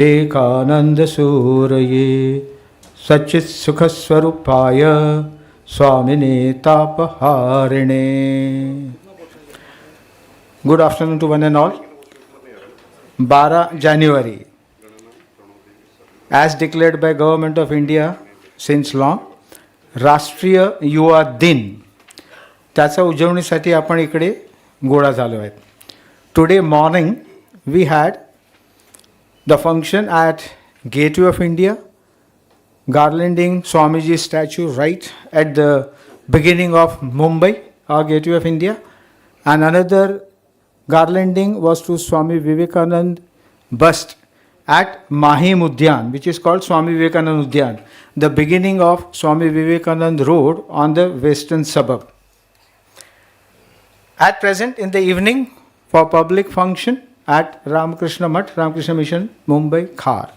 एकानंद सूरये सच्चित सुख स्वरूपाय स्वामिने तापहारिणे. Good afternoon to one and all. 12 January, as declared by Government of India since long, राष्ट्रीय युवा दिन, त्याच्या उजवणीसाठी आपण इकडे गोळा झालो आहेत. Today morning we had the function at Gateway of India, garlanding Swamiji's statue right at the beginning of Mumbai, our Gateway of India, and another garlanding was to Swami Vivekanand bust at Mahim Udyan, which is called Swami Vivekanand Udyan, the beginning of Swami Vivekanand Road on the western suburb. At present, in the evening, for public function at Ramakrishna Math, Ramakrishna Mission, Mumbai, Khar.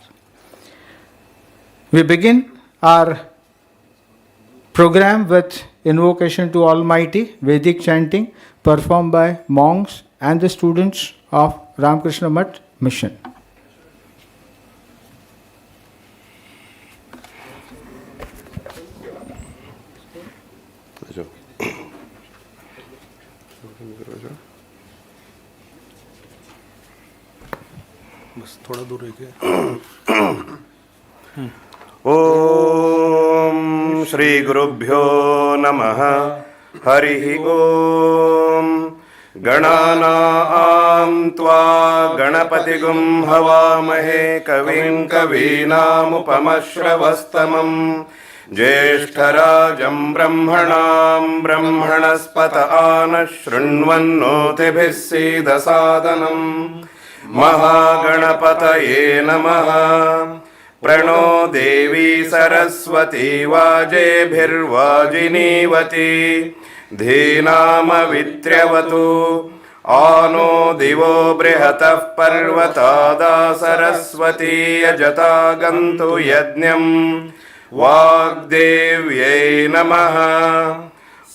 We begin our program with invocation to Almighty, Vedic chanting performed by monks and the students of Ramakrishna Math Mission. बस थोड़ा दूर है. ओम श्री गुरुभ्यो नमः. हरिः ओम. गणानां त्वा गणपतिगुं हवामहे कविं कवीनामुपमश्रवस्तमम् ज्येष्ठराजं ब्रह्मणां ब्रह्मणस्पत आनः शृण्वन्नोतिभिः सीदसादनम्. महागणपतये नमः. प्रणो देवी सरस्वती वाजेभिर्वाजिनीवती धीनामवित्र्यवतु. आनो दिवो बृहतः पर्वतादा सरस्वती यजता गन्तु यज्ञम्. वाग्देव्यै नमः.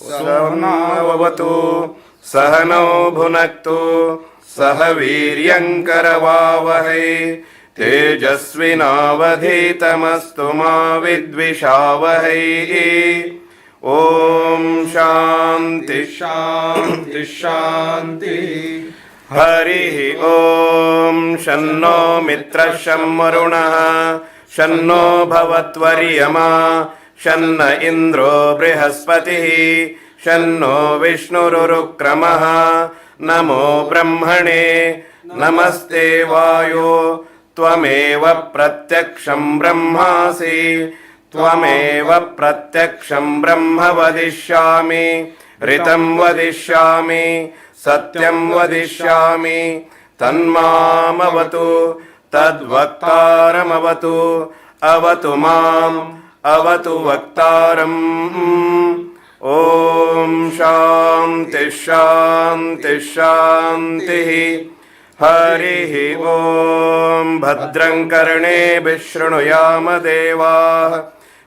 सहनावतु सहनौ भुनक्तु सह वीर्यङ्करवावहै. तेजस्विनावधीतमस्तु मा विद्विषावहै. ॐ शान्ति शान्ति शान्ति. हरिः ॐ. शन्नो मित्रः शं वरुणः शन्नो भवत्वर्यमा शन्न इन्द्रो बृहस्पतिः शन्नो विष्णुरुक्रमः. नमो ब्रह्मणे नमस्ते वायो त्वमेव प्रत्यक्षं ब्रह्मासि. त्वमेव प्रत्यक्षं ब्रह्म वदिष्यामि. ऋतं वदिष्यामि सत्यं वदिष्यामि. तन्मामवतु तद्वक्तारमवतु. अवतु माम् अवतु वक्तारम्. ॐ शान्ति शान्ति शान्तिः. हरिः ॐ. भद्रं कर्णेभिः शृणुयाम देवाः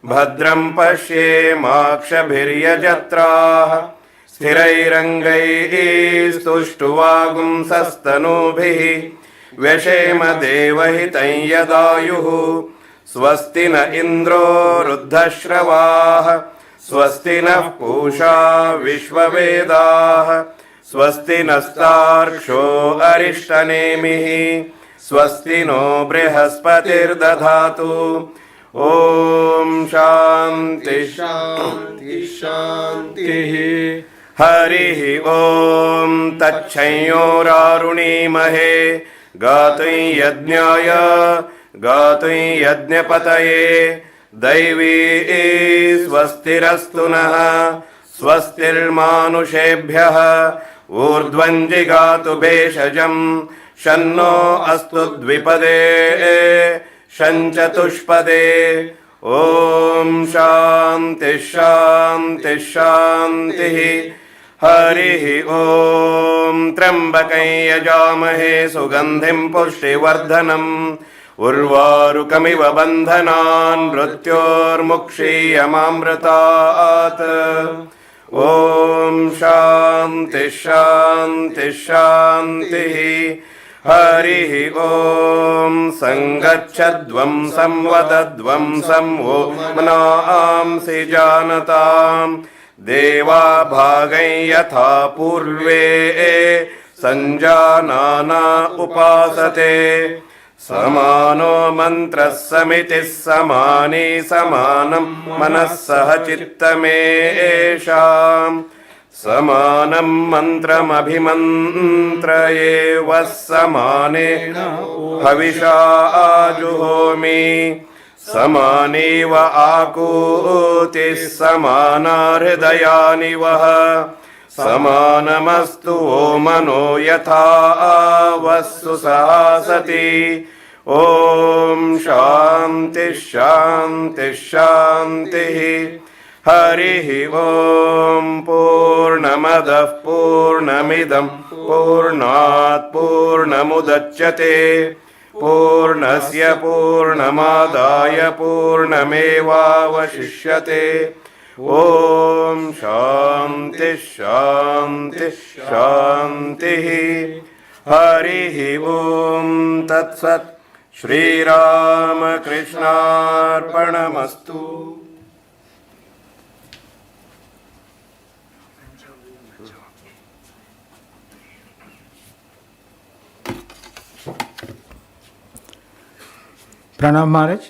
भद्रं पश्येमाक्षभिर्यजत्राः. स्थिरैरङ्गैः स्तुष्टुवागुंसस्तनूभिः व्यशेम देवहितं यदायुः. स्वस्ति न इन्द्रो वृद्धश्रवाः स्वस्ति नः पूषा विश्ववेदाः. स्वस्ति नस्तार्क्ष्यो अरिष्टनेमिः. स्वस्ति नो बृहस्पतिर्दधातु. ॐ शान्ति शान्ति शान्तिः. हरिः ॐ. तच्छंयोरारुणीमहे गातुं यज्ञाय गातुं यज्ञपतये. दैवी स्वस्तिरस्तु नः. स्वस्तिर्मानुषेभ्यः ऊर्ध्वं जिगातु भेषजं. शन्नो अस्तु द्विपदे शञ्चतुष्पदे. ॐ शान्ति शान्ति शान्तिः. हरिः ॐ. त्र्यम्बकं यजामहे सुगन्धिं पुष्टिवर्धनम्. उर्वारुकमिव बन्धनान् मृत्योर्मुक्षीयमामृतात्. ॐ शान्ति शान्ति शान्तिः. हरिः ॐ सङ्गच्छध्वं संवदध्वं संवो मनांसि जानतां देवा भागै यथा पूर्वे सञ्जानाना उपासते समानो मन्त्रः समितिः समाने समानं मनः सह चित्तमेषाम् समानं मन्त्रमभिमन्त्रये वः समानेन हविषा जुहोमि समानेव आकूतिः समाना हृदयानि वः समानमस्तु वो मनो यथा वस्तु सति ॐ शान्तिः शान्तिः शान्तिः हरिः ॐ पूर्णमदः पूर्णमिदं पूर्णात् पूर्णमुदच्यते पूर्णस्य पूर्णमादाय पूर्णमेवावशिष्यते ॐ शान्तिः शान्तिः शान्तिः हरिः ॐ तत्सत् श्रीरामकृष्णार्पणमस्तु। Pranam Maharaj,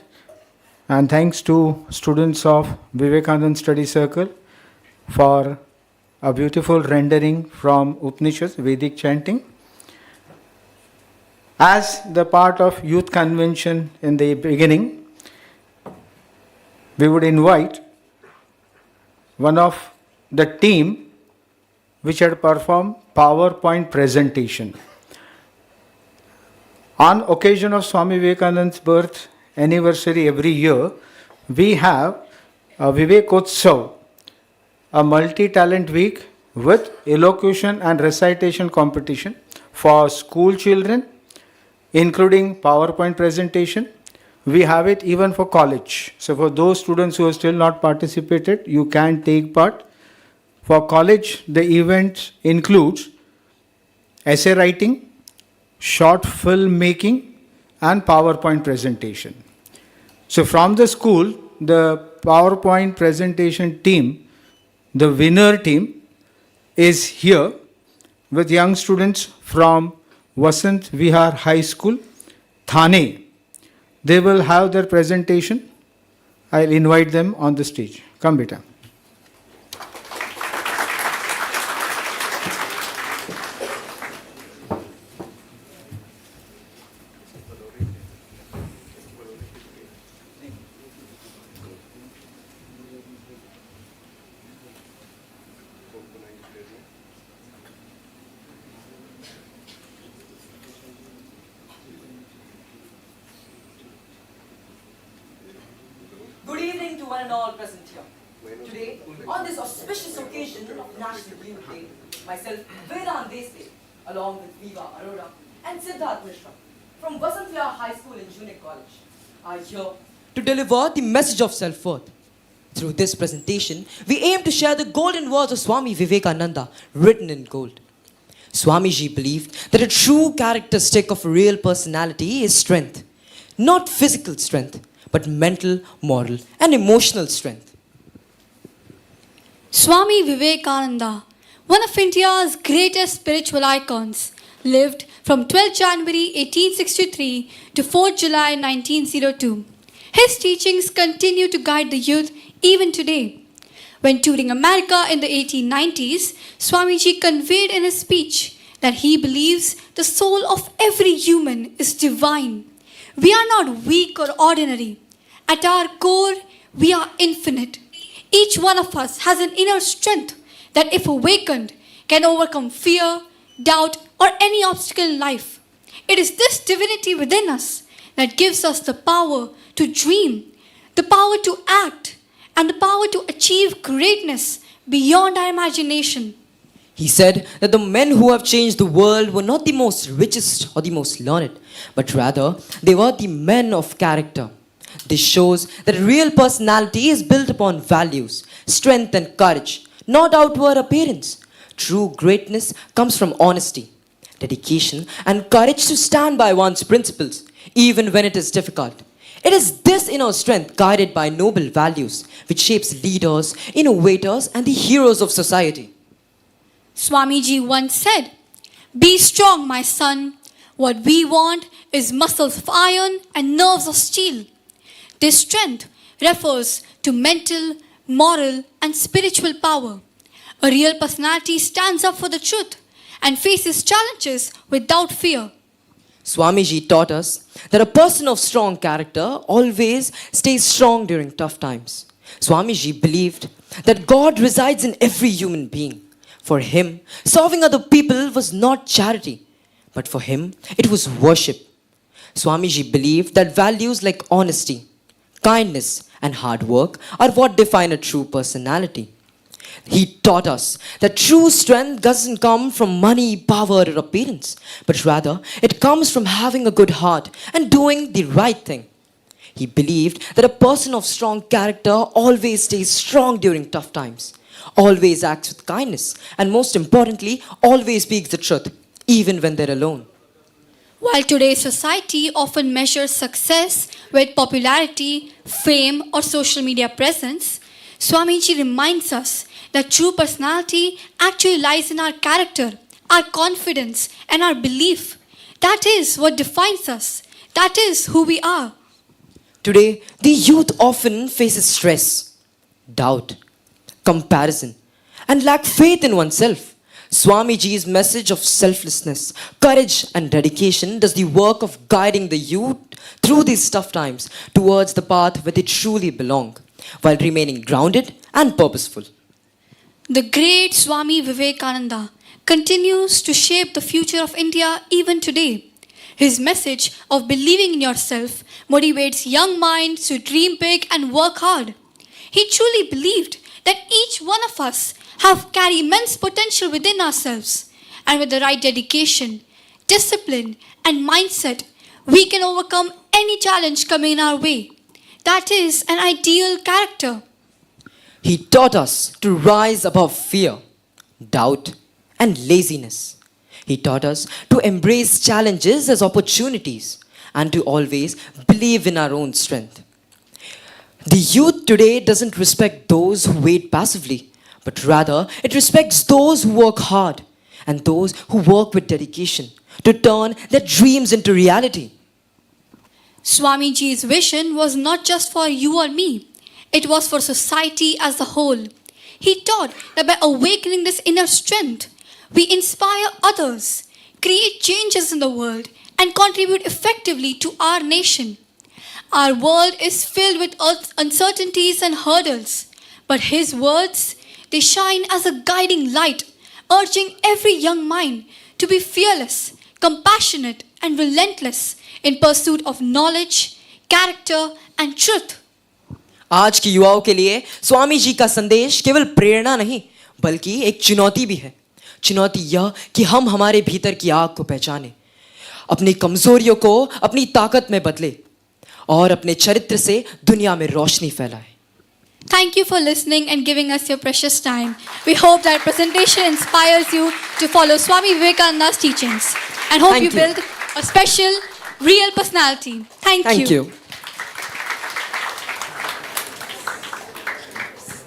and thanks to students of Vivekanand Study Circle for a beautiful rendering from Upanishads, Vedic chanting. As the part of youth convention in the beginning, we would invite one of the team which had performed PowerPoint presentation. On occasion of Swami Vivekananda's birth anniversary every year, we have a Vivekotsav, a multi-talent week with elocution and recitation competition for school children, including PowerPoint presentation. We have it even for college. So for those students who have still not participated, you can take part. For college, the event includes essay writing, short film making, and PowerPoint presentation. So from the school, the PowerPoint presentation team, the winner team, is here with young students from Vasant Vihar High School, Thane. They will have their presentation. I'll invite them on the stage. Come, beta. Good evening to one and all present here. Today, on this auspicious occasion of National Youth Day, myself, Vedant Dese, along with Viva Arora and Siddharth Mishra from Vasantya High School and Junior College, are here to deliver the message of self-worth. Through this presentation, we aim to share the golden words of Swami Vivekananda written in gold. Swamiji believed that a true characteristic of a real personality is strength, not physical strength, but mental, moral, and emotional strength. Swami Vivekananda, one of India's greatest spiritual icons, lived from 12 January 1863 to 4 July 1902. His teachings continue to guide the youth even today. When touring America in the 1890s, Swamiji conveyed in his speech that he believes the soul of every human is divine. We are not weak or ordinary. At our core, we are infinite. Each one of us has an inner strength that, if awakened, can overcome fear, doubt, or any obstacle in life. It is this divinity within us that gives us the power to dream, the power to act, and the power to achieve greatness beyond our imagination. He said that the men who have changed the world were not the most richest or the most learned, but rather they were the men of character. This shows that real personality is built upon values, strength and courage, not outward appearance. True greatness comes from honesty. dedication, and courage to stand by one's principles, even when it is difficult. It is this inner strength, guided by noble values, which shapes leaders, innovators, and the heroes of society. Swamiji once said, "Be strong, my son. What we want is muscles of iron and nerves of steel." This strength refers to mental, moral, and spiritual power. A real personality stands up for the truth and faces challenges without fear. Swamiji taught us that a person of strong character always stays strong during tough times. Swamiji believed that God resides in every human being. For him, serving other people was not charity, but for him, it was worship. Swamiji believed that values like honesty, kindness, and hard work are what define a true personality. He taught us that true strength doesn't come from money, power, or appearance, but rather it comes from having a good heart and doing the right thing. He believed that a person of strong character always stays strong during tough times, always acts with kindness, and most importantly, always speaks the truth, even when they're alone. While today's society often measures success with popularity, fame, or social media presence, Swamiji reminds us that true personality actually lies in our character, our confidence, and our belief. That is what defines us. That is who we are. Today, the youth often faces stress, doubt, comparison, and lack faith in oneself. Swamiji's message of selflessness, courage, and dedication does the work of guiding the youth through these tough times towards the path where they truly belong, while remaining grounded and purposeful. The great Swami Vivekananda continues to shape the future of India even today. His message of believing in yourself motivates young minds to dream big and work hard. He truly believed that each one of us carry immense potential within ourselves, and with the right dedication, discipline, and mindset, we can overcome any challenge coming our way. That is an ideal character. He taught us to rise above fear, doubt, and laziness. He taught us to embrace challenges as opportunities and to always believe in our own strength. The youth today doesn't respect those who wait passively, but rather it respects those who work hard and those who work with dedication to turn their dreams into reality. Swamiji's vision was not just for you or me, it was for society as a whole. He taught that by awakening this inner strength, we inspire others, create changes in the world, and contribute effectively to our nation. Our world is filled with uncertainties and hurdles, but his words, they shine as a guiding light, urging every young mind to be fearless, compassionate, and relentless in pursuit of knowledge, character, and truth. आज के युवाओं के लिए स्वामी जी का संदेश केवल प्रेरणा नहीं बल्कि एक चुनौती भी है। चुनौती यह कि हम हमारे भीतर की आग को पहचानें, अपनी कमजोरियों को अपनी ताकत में बदले और अपने चरित्र से दुनिया में रोशनी फैलाएं। Thank you for listening and giving us your precious time. We hope that presentation inspires you to follow Swami Vivekananda's teachings and hope Thank you you. build a special, real personality. Thank you.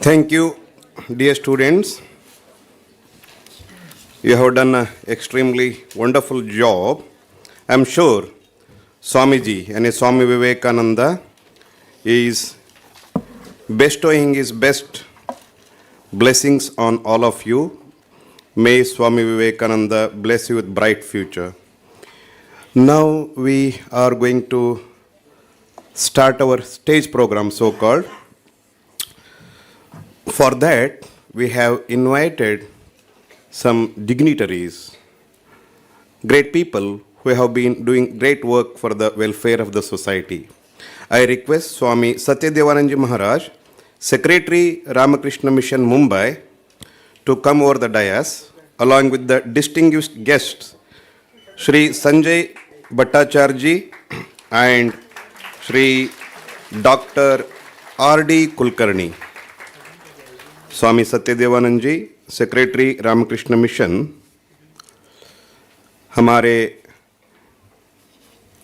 Thank you, dear students. You have done an extremely wonderful job. I'm sure Swamiji and Swami Vivekananda is bestowing his best blessings on all of you. May Swami Vivekananda bless you with bright future. Now we are going to start our stage program, so-called. For that, we have invited some dignitaries, great people who have been doing great work for the welfare of the society. I request Swami Satyadevananji Maharaj, Secretary Ramakrishna Mission Mumbai, to come over the dais along with the distinguished guests, Shri Sanjay Bhattacharji and Shri Dr. R.D. Kulkarni. Swami Satyadevananji, Secretary Ramakrishna Mission, हमारे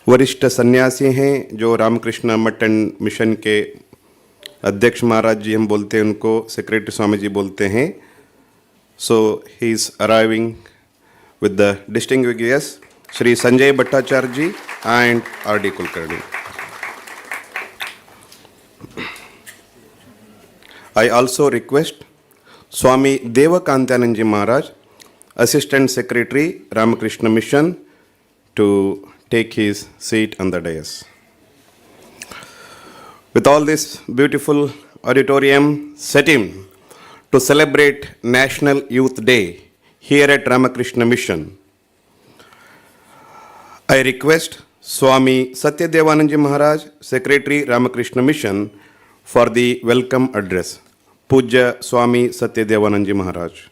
वरिष्ठ सन्यासी हैं जो रामकृष्ण मठ and mission के अध्यक्ष महाराज जी हम बोलते हैं, उनको सेक्रेटरी स्वामी जी बोलते हैं. So he is arriving with the distinguished guest Shri Sanjay Bhattacharya ji and R D. Kulkarni. I also request Swami Devakantanand Ji Maharaj, Assistant Secretary, Ramakrishna Mission, to take his seat on the dais. With all this beautiful auditorium setting to celebrate National Youth Day here at Ramakrishna Mission, I request Swami Satyadevanand Ji Maharaj, Secretary, Ramakrishna Mission, for the welcome address. Pujya Swami Satyadevanand Ji Maharaj.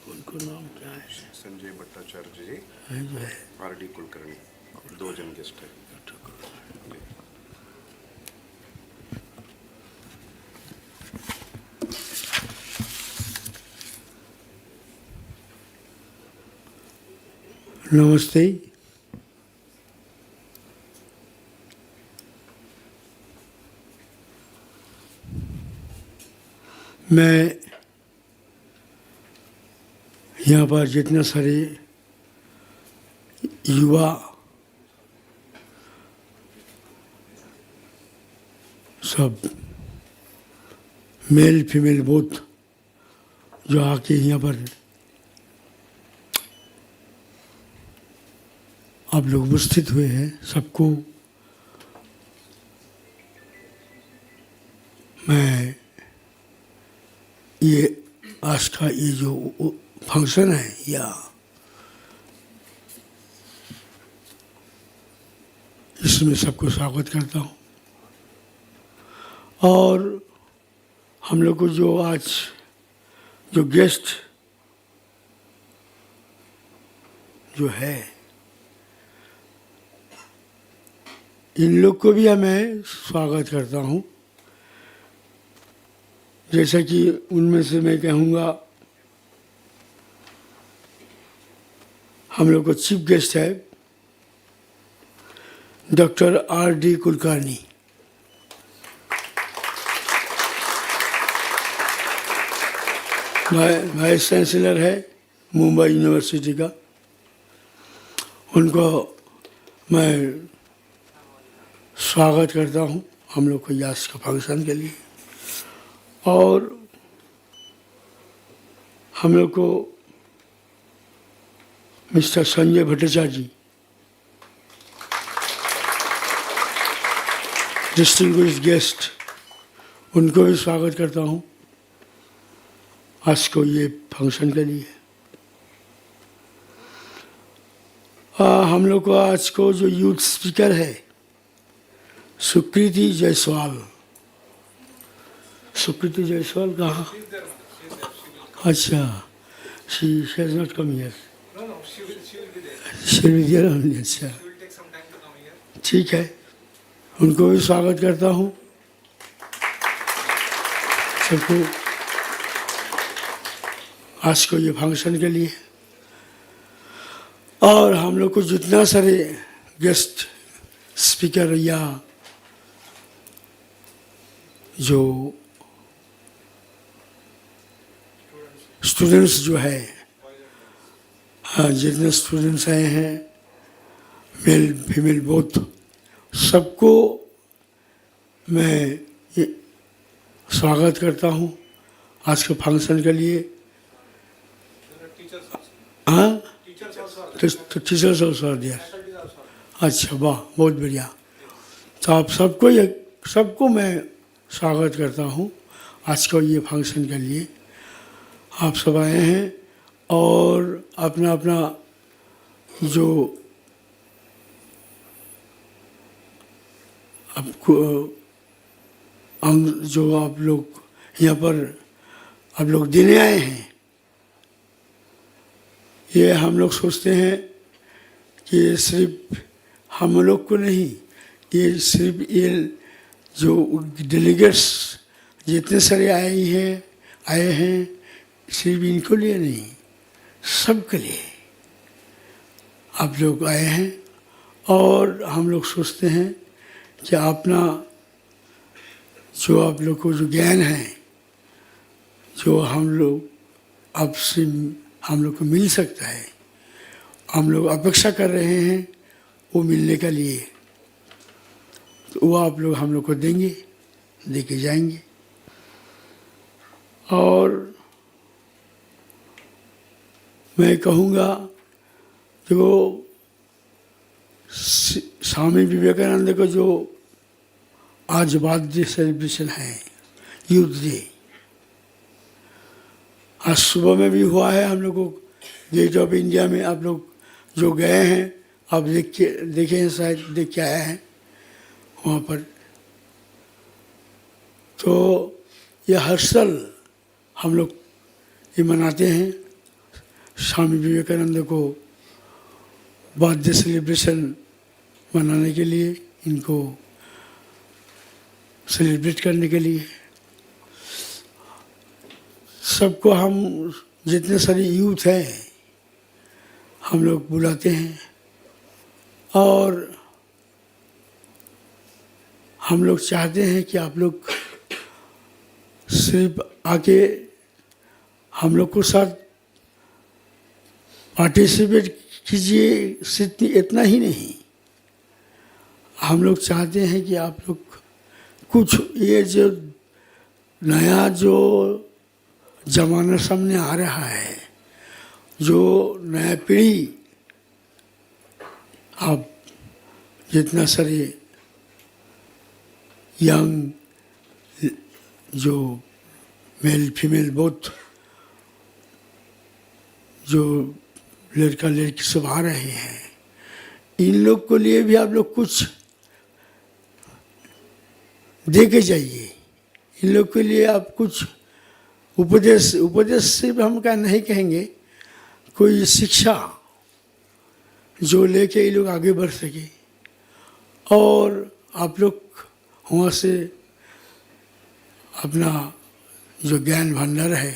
उनको नाम क्या है? संजय भट्टाचार्य जी, जो है RD. Kulkarni, 2 जन guest है. नमस्ते. मैं यहाँ पर जितना सारे युवा सब मेल फीमेल बोथ जो आके यहाँ पर आप लोग उपस्थित हुए हैं, सबको मैं ये आज का ये जो फंक्शन है या इसमें सबको स्वागत करता हूँ. और हम लोग को जो आज जो गेस्ट जो है इन लोग को भी मैं स्वागत करता हूँ. जैसा कि उनमें से मैं कहूँगा, हम लोग को चीफ गेस्ट है doctor RD. Kulkarni. Vice chancellor है मुंबई यूनिवर्सिटी का. उनको मैं स्वागत करता हूँ हम लोग को आज का फंक्शन के लिए. और हम लोग को मिस्टर संजय भट्टाचार्य जी, डिस्टिंग्विश्ड गेस्ट, उनको भी स्वागत करता हूँ आज को ये फंक्शन के लिए. हम लोग को आज को जो यूथ स्पीकर है सुकृति जायसवाल. सुकृति जायसवाल कहाँ? अच्छा, she has not come here. She will be there only. अच्छा, ठीक है, उनको भी स्वागत करता हूँ सबको आज को ये फंक्शन के लिए. और हम लोग को जितना सारे गेस्ट स्पीकर या जो स्टूडेंट्स जो है, हाँ, जितने स्टूडेंट्स आए हैं मेल फीमेल बोथ, सबको मैं ये स्वागत करता हूँ आज के फंक्शन के लिए. हाँ, तो टीचर्स ऑल्सो दिया. अच्छा, वाह, बहुत बढ़िया. तो आप सबको मैं स्वागत करता हूँ आज को ये फंक्शन के लिए. आप सब आए हैं और अपना अपना जो आपको हम जो आप लोग यहाँ पर आप लोग देने आए हैं, ये हम लोग सोचते हैं कि ये सिर्फ हम लोग को नहीं, ये सिर्फ ये जो डेलीगेट्स जितने सारे आए हैं सिर्फ इनको लिए नहीं, सबके लिए आप लोग आए हैं। और हम लोग सोचते हैं कि अपना जो आप लोग को जो ज्ञान है, जो हम लोग आपसे हम लोग को मिल सकता है, हम लोग अपेक्षा कर रहे हैं वो मिलने के लिए, तो वो आप लोग हम लोग को देंगे, दे के जाएंगे। और मैं कहूँगा जो स्वामी विवेकानंद का जो आज बर्थडे सेलिब्रेशन है, यूथ डे, आज सुबह में भी हुआ है। हम लोग को गेट ऑफ इंडिया में आप लोग जो गए हैं, आप देखे हैं, शायद देख के आए हैं वहाँ पर। तो ये हर साल हम लोग ये मनाते हैं स्वामी विवेकानंद को बर्थडे सेलिब्रेशन मनाने के लिए, इनको सेलिब्रेट करने के लिए। सबको हम जितने सारे यूथ हैं हम लोग बुलाते हैं, और हम लोग चाहते हैं कि आप लोग सिर्फ आके हम लोग को साथ पार्टिसिपेट कीजिए, सिर्फ इतना ही नहीं, हम लोग चाहते हैं कि आप लोग कुछ ये जो नया जो जमाना सामने आ रहा है, जो नया पीढ़ी, आप जितना सारे यंग जो मेल फीमेल बोथ जो लड़का लड़की सब आ रहे हैं, इन लोग को लिए भी आप लोग कुछ दे के जाइए। इन लोग के लिए आप कुछ उपदेश सिर्फ हम क्या नहीं कहेंगे, कोई शिक्षा जो लेके ये लोग आगे बढ़ सके, और आप लोग वहाँ से अपना जो ज्ञान भंडार है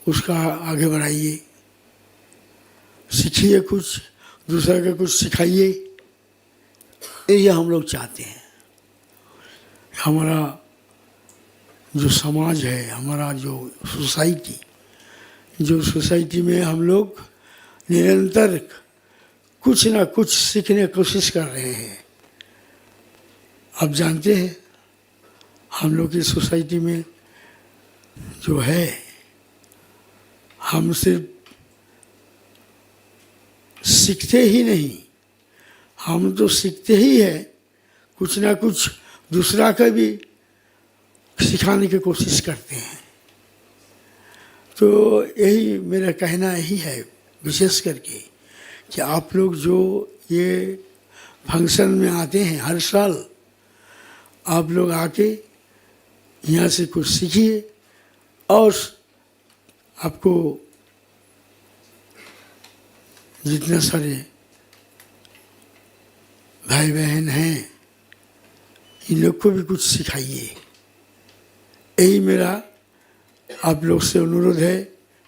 उसका आगे बढ़ाइए, सीखिए, कुछ दूसरा का कुछ सिखाइए। ये हम लोग चाहते हैं। हमारा जो समाज है, हमारा जो सोसाइटी में हम लोग निरंतर कुछ ना कुछ सीखने की कोशिश कर रहे हैं। आप जानते हैं हम लोग की सोसाइटी में जो है, हम सिर्फ सीखते ही नहीं, हम तो सीखते ही है, कुछ ना कुछ दूसरा का भी सिखाने की कोशिश करते हैं। तो यही मेरा कहना यही है विशेष करके कि आप लोग जो ये फंक्शन में आते हैं हर साल, आप लोग आके यहाँ से कुछ सीखिए, और आपको जितने सारे भाई बहन हैं इन लोग को भी कुछ सिखाइए। यही मेरा आप लोग से अनुरोध है,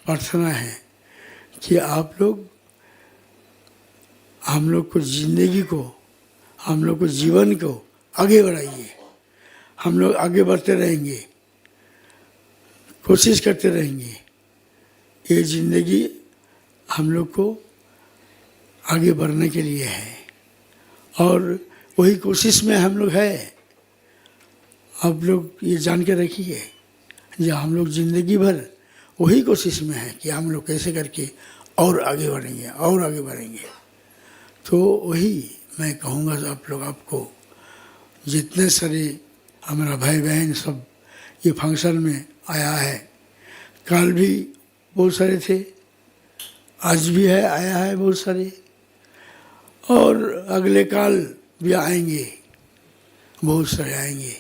प्रार्थना है कि आप लोग हम लोग को जिंदगी को, हम लोग को जीवन को आगे बढ़ाइए। हम लोग आगे बढ़ते रहेंगे, कोशिश करते रहेंगे। ये जिंदगी हम लोग को आगे बढ़ने के लिए है, और वही कोशिश में हम लोग है। आप लोग ये जान के रखिए, जो हम लोग जिंदगी भर वही कोशिश में है कि हम लोग कैसे करके और आगे बढ़ेंगे और आगे बढ़ेंगे। तो वही मैं कहूँगा आप लोग, आपको जितने सारे हमारा भाई बहन सब ये फंक्शन में आया है, कल भी बहुत सारे थे, आज भी है, आया है बहुत सारे, और अगले काल भी आएंगे, बहुत सारे आएंगे,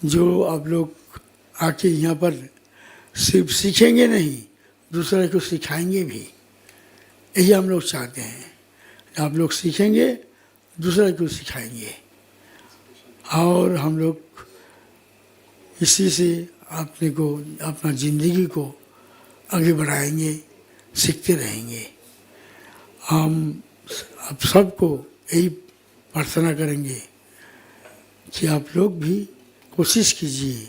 जो आप लोग आके यहाँ पर सिर्फ सीखेंगे नहीं, दूसरे को सिखाएंगे भी। यही हम लोग चाहते हैं, आप लोग सीखेंगे, दूसरे को सिखाएंगे, और हम लोग इसी से अपने को, अपना ज़िंदगी को आगे बढ़ाएंगे, सीखते रहेंगे। हम आप सबको यही प्रार्थना करेंगे कि आप लोग भी कोशिश कीजिए,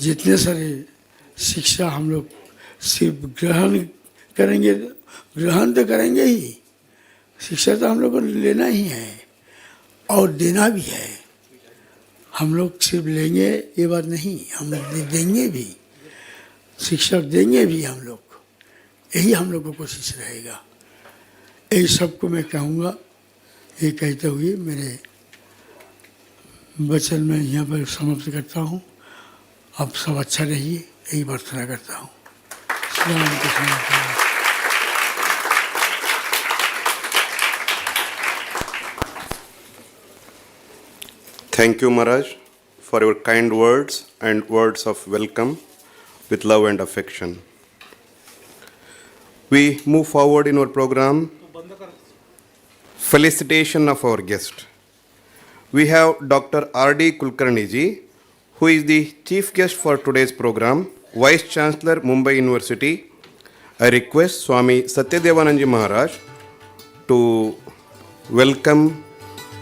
जितने सारे शिक्षा हम लोग सिर्फ ग्रहण करेंगे, ग्रहण तो करेंगे ही, शिक्षा तो हम लोग को लेना ही है और देना भी है। हम लोग सिर्फ लेंगे ये बात नहीं, हम देंगे भी, शिक्षा देंगे भी हम लोग, यही हम लोग को कोशिश रहेगा। यही सबको मैं कहूँगा, ये कहते हुए मेरे वचन में यहाँ पर समाप्त करता हूँ। आप सब अच्छा रहिए, यही प्रार्थना करता हूँ। Shri Ram Krishna. Thank you, Maharaj, for your kind words and words of welcome with love and affection. We move forward in our program. Felicitation of our guest. We have Dr. R.D. Kulkarni ji, who is the chief guest for today's program, Vice Chancellor, Mumbai University. I request Swami Satyadevanand ji Maharaj to welcome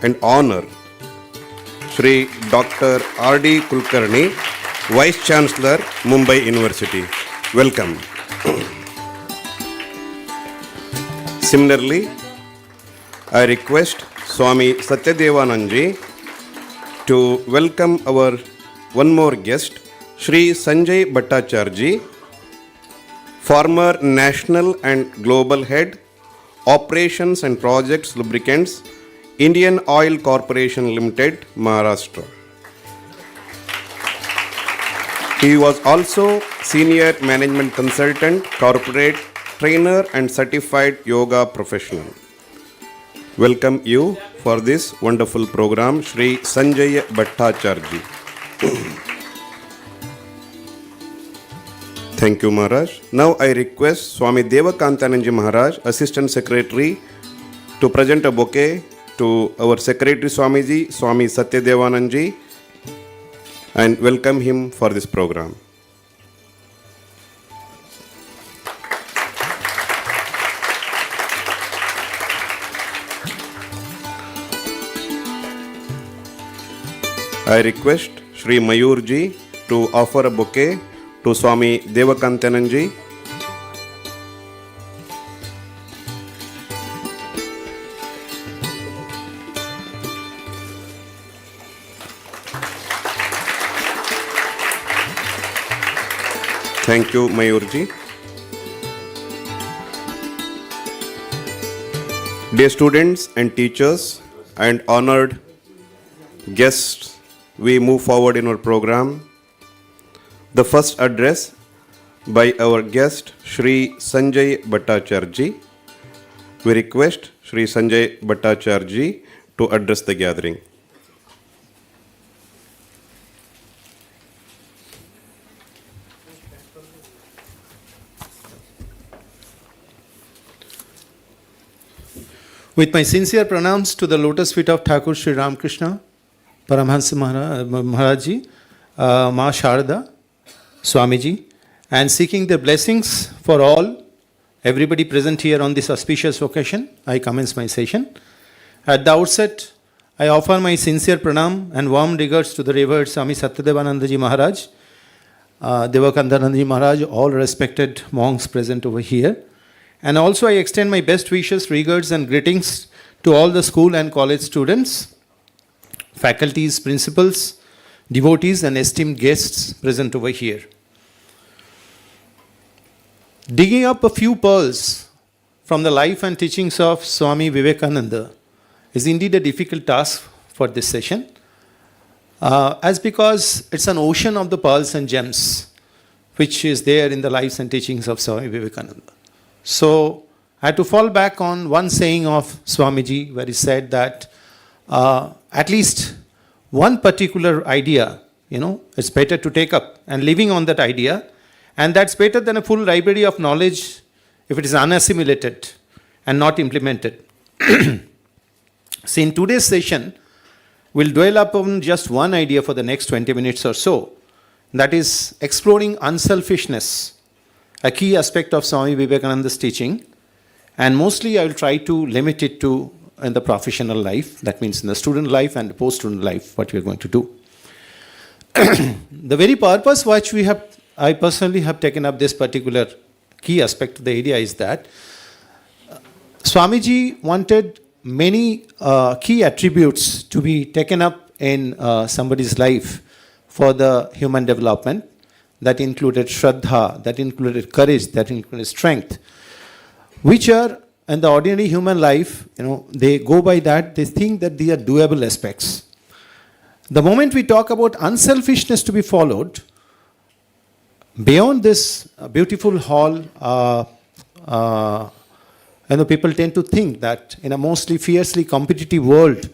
and honor Shri Dr. R.D. Kulkarni, Vice Chancellor, Mumbai University. Welcome. Similarly, I request Swami Satyadevanand ji to welcome our one more guest, Shri Sanjay Bhattacharya ji, former National and Global Head, Operations and Projects Lubricants, Indian Oil Corporation Limited, Maharashtra. He was also Senior Management Consultant, Corporate Trainer and Certified Yoga Professional. Welcome you for this wonderful program, Shri Sanjay Bhattacharya ji. Thank you, Maharaj. Now I request Swami Devakantanand ji Maharaj, Assistant Secretary, to present a bouquet to our Secretary Swamiji, Swami Satyadevanand ji, and welcome him for this program. I request Shri Mayur ji to offer a bouquet to Swami Devakantanand ji. Thank you, Mayur ji. Dear students and teachers and honored guests, we move forward in our program. The first address by our guest, Shri Sanjay Bhattacharya ji. We request Shri Sanjay Bhattacharya ji to address the gathering. With my sincere pranams to the lotus feet of Thakur Sri Ramakrishna, Paramahansa Maharaj ji, Ma Sharda, Swamiji, and seeking their blessings for all, everybody present here on this auspicious occasion, I commence my session. At the outset, I offer my sincere pranam and warm regards to the revered Swami Satyadevananda ji Maharaj, Devakantanand ji Maharaj, all respected monks present over here. And also I extend my best wishes, regards and greetings to all the school and college students, faculties, principals, devotees and esteemed guests present over here. Digging up a few pearls from the life and teachings of Swami Vivekananda is indeed a difficult task for this session, as because it's an ocean of the pearls and gems which is there in the lives and teachings of Swami Vivekananda. So I had to fall back on one saying of Swamiji, where he said that at least one particular idea, it's better to take up and living on that idea, and that's better than a full library of knowledge if it is unassimilated and not implemented. So in today's session, we'll dwell upon just one idea for the next 20 minutes or so, that is exploring unselfishness, a key aspect of Swami Vivekananda's teaching, and mostly I will try to limit it to in the professional life, that means in the student life and the post-student life, what we are going to do. The very purpose which I personally have taken up this particular key aspect of the idea is that Swamiji wanted many key attributes to be taken up in somebody's life for the human development. That included Shraddha, that included courage, that included strength, which are in the ordinary human life, they go by that, they think that they are doable aspects. The moment we talk about unselfishness to be followed, beyond this beautiful hall, people tend to think that in a mostly fiercely competitive world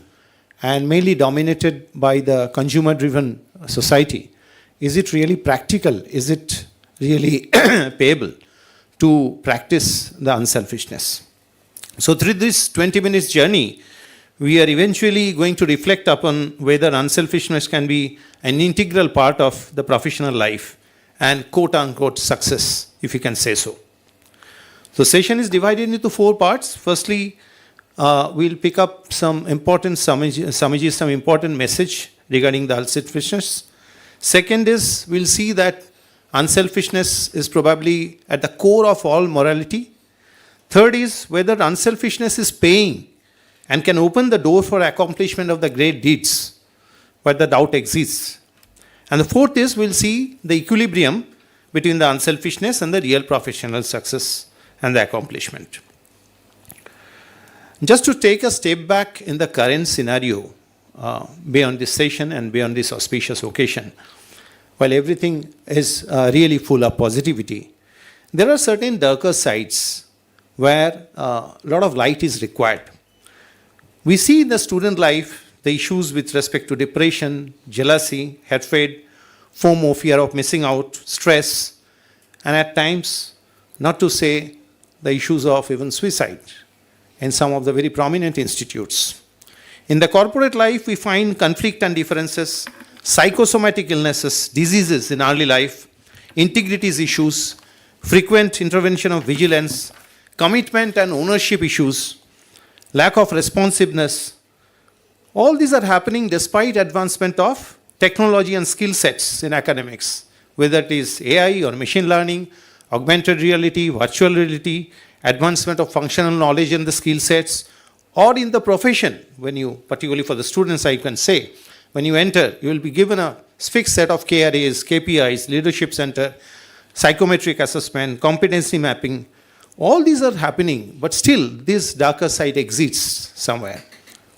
and mainly dominated by the consumer-driven society, is it really practical? Is it really payable to practice the unselfishness? So through this 20 minutes journey, we are eventually going to reflect upon whether unselfishness can be an integral part of the professional life and quote-unquote success, if you can say so. The session is divided into 4 parts. Firstly, we'll pick up some important some important message regarding the unselfishness. Second is, we'll see that unselfishness is probably at the core of all morality. Third is whether unselfishness is paying and can open the door for accomplishment of the great deeds, but the doubt exists. And the fourth is, we'll see the equilibrium between the unselfishness and the real professional success and the accomplishment. Just to take a step back in the current scenario, beyond this session and beyond this auspicious occasion, while everything is really full of positivity, there are certain darker sides where a lot of light is required. We see in the student life the issues with respect to depression, jealousy, hatred, FOMO, fear of missing out, stress, and at times, not to say the issues of even suicide in some of the very prominent institutes. In the corporate life, we find conflict and differences, psychosomatic illnesses, diseases in early life, integrity issues, frequent intervention of vigilance, commitment and ownership issues, lack of responsiveness. All these are happening despite advancement of technology and skill sets in academics, whether it is AI or machine learning, augmented reality, virtual reality, advancement of functional knowledge and the skill sets, or in the profession, when you, particularly for the students, I can say, when you enter, you will be given a fixed set of KRAs, KPIs, leadership center, psychometric assessment, competency mapping. All these are happening, but still this darker side exists somewhere.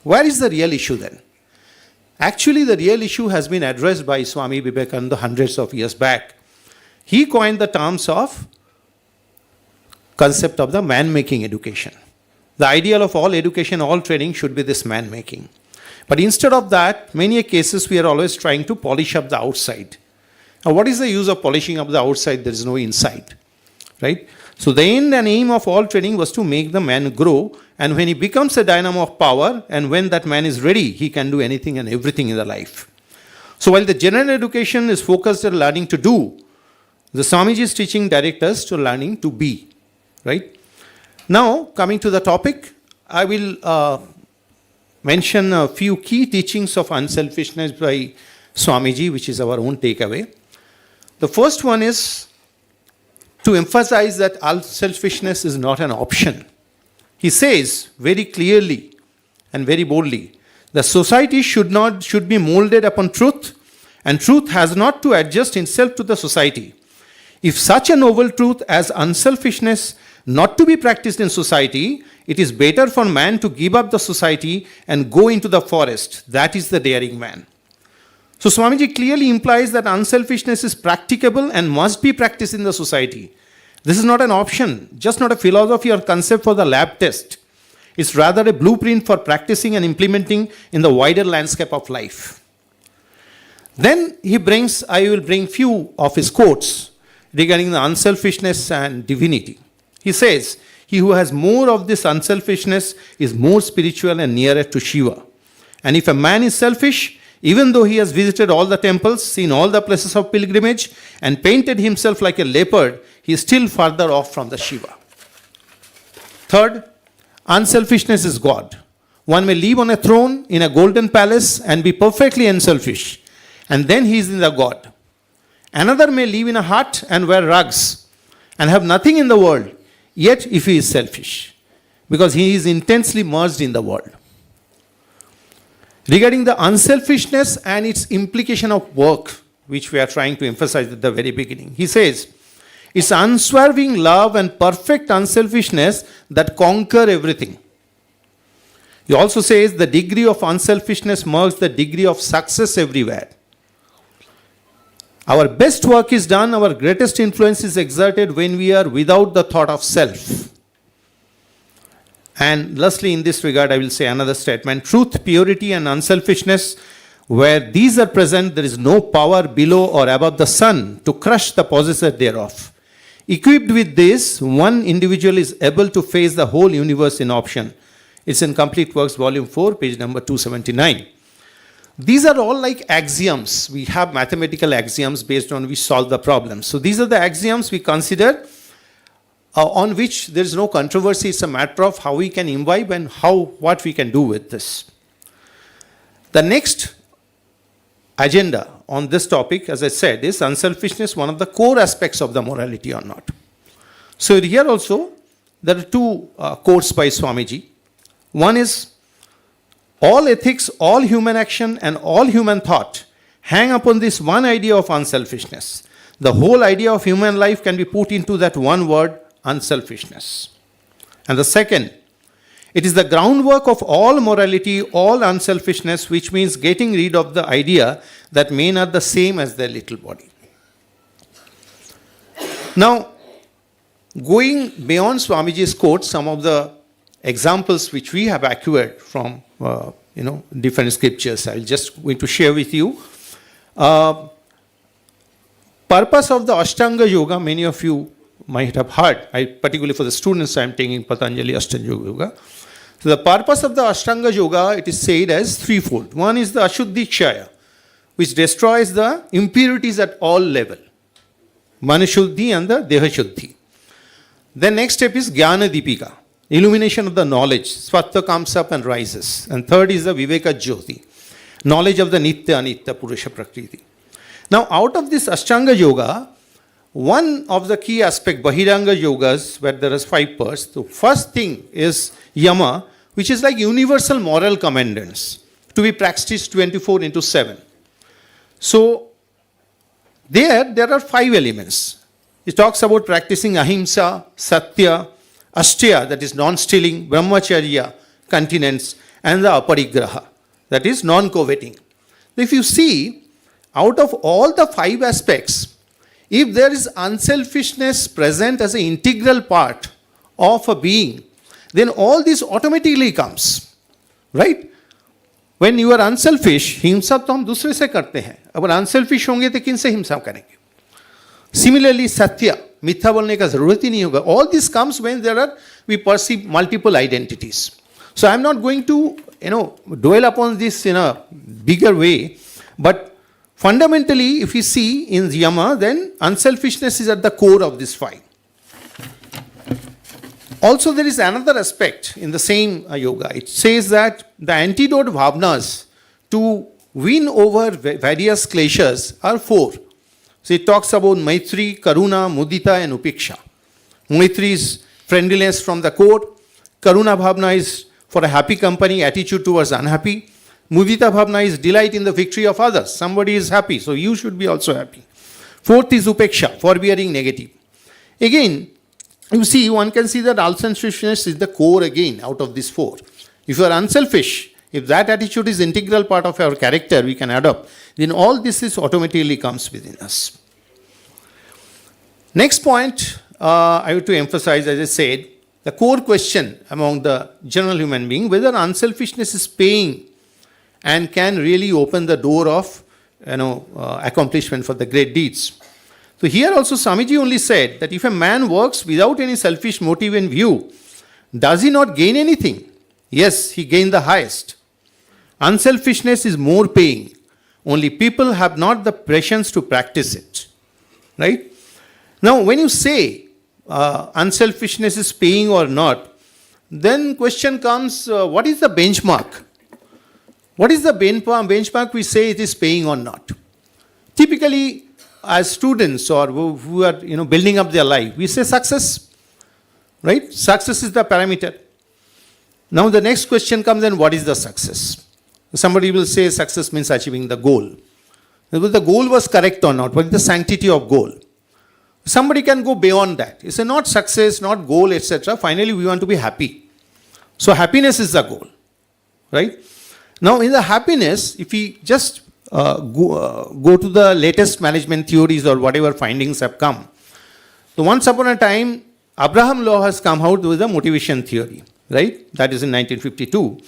Where is the real issue then? Actually, the real issue has been addressed by Swami Vivekananda hundreds of years back. He coined the terms of concept of the man-making education. The ideal of all education, all training should be this man-making. But instead of that, many cases we are always trying to polish up the outside. Now, what is the use of polishing up the outside? There is no inside, right? So the end and aim of all training was to make the man grow, and when he becomes a dynamo of power, and when that man is ready, he can do anything and everything in the life. So while the general education is focused on learning to do, the Swamiji is teaching directors to learning to be, right? Now, coming to the topic, I will mention a few key teachings of unselfishness by Swamiji, which is our own takeaway. The first one is to emphasize that unselfishness is not an option. He says very clearly and very boldly, the society should be molded upon truth, and truth has not to adjust itself to the society. If such a noble truth as unselfishness not to be practiced in society, it is better for man to give up the society and go into the forest. That is the daring man. So Swamiji clearly implies that unselfishness is practicable and must be practiced in the society. This is not an option, just not a philosophy or concept for the lab test. It's rather a blueprint for practicing and implementing in the wider landscape of life. Then I will bring few of his quotes regarding the unselfishness and divinity. He says, he who has more of this unselfishness is more spiritual and nearer to Shiva. And if a man is selfish, even though he has visited all the temples, seen all the places of pilgrimage, and painted himself like a leopard, he is still farther off from the Shiva. Third, unselfishness is God. One may live on a throne in a golden palace and be perfectly unselfish, and then he is in the God. Another may live in a hut and wear rags and have nothing in the world, yet if he is selfish, because he is intensely merged in the world. Regarding the unselfishness and its implication of work, which we are trying to emphasize at the very beginning, he says, it's unswerving love and perfect unselfishness that conquer everything. He also says the degree of unselfishness marks the degree of success everywhere. Our best work is done, our greatest influence is exerted when we are without the thought of self. And lastly, in this regard, I will say another statement. Truth, purity, and unselfishness, where these are present, there is no power below or above the sun to crush the possessor thereof. Equipped with this, one individual is able to face the whole universe in option. It's in Complete Works, Volume 4, page number 279. These are all like axioms. We have mathematical axioms based on which solve the problem. So these are the axioms we consider on which there is no controversy. It's a matter of how we can imbibe and what we can do with this. The next agenda on this topic, as I said, is unselfishness, one of the core aspects of the morality or not. So here also, there are two quotes by Swamiji. One is, all ethics, all human action, and all human thought hang upon this one idea of unselfishness. The whole idea of human life can be put into that one word, unselfishness. And the second, it is the groundwork of all morality, all unselfishness, which means getting rid of the idea that men are the same as their little body. Now, going beyond Swamiji's quotes, some of the examples which we have acquired from different scriptures, I'll just going to share with you. Purpose of the Ashtanga Yoga, many of you might have heard, particularly for the students I'm taking Patanjali Ashtanga Yoga. So the purpose of the Ashtanga Yoga, it is said as threefold. One is the Ashuddhi Kshaya, which destroys the impurities at all level. Manashuddhi and the Deha Shuddhi. Then next step is Jnana Deepika, illumination of the knowledge. Svatva comes up and rises. And third is the Viveka Jyoti, knowledge of the Nitya Anitya Purusha Prakriti. Now out of this Ashtanga Yoga, one of the key aspects, Bahiranga Yogas, where there is 5 parts. The first thing is Yama, which is like universal moral commandments to be practiced 24/7. So there are 5 elements. It talks about practicing ahimsa, satya, astya, that is non-stealing, brahmacharya, continence, and the aparigraha, that is non-coveting. If you see, out of all the 5 aspects, if there is unselfishness present as an integral part of a being, then all this automatically comes, right? When you are unselfish, हिंसा तो हम दूसरे से करते हैं. अगर unselfish होंगे तो किन से हिंसा करेंगे? Similarly, satya, मिथ्या बोलने का जरूरत ही नहीं होगा. All this comes when we perceive multiple identities. So I am not going to, dwell upon this in a bigger way, but fundamentally, if you see in Yama, then unselfishness is at the core of this 5. Also, there is another aspect in the same yoga. It says that the antidote bhavnas to win over various kleshas are 4. So it talks about Maitri, Karuna, Mudita, and Upiksha. Maitri is friendliness from the core. Karuna bhavna is for a happy company, attitude towards unhappy. Mudita bhavna is delight in the victory of others. Somebody is happy, so you should be also happy. 4th is Upeksha, forbearing negative. Again, you see, one can see that unselfishness is the core again out of these 4. If you are unselfish, if that attitude is integral part of our character we can adopt, then all this is automatically comes within us. Next point, I have to emphasize, as I said, the core question among the general human being, whether unselfishness is paying and can really open the door of accomplishment for the great deeds. So here also Swamiji only said that if a man works without any selfish motive in view, does he not gain anything? Yes, he gained the highest. Unselfishness is more paying. Only people have not the patience to practice it. Right? Now, when you say unselfishness is paying or not, then question comes, what is the benchmark? What is the benchmark we say it is paying or not? Typically, as students or who are building up their life, we say success. Right? Success is the parameter. Now the next question comes, then what is the success? Somebody will say success means achieving the goal. Whether the goal was correct or not, what is the sanctity of goal? Somebody can go beyond that. It's not success, not goal, etc. Finally, we want to be happy. So happiness is the goal. Right? Now in the happiness, if we just go to the latest management theories or whatever findings have come. So once upon a time, Abraham Lowe has come out with a motivation theory. Right? That is in 1952.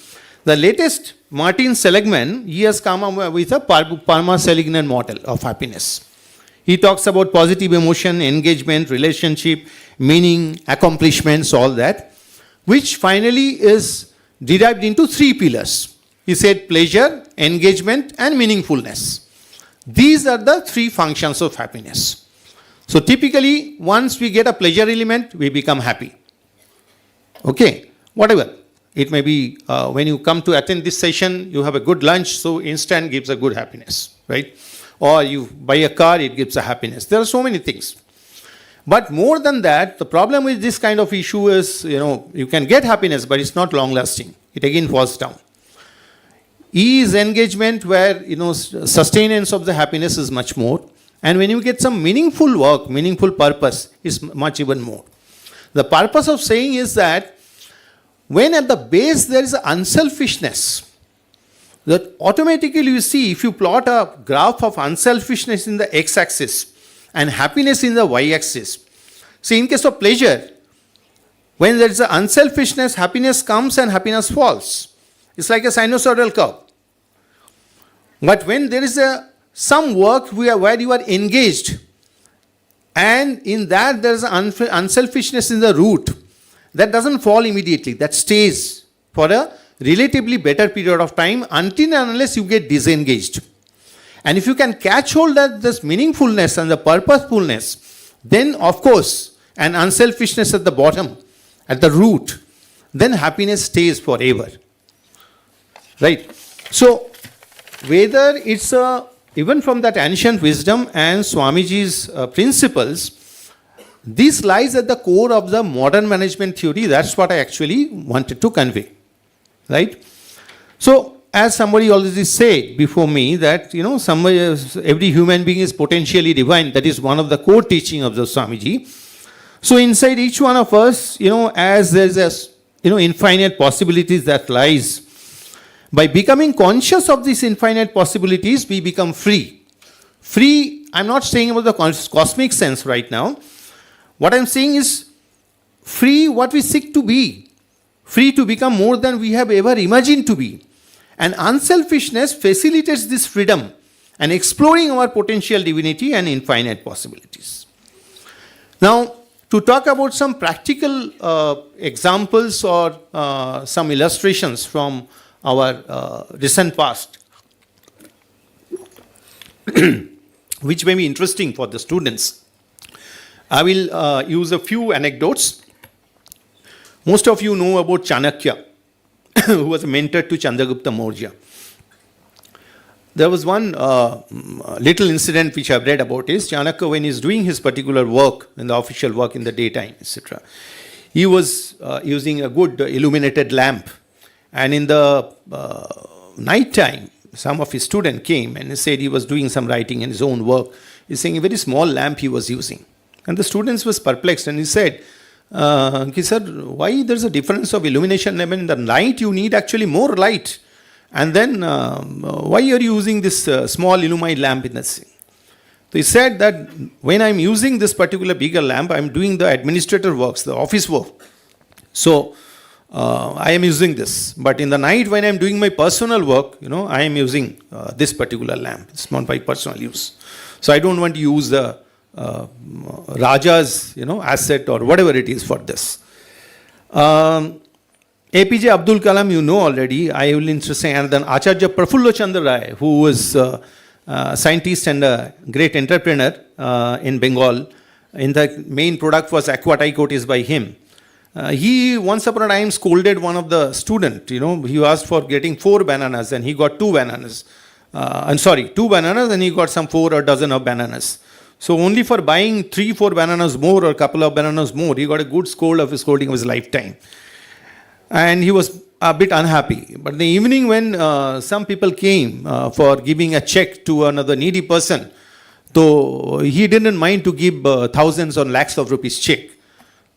The latest, Martin Seligman, he has come up with a Parma-Seligman model of happiness. He talks about positive emotion, engagement, relationship, meaning, accomplishments, all that, which finally is derived into 3 pillars. He said pleasure, engagement, and meaningfulness. These are the 3 functions of happiness. So typically, once we get a pleasure element, we become happy. Okay? Whatever. It may be when you come to attend this session, you have a good lunch, so instant gives a good happiness, right? Or you buy a car, it gives a happiness. There are so many things. But more than that, the problem with this kind of issue is, you can get happiness, but it's not long lasting. It again falls down. E is engagement, where, sustenance of the happiness is much more. And when you get some meaningful work, meaningful purpose, is much even more. The purpose of saying is that when at the base there is unselfishness, that automatically you see, if you plot a graph of unselfishness in the x-axis and happiness in the y-axis. See, in case of pleasure, when there is an unselfishness, happiness comes and happiness falls. It's like a sinusoidal curve. But when there is some work where you are engaged, and in that there is unselfishness in the root, that doesn't fall immediately. That stays for a relatively better period of time until and unless you get disengaged. And if you can catch hold of this meaningfulness and the purposefulness, then of course, and unselfishness at the bottom, at the root, then happiness stays forever. Right? So, whether it's even from that ancient wisdom and Swamiji's principles, this lies at the core of the modern management theory. That's what I actually wanted to convey. Right? So, as somebody already said before me, that every human being is potentially divine. That is one of the core teaching of the Swamiji. So, inside each one of us, as there's infinite possibilities that lies. By becoming conscious of these infinite possibilities, we become free. Free, I'm not saying about the cosmic sense right now. What I'm saying is free what we seek to be. Free to become more than we have ever imagined to be. And unselfishness facilitates this freedom and exploring our potential divinity and infinite possibilities. Now, to talk about some practical examples or some illustrations from our recent past, which may be interesting for the students, I will use a few anecdotes. Most of you know about Chanakya, who was a mentor to Chandragupta Maurya. There was one little incident which I've read about is Chanakya, when he's doing his particular work, in the official work in the daytime, etc., he was using a good illuminated lamp. And in the night time, some of his students came and he said he was doing some writing in his own work. He's saying a very small lamp he was using. And the students was perplexed and he said, sir, why there's a difference of illumination level? In the night you need actually more light. And then why are you using this small illuminated lamp in the scene? So he said that when I'm using this particular bigger lamp, I'm doing the administrative works, the office work. So I am using this. But in the night when I'm doing my personal work, I am using this particular lamp. It's not my personal use. So I don't want to use the Raja's, asset or whatever it is for this. APJ Abdul Kalam, you know already. I will interest and then Acharya Prafulla Chandra Ray, who was a scientist and a great entrepreneur in Bengal. In the main product was aquaticotis by him. He once upon a time scolded one of the student. He asked for getting 4 bananas and he got 2 bananas. 2 bananas and he got some 4 or dozen of bananas. So only for buying 3-4 bananas more or a couple of bananas more, he got a good scolding of his lifetime. And he was a bit unhappy. But in the evening when some people came for giving a check to another needy person, so he didn't mind to give thousands or lakhs of rupees check.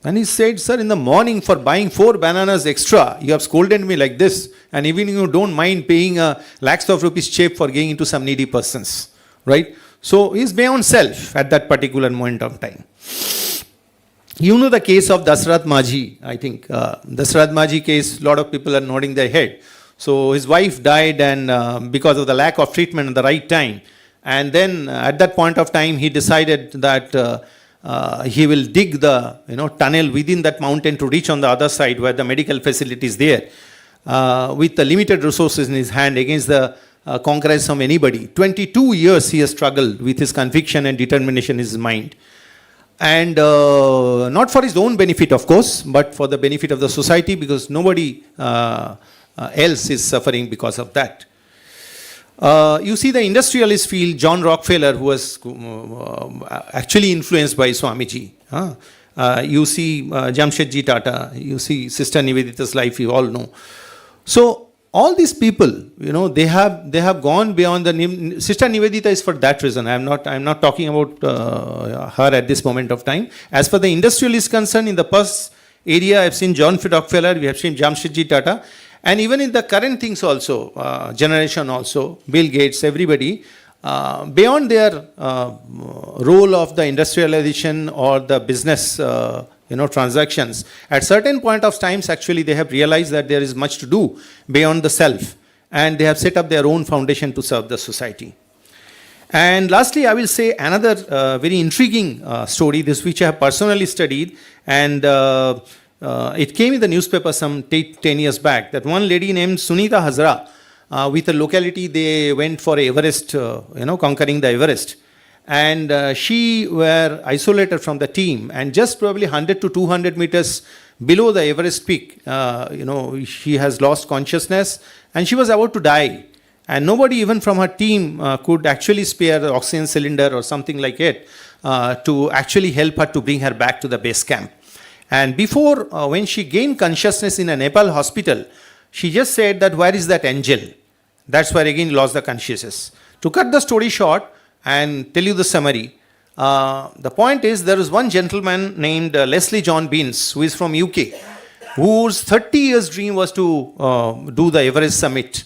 And he said, sir, in the morning for buying 4 bananas extra, you have scolded me like this, and even you don't mind paying lakhs of rupees check for giving to some needy persons, right? So he's beyond self at that particular moment of time. You know the case of Dasarath Majhi, I think. Dasarath Majhi case, a lot of people are nodding their head. So his wife died and because of the lack of treatment at the right time. And then at that point of time, he decided that he will dig the tunnel within that mountain to reach on the other side where the medical facility is there. With the limited resources in his hand against the conquest of anybody. 22 years he has struggled with his conviction and determination in his mind. And not for his own benefit, of course, but for the benefit of the society, because nobody else is suffering because of that. You see the industrialist field, John Rockefeller, who was actually influenced by Swamiji. You see Jamshedji Tata, you see Sister Nivedita's life, you all know. So all these people, they have gone beyond the. Sister Nivedita is for that reason. I'm not talking about her at this moment of time. As for the industrialist concern, in the past area, I've seen John Rockefeller, we have seen Jamshedji Tata, and even in the current things also, generation also, Bill Gates, everybody, beyond their role of the industrialization or the business transactions, at certain point of times actually they have realized that there is much to do beyond the self, and they have set up their own foundation to serve the society. And lastly, I will say another very intriguing story, this which I have personally studied, and it came in the newspaper some 10 years back, that one lady named Sunita Hazra, with a locality, they went for Everest, conquering the Everest. And she were isolated from the team, and just probably 100 to 200 meters below the Everest peak, she has lost consciousness and she was about to die. And nobody even from her team could actually spare the oxygen cylinder or something like it to actually help her to bring her back to the base camp. And before, when she gained consciousness in a Nepal hospital, she just said that, where is that angel? That's where again lost the consciousness. To cut the story short, and tell you the summary. The point is, there is one gentleman named Leslie John Beans, who is from UK, whose 30 years dream was to do the Everest summit.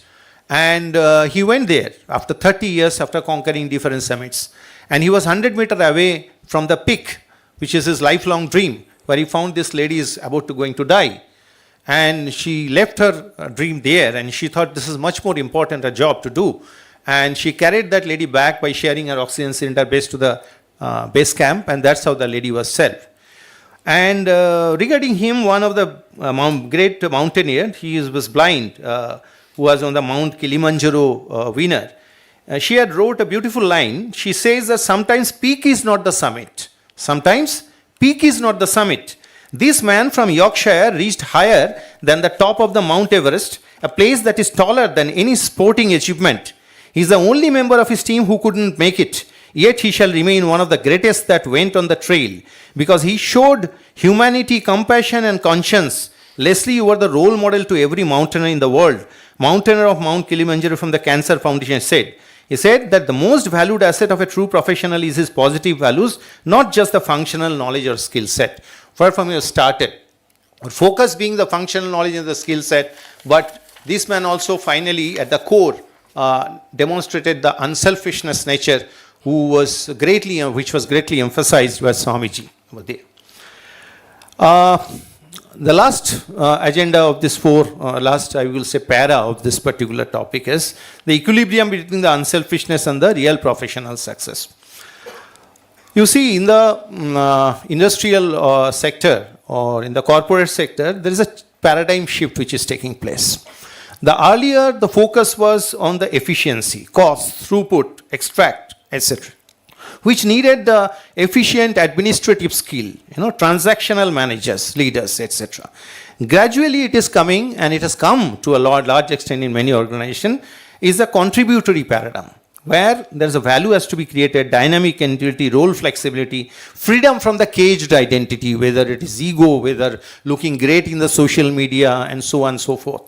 And he went there after 30 years after conquering different summits. And he was 100 meters away from the peak, which is his lifelong dream, where he found this lady is about to going to die. And she left her dream there, and she thought this is much more important a job to do. And she carried that lady back by sharing her oxygen cylinder base to the base camp, and that's how the lady was saved. And regarding him, one of the great mountaineer, he was blind, who was on the Mount Kilimanjaro winner. She had wrote a beautiful line. She says that sometimes peak is not the summit. Sometimes peak is not the summit. This man from Yorkshire reached higher than the top of the Mount Everest, a place that is taller than any sporting achievement. He is the only member of his team who couldn't make it. Yet he shall remain one of the greatest that went on the trail, because he showed humanity, compassion and conscience. Leslie, you are the role model to every mountaineer in the world. Mountaineer of Mount Kilimanjaro from the Cancer Foundation said. He said that the most valued asset of a true professional is his positive values, not just the functional knowledge or skill set. Where from you started. Focus being the functional knowledge and the skill set, but this man also finally at the core demonstrated the unselfishness nature which was greatly emphasized by Swamiji over there. The last agenda of this last I will say para of this particular topic is the equilibrium between the unselfishness and the real professional success. You see, in the industrial sector or in the corporate sector, there is a paradigm shift which is taking place. Earlier, the focus was on the efficiency, cost, throughput, extract, etc., which needed the efficient administrative skill, transactional managers, leaders, etc. Gradually, it is coming, and it has come to a large extent in many organizations, is a contributory paradigm, where there is a value has to be created, dynamic entity, role flexibility, freedom from the caged identity, whether it is ego, whether looking great in the social media, and so on and so forth.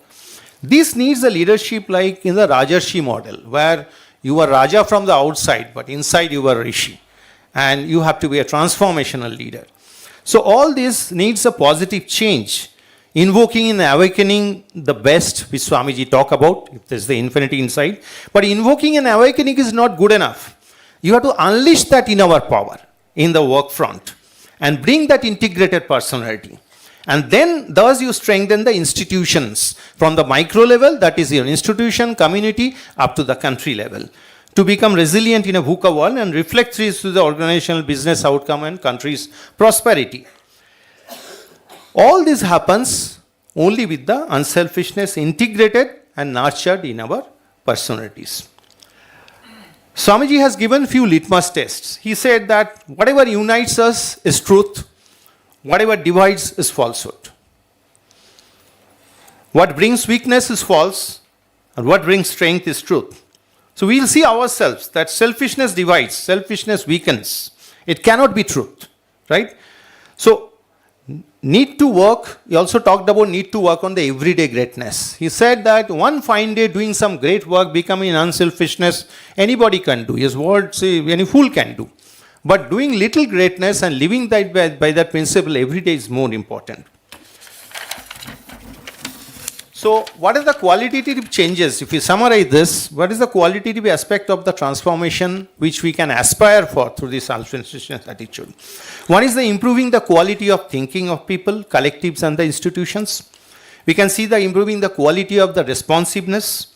This needs a leadership like in the Rajarshi model, where you are Raja from the outside, but inside you are Rishi. And you have to be a transformational leader. So all this needs a positive change, invoking and awakening the best, which Swamiji talk about, if there's the infinity inside. But invoking and awakening is not good enough. You have to unleash that in our power, in the work front, and bring that integrated personality. And then thus you strengthen the institutions from the micro level, that is your institution, community, up to the country level, to become resilient in a VUCA world and reflect this to the organizational business outcome and country's prosperity. All this happens only with the unselfishness integrated and nurtured in our personalities. Swamiji has given few litmus tests. He said that whatever unites us is truth, whatever divides is falsehood. What brings weakness is false, and what brings strength is truth. So we will see ourselves that selfishness divides, selfishness weakens. It cannot be truth, right? So need to work, he also talked about need to work on the everyday greatness. He said that one fine day doing some great work, becoming unselfishness, anybody can do. His word say any fool can do. But doing little greatness and living that by that principle every day is more important. So what are the qualitative changes? If we summarize this, what is the qualitative aspect of the transformation which we can aspire for through this self-insistence attitude? One is the improving the quality of thinking of people, collectives and the institutions. We can see the improving the quality of the responsiveness,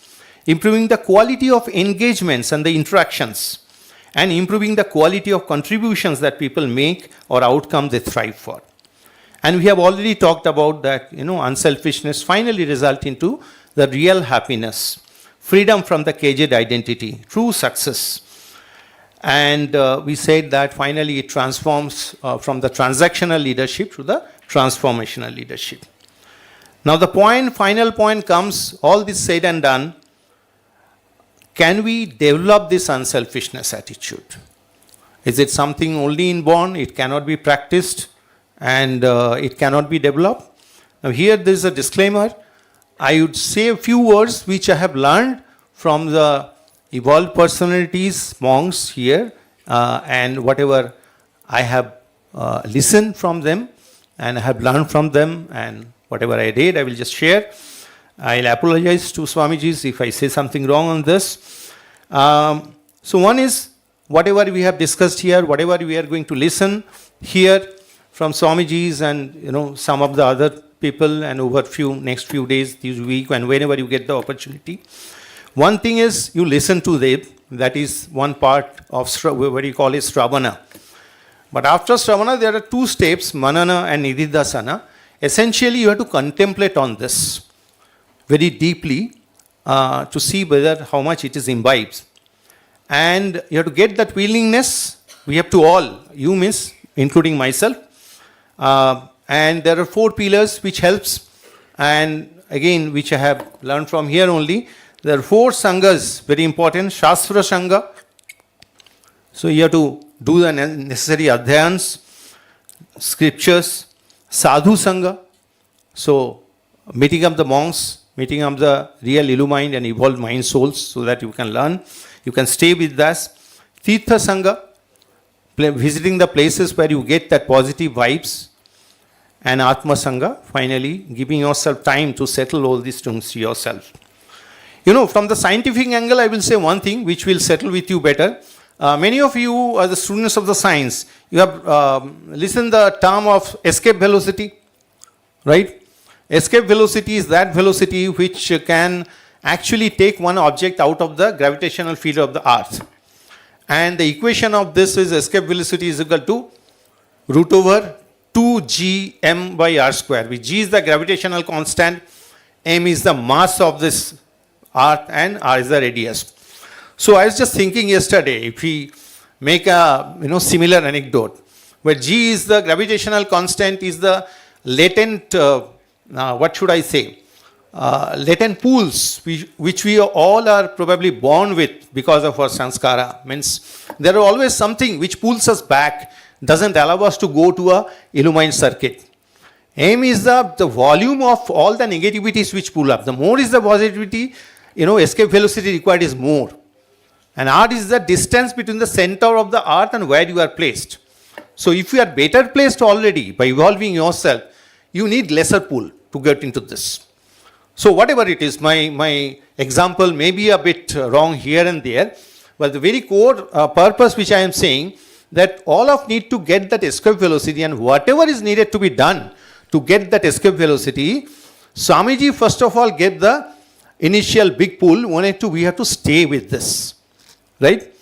improving the quality of engagements and the interactions, and improving the quality of contributions that people make or outcome they thrive for. And we have already talked about that, unselfishness finally result into the real happiness, freedom from the caged identity, true success. And we said that finally it transforms from the transactional leadership to the transformational leadership. Now the final point comes, all this said and done, can we develop this unselfishness attitude? Is it something only inborn? It cannot be practiced and it cannot be developed? Now here there is a disclaimer. I would say a few words which I have learned from the evolved personalities, monks here, and whatever I have listened from them and I have learned from them, and whatever I read, I will just share. I'll apologize to Swamijis if I say something wrong on this. So one is, whatever we have discussed here, whatever we are going to listen here from Swamijis and some of the other people, and over next few days, this week, and whenever you get the opportunity. One thing is you listen to them. That is one part of what you call it Shravana. But after Shravana, there are two steps, Manana and Nididhasana. Essentially, you have to contemplate on this very deeply to see whether how much it is imbibed. And you have to get that willingness. We have to all, you means, including myself. And there are 4 pillars which helps. And again, which I have learned from here only. There are 4 sanghas, very important. Shastra Sangha. So you have to do the necessary adhyans, scriptures. Sadhu Sangha. So meeting up the monks, meeting up the real illumined and evolved mind souls so that you can learn. You can stay with us. Tirtha Sangha, visiting the places where you get that positive vibes. And Atma Sangha, finally giving yourself time to settle all these things to yourself. From the scientific angle, I will say one thing which will settle with you better. many of you are the students of the science. You have listened the term of escape velocity, right? Escape velocity is that velocity which can actually take one object out of the gravitational field of the earth. And the equation of this is escape velocity is equal to root over 2gm by r square, where g is the gravitational constant, m is the mass of this earth, and r is the radius. So I was just thinking yesterday, if we make a similar anecdote, where g is the gravitational constant, is the latent, latent pools which we all are probably born with because of our sanskara. Means there are always something which pulls us back, doesn't allow us to go to a illumined circuit. M is the volume of all the negativities which pull up. The more is the positivity, escape velocity required is more. And r is the distance between the center of the earth and where you are placed. So if you are better placed already by evolving yourself, you need lesser pull to get into this. So whatever it is, my example may be a bit wrong here and there, but the very core purpose which I am saying, that all of need to get that escape velocity, and whatever is needed to be done to get that escape velocity, Swamiji first of all gave the initial big pull, we have to stay with this, right?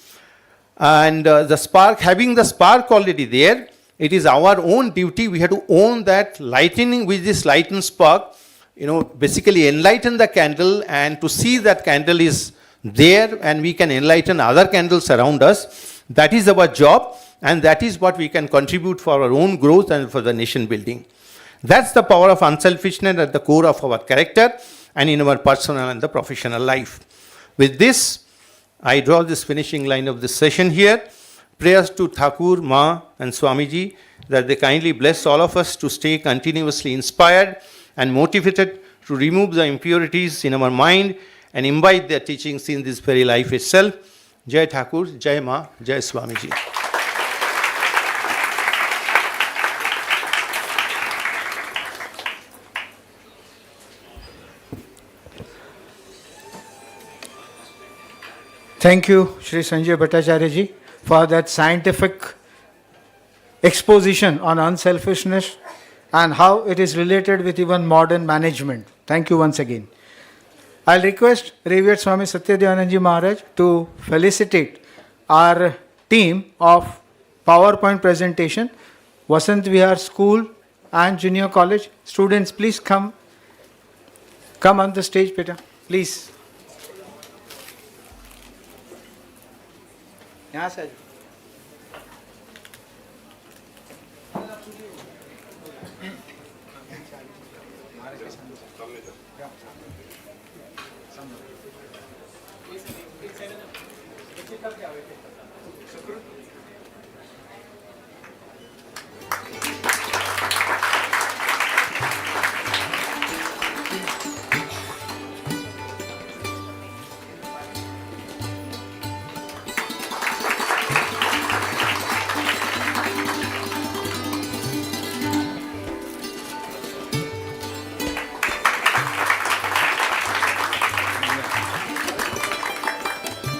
And the spark, having the spark already there, it is our own duty, we have to own that lightening with this light and spark, basically enlighten the candle, and to see that candle is there and we can enlighten other candles around us. That is our job, and that is what we can contribute for our own growth and for the nation building. That's the power of unselfishness at the core of our character and in our personal and the professional life. With this, I draw this finishing line of this session here. Prayers to Thakur, Ma and Swamiji that they kindly bless all of us to stay continuously inspired and motivated to remove the impurities in our mind and imbibe their teachings in this very life itself. Jai Thakur, Jai Ma, Jai Swamiji. Thank you, Shri Sanjay Bhattacharya ji, for that scientific exposition on unselfishness and how it is related with even modern management. Thank you once again. I'll request Revered Swami Satyadevanand Maharaj to felicitate our team of PowerPoint presentation, Vasant Vihar School and Junior College. Students, please come on the stage, Peter, please. यहाँ से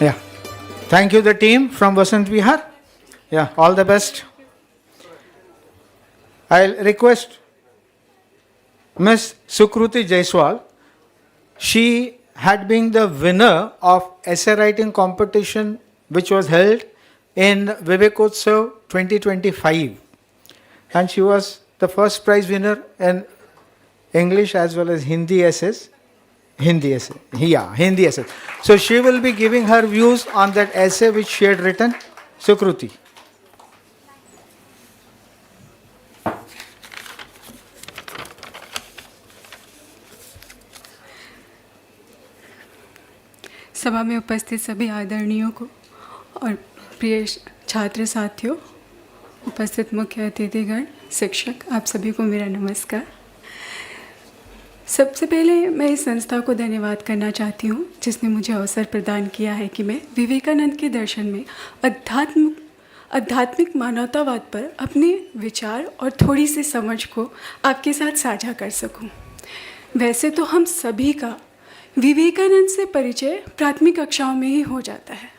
Yeah. Thank you, the team from Vasant Vihar. Yeah, all the best. I'll request Miss Sukruti Jaiswal. She had been the winner of essay writing competition which was held in Vivekotsav 2025. And she was the first prize winner in English as well as Hindi essays. Hindi essay. So she will be giving her views on that essay which she had written. Sukruti. सभा में उपस्थित सभी आदरणीयों को और प्रिय छात्र साथियों, उपस्थित मुख्य अतिथिगण, शिक्षक, आप सभी को मेरा नमस्कार। सबसे पहले मैं इस संस्था को धन्यवाद करना चाहती हूँ जिसने मुझे अवसर प्रदान किया है कि मैं विवेकानंद के दर्शन में आध्यात्मिक मानवतावाद पर अपने विचार और थोड़ी सी समझ को आपके साथ साझा कर सकूँ। वैसे तो हम सभी का विवेकानंद से परिचय प्राथमिक कक्षाओं में ही हो जाता है,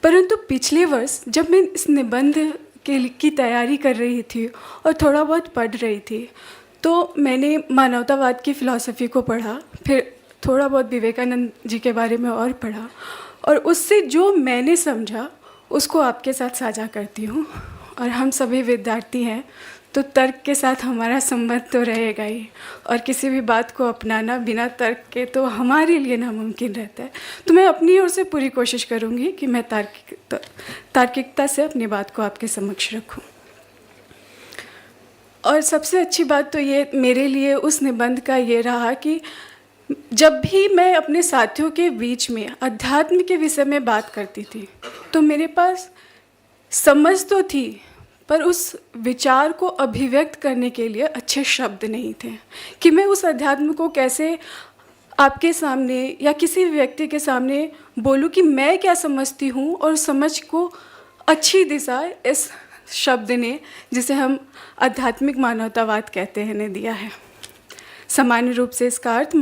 परंतु पिछले वर्ष जब मैं इस निबंध की तैयारी कर रही थी और थोड़ा बहुत पढ़ रही थी, तो मैंने मानवतावाद की फ़िलॉसफ़ी को पढ़ा, फिर थोड़ा बहुत विवेकानंद जी के बारे में और पढ़ा, और उससे जो मैंने समझा उसको आपके साथ साझा करती हूँ। और हम सभी विद्यार्थी हैं, तो तर्क के साथ हमारा संबंध तो रहेगा ही, और किसी भी बात को अपनाना बिना तर्क के तो हमारे लिए नामुमकिन रहता है। तो मैं अपनी ओर से पूरी कोशिश करूँगी कि मैं तार्किकता से अपनी बात को आपके समक्ष रखूँ। और सबसे अच्छी बात तो ये मेरे लिए उस निबंध का ये रहा कि जब भी मैं अपने साथियों के बीच में अध्यात्म के विषय में बात करती थी, तो मेरे पास समझ तो थी, पर उस विचार को अभिव्यक्त करने के लिए अच्छे शब्द नहीं थे कि मैं उस अध्यात्म को कैसे आपके सामने या किसी व्यक्ति के सामने बोलूं कि मैं क्या समझती हूँ, और समझ को अच्छी दिशा इस शब्द ने, जिसे हम आध्यात्मिक मानवतावाद कहते हैं, ने दिया है। सामान्य रूप से इसका अर्थ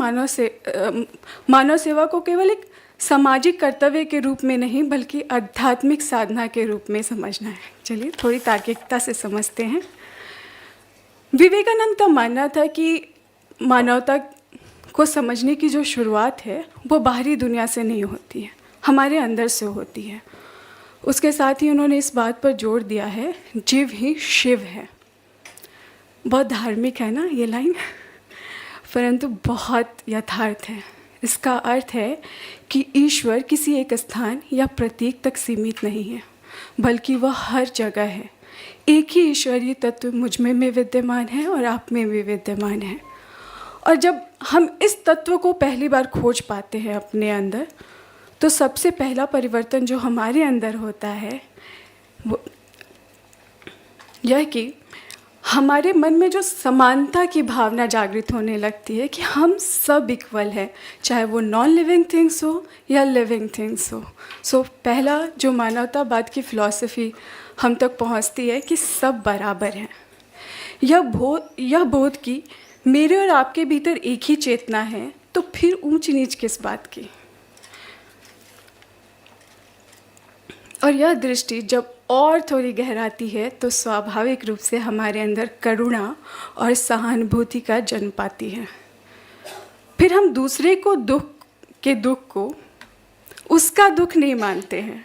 मानव सेवा को केवल एक सामाजिक कर्तव्य के रूप में नहीं, बल्कि आध्यात्मिक साधना के रूप में समझना है। चलिए थोड़ी तार्किकता से समझते हैं। विवेकानंद का मानना था कि मानवता को समझने की जो शुरुआत है वो बाहरी दुनिया से नहीं होती है, हमारे अंदर से होती है। उसके साथ ही उन्होंने इस बात पर जोर दिया है, जीव ही शिव है। बहुत धार्मिक है ना ये लाइन, परंतु बहुत यथार्थ है। इसका अर्थ है कि ईश्वर किसी एक स्थान या प्रतीक तक सीमित नहीं है, बल्कि वह हर जगह है। एक ही ईश्वरीय तत्व मुझ में विद्यमान है और आप में भी विद्यमान है। और जब हम इस तत्व को पहली बार खोज पाते हैं अपने अंदर, तो सबसे पहला परिवर्तन जो हमारे अंदर होता है वो यह कि हमारे मन में जो समानता की भावना जागृत होने लगती है कि हम सब इक्वल हैं, चाहे वो नॉन लिविंग थिंग्स हो या लिविंग थिंग्स हो। सो पहला जो मानवतावाद की फ़िलॉसफ़ी हम तक पहुंचती है कि सब बराबर हैं। यह बोध कि मेरे और आपके भीतर एक ही चेतना है, तो फिर ऊंच नीच किस बात की। और यह दृष्टि जब और थोड़ी गहराती है, तो स्वाभाविक रूप से हमारे अंदर करुणा और सहानुभूति का जन्म पाती है। फिर हम दूसरे को दुख को उसका दुख नहीं मानते हैं,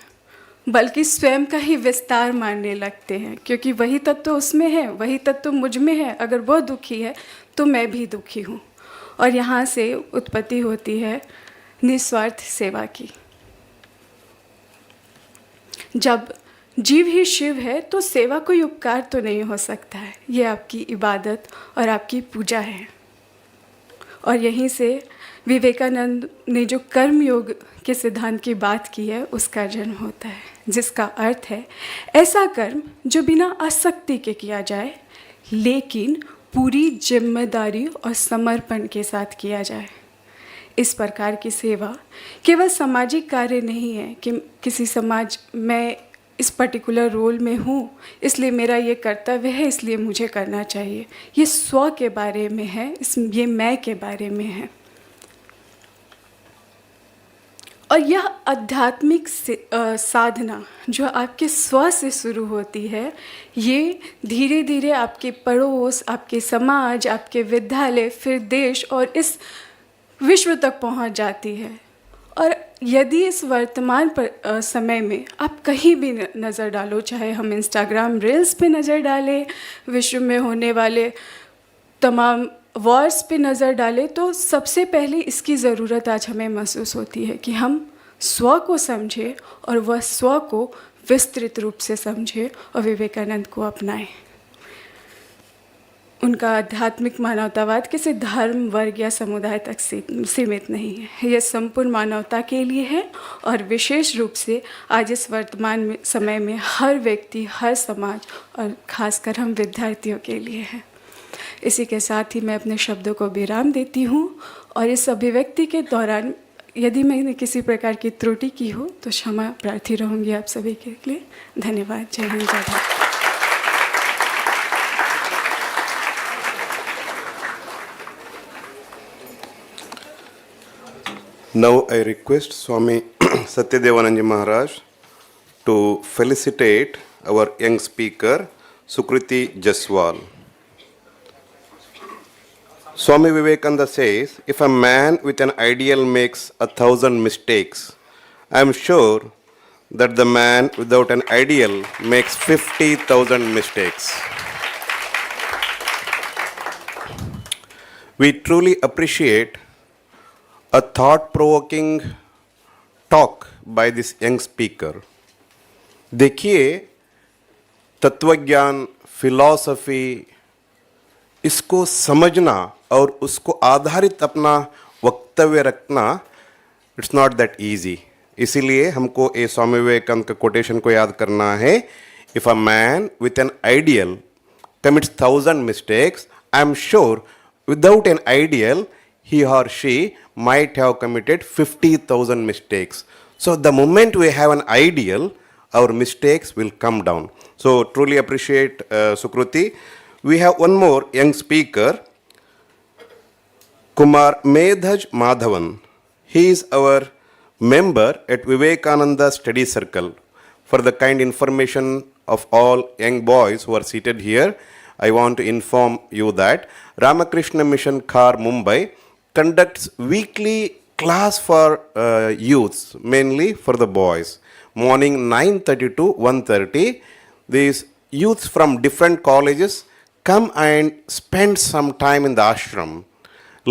बल्कि स्वयं का ही विस्तार मानने लगते हैं, क्योंकि वही तत्व उसमें है, वही तत्व मुझ में है। अगर वह दुखी है तो मैं भी दुखी हूँ। और यहाँ से उत्पत्ति होती है निस्वार्थ सेवा की। जब जीव ही शिव है, तो सेवा कोई उपकार तो नहीं हो सकता है, ये आपकी इबादत और आपकी पूजा है। और यहीं से विवेकानंद ने जो कर्म योग के सिद्धांत की बात की है, उसका जन्म होता है, जिसका अर्थ है ऐसा कर्म जो बिना आसक्ति के किया जाए, लेकिन पूरी जिम्मेदारी और समर्पण के साथ किया जाए। इस प्रकार की सेवा केवल सामाजिक कार्य नहीं है कि किसी समाज में इस पर्टिकुलर रोल में हूँ, इसलिए मेरा ये कर्तव्य है, इसलिए मुझे करना चाहिए। ये स्व के बारे में है, ये मैं के बारे में है। और यह आध्यात्मिक साधना जो आपके स्व से शुरू होती है, ये धीरे धीरे आपके पड़ोस, आपके समाज, आपके विद्यालय, फिर देश और इस विश्व तक पहुंच जाती है। और यदि इस वर्तमान समय में आप कहीं भी नज़र डालो, चाहे हम इंस्टाग्राम रील्स पे नज़र डालें, विश्व में होने वाले तमाम वॉर्स पे नज़र डालें, तो सबसे पहले इसकी ज़रूरत आज हमें महसूस होती है कि हम स्व को समझें और वह स्व को विस्तृत रूप से समझें और विवेकानंद को अपनाएं। उनका आध्यात्मिक मानवतावाद किसी धर्म, वर्ग या समुदाय तक सीमित नहीं है। यह संपूर्ण मानवता के लिए है और विशेष रूप से आज इस वर्तमान समय में हर व्यक्ति, हर समाज और खासकर हम विद्यार्थियों के लिए है। इसी के साथ ही मैं अपने शब्दों को विराम देती हूँ और इस अभिव्यक्ति के दौरान यदि मैंने किसी प्रकार की त्रुटि की हो तो क्षमा प्रार्थी रहूँगी आप सभी के लिए। धन्यवाद। जय हिंद, जय Bharat. Now I request Swami Satyadevanand Ji Maharaj to felicitate our young speaker, Sukriti Jaswal. Swami Vivekananda says, if a man with an ideal makes 1,000 mistakes, I am sure that the man without an ideal makes 50,000 mistakes. We truly appreciate a thought-provoking talk by this young speaker. देखिए, तत्वज्ञान, philosophy, इसको समझना और उसको आधारित अपना वक्तव्य रखना, इट्स नॉट दैट ईजी. इसीलिए हमको ए स्वामी विवेकानंद के कोटेशन को याद करना है. If a man with an ideal commits 1,000 mistakes, I am sure without an ideal, he or she might have committed 50,000 mistakes. So the moment we have an ideal, our mistakes will come down. So truly appreciate Sukruti. We have one more young speaker, Kumar Medhaj Madhavan. He is our member at Vivekananda Study Circle. For the kind information of all young boys who are seated here, I want to inform you that Ramakrishna Mission Khar Mumbai conducts weekly class for youths, mainly for the boys. Morning 9:30 to 1:30, these youths from different colleges come and spend some time in the ashram,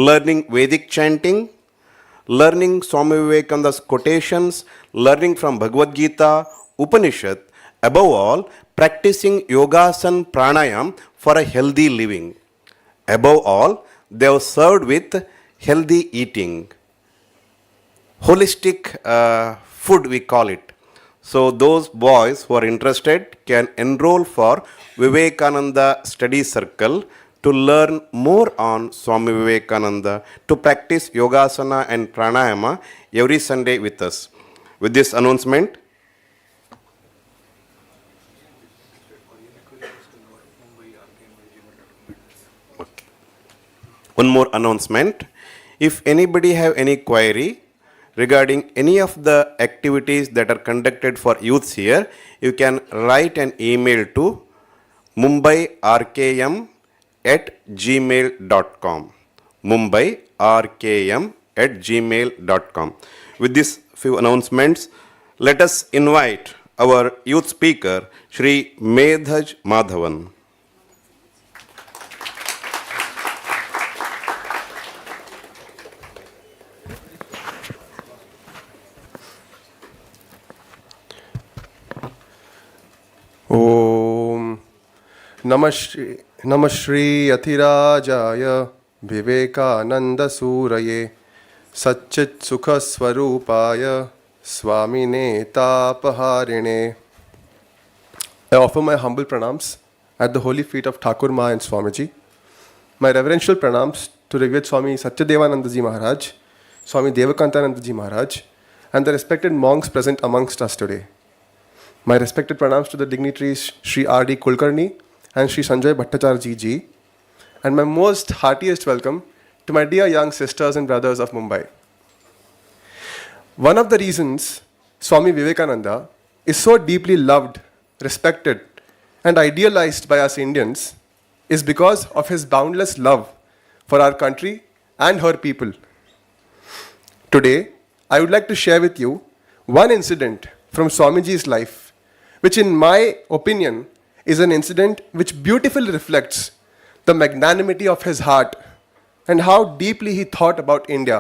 learning Vedic chanting, learning Swami Vivekananda's quotations, learning from Bhagavad Gita, Upanishad, above all, practicing yogasana pranayam for a healthy living. Above all, they are served with healthy eating. Holistic food, we call it. So those boys who are interested can enroll for Vivekananda Study Circle to learn more on Swami Vivekananda, to practice yogasana and pranayama every Sunday with us. With this announcement, one more announcement. If anybody have any query regarding any of the activities that are conducted for youths here, you can write an email to mumbairkm@gmail.com. mumbairkm@gmail.com. With these few announcements, let us invite our youth speaker, Shri Medhaj Madhavan. Om Namah Shri Athirajaya Vivekananda Suraye Satchit Sukha Swarupaya Swamine Tapaharine. I offer my humble pranams at the holy feet of Thakur Ma and Swamiji. My reverential pranams to Rigved Swami Satyadevananda Ji Maharaj, Swami Devakantananda Ji Maharaj, and the respected monks present amongst us today. My respected pranams to the dignitaries Sri R.D. Kulkarni and Sri Sanjay Bhattacharya ji, and my most heartiest welcome to my dear young sisters and brothers of Mumbai. One of the reasons Swami Vivekananda is so deeply loved, respected, and idealized by us Indians is because of his boundless love for our country and her people. Today, I would like to share with you one incident from Swamiji's life, which in my opinion is an incident which beautifully reflects the magnanimity of his heart and how deeply he thought about India.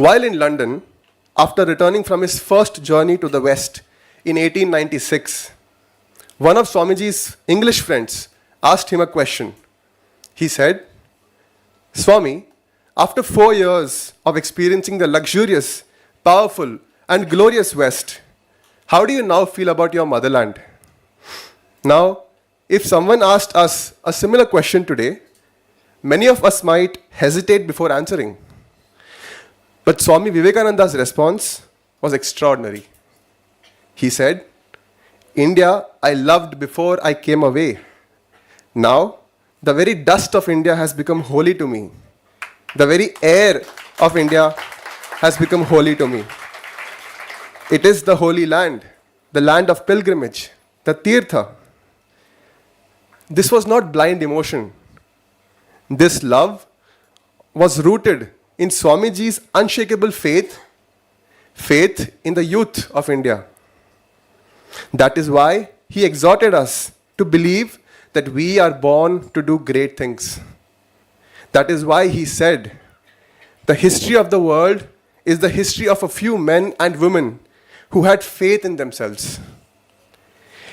While in London, after returning from his first journey to the West in 1896, one of Swamiji's English friends asked him a question. He said, "Swami, after 4 years of experiencing the luxurious, powerful, and glorious West, how do you now feel about your motherland?" Now, if someone asked us a similar question today, many of us might hesitate before answering. But Swami Vivekananda's response was extraordinary. He said, "India I loved before I came away. Now, the very dust of India has become holy to me. The very air of India has become holy to me." It is the holy land, the land of pilgrimage, the Tirtha. This was not blind emotion. This love was rooted in Swamiji's unshakable faith in the youth of India. That is why he exhorted us to believe that we are born to do great things. That is why he said, the history of the world is the history of a few men and women who had faith in themselves.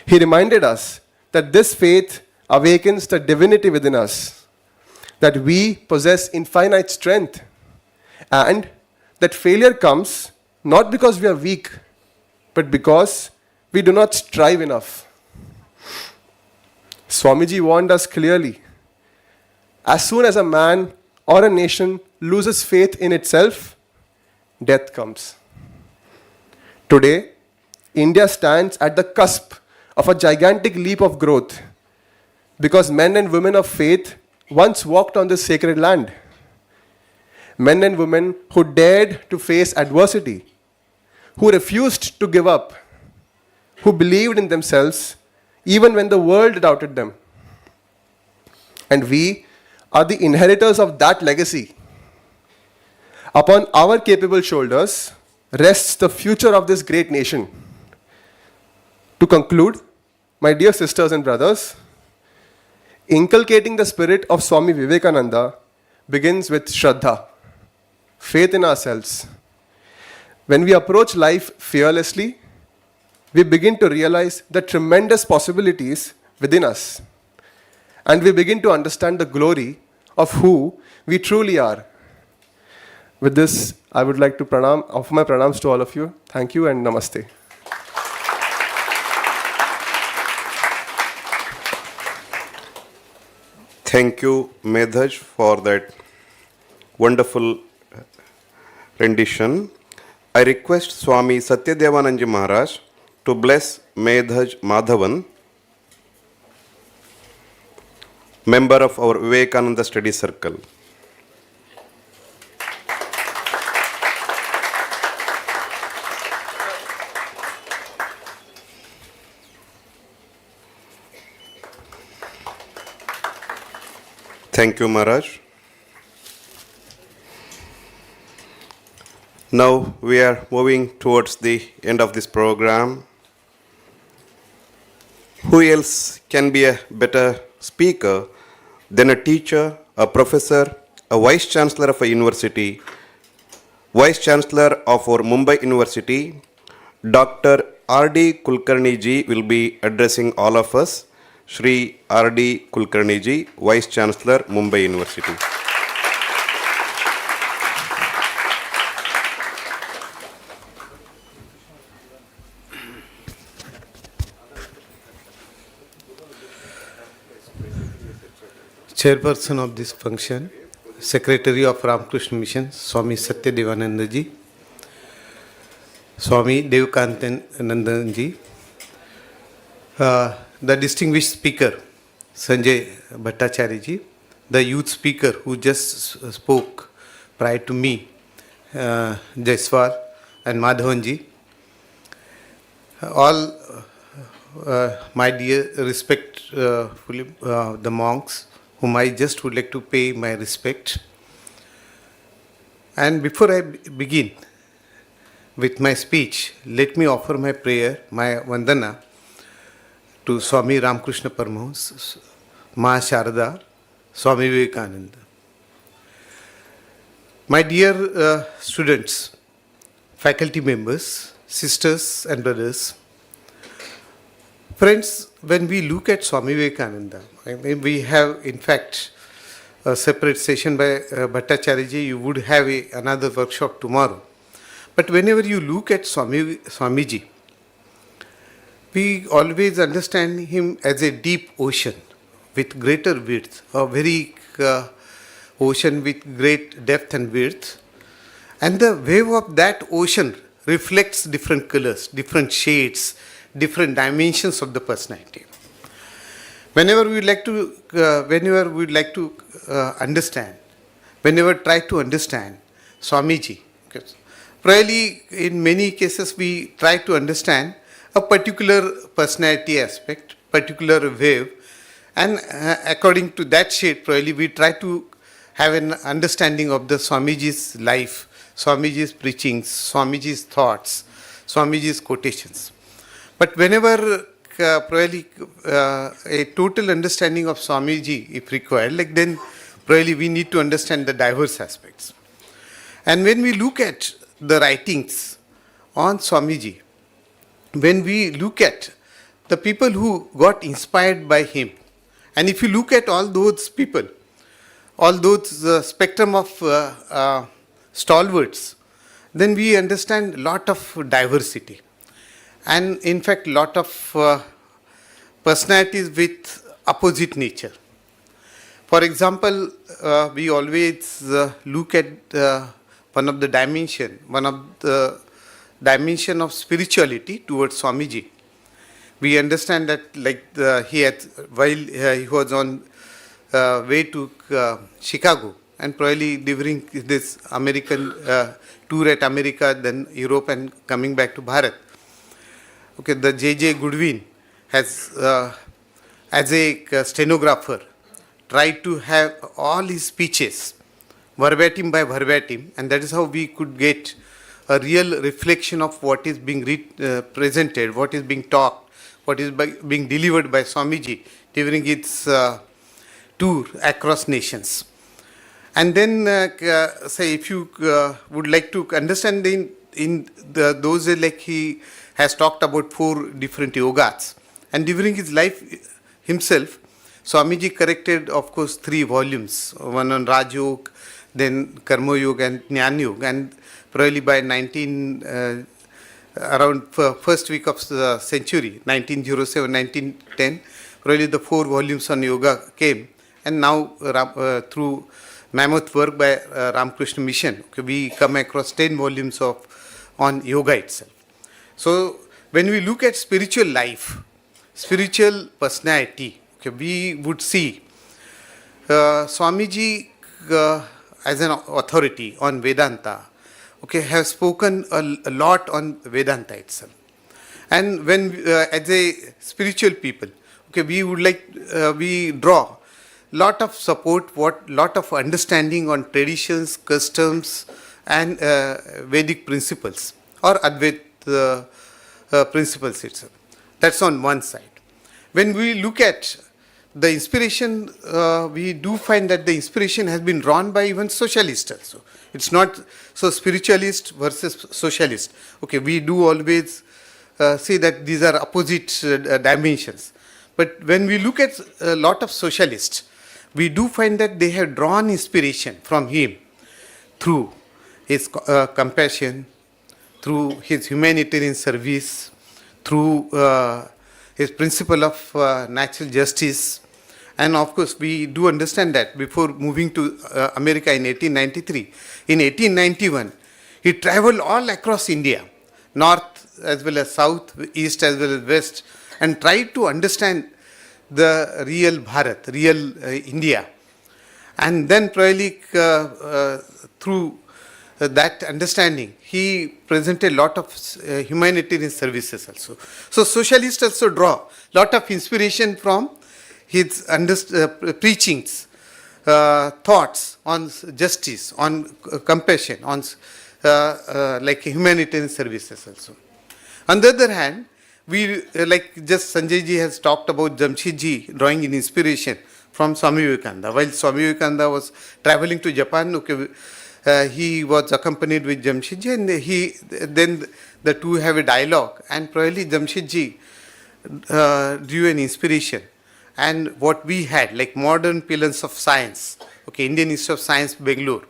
He reminded us that this faith awakens the divinity within us, that we possess infinite strength, and that failure comes not because we are weak, but because we do not strive enough. Swamiji warned us clearly. As soon as a man or a nation loses faith in itself, death comes. Today, India stands at the cusp of a gigantic leap of growth because men and women of faith once walked on this sacred land. Men and women who dared to face adversity, who refused to give up, who believed in themselves even when the world doubted them. And we are the inheritors of that legacy. Upon our capable shoulders rests the future of this great nation. To conclude, my dear sisters and brothers, inculcating the spirit of Swami Vivekananda begins with Shraddha, faith in ourselves. When we approach life fearlessly, we begin to realize the tremendous possibilities within us. And we begin to understand the glory of who we truly are. With this, I would like to offer my pranams to all of you. Thank you and namaste. Thank you, Medhaj, for that wonderful rendition. I request Swami Satyadevananji Maharaj to bless Medhaj Madhavan, member of our Vivekananda Study Circle. Thank you, Maharaj. Now we are moving towards the end of this program. Who else can be a better speaker than a teacher, a professor, a vice chancellor of a university, vice chancellor of our Mumbai University, Dr. R.D. Kulkarni ji will be addressing all of us. Shri R.D. Kulkarni ji, Vice Chancellor, Mumbai University. Chairperson of this function, Secretary of Ramakrishna Mission, Swami Satyadevananda ji, Swami Devkantananda ji, the distinguished speaker, Sanjay Bhattacharya ji, the youth speaker who just spoke prior to me, Jaiswal and Madhavan ji, all my dear respectfully the monks, whom I just would like to pay my respect. And before I begin with my speech, let me offer my prayer, my vandana, to Swami Ramakrishna Paramahamsa, Ma Sharda, Swami Vivekananda. My dear students, faculty members, sisters and brothers, friends, when we look at Swami Vivekananda, I mean, we have in fact a separate session by Bhattacharya ji, you would have another workshop tomorrow. But whenever you look at Swamiji, we always understand him as a deep ocean with greater width, a very ocean with great depth and width. And the wave of that ocean reflects different colors, different shades, different dimensions of the personality. Whenever we like to understand, whenever try to understand Swamiji, probably in many cases we try to understand a particular personality aspect, particular wave, and according to that shade, probably we try to have an understanding of the Swamiji's life, Swamiji's preachings, Swamiji's thoughts, Swamiji's quotations. But whenever probably a total understanding of Swamiji, if required, like then probably we need to understand the diverse aspects. And when we look at the writings on Swamiji, when we look at the people who got inspired by him, and if you look at all those people, all those spectrum of stalwarts, then we understand a lot of diversity. And in fact, lot of personalities with opposite nature. For example, we always look at one of the dimension of spirituality towards Swamiji. We understand that while he was on way to Chicago, and probably during this American tour at America, then Europe, and coming back to Bharat. Okay, the J.J. Goodwin has, as a stenographer, tried to have all his speeches verbatim by verbatim, and that is how we could get a real reflection of what is being presented, what is being talked, what is being delivered by Swamiji during its tour across nations. And then, say, if you would like to understand those days, like he has talked about 4 different yogas. And during his life himself, Swamiji corrected, of course, 3 volumes, one on Raj Yoga, then Karma Yoga and Jnana Yoga. And probably by around first week of the century, 1907, 1910, probably the 4 volumes on yoga came. And now through mammoth work by Ramakrishna Mission, okay, we come across 10 volumes on yoga itself. So when we look at spiritual life, spiritual personality, okay, we would see Swamiji as an authority on Vedanta, okay, have spoken a lot on Vedanta itself. And when as a spiritual people, okay, we would we draw lot of support, lot of understanding on traditions, customs, and Vedic principles or Advaita principles itself. That's on one side. When we look at the inspiration, we do find that the inspiration has been drawn by even socialists also. It's not so spiritualist versus socialist. Okay, we do always say that these are opposite dimensions. But when we look at a lot of socialists, we do find that they have drawn inspiration from him through his compassion, through his humanitarian service, through his principle of natural justice. And of course, we do understand that before moving to America in 1893, in 1891, he traveled all across India, north as well as south, east as well as west, and tried to understand the real Bharat, real India. And then probably through that understanding, he presented a lot of humanitarian services also. So socialists also draw a lot of inspiration from his preachings, thoughts on justice, on compassion, on like humanitarian services also. On the other hand, we like just Sanjay ji has talked about Jamshid ji drawing in inspiration from Swami Vivekananda. While Swami Vivekananda was traveling to Japan, okay, he was accompanied with Jamshid ji, and then the two have a dialogue, and probably Jamshid ji drew an inspiration. And what we had, like modern pillars of science, okay, Indian Institute of Science, Bangalore,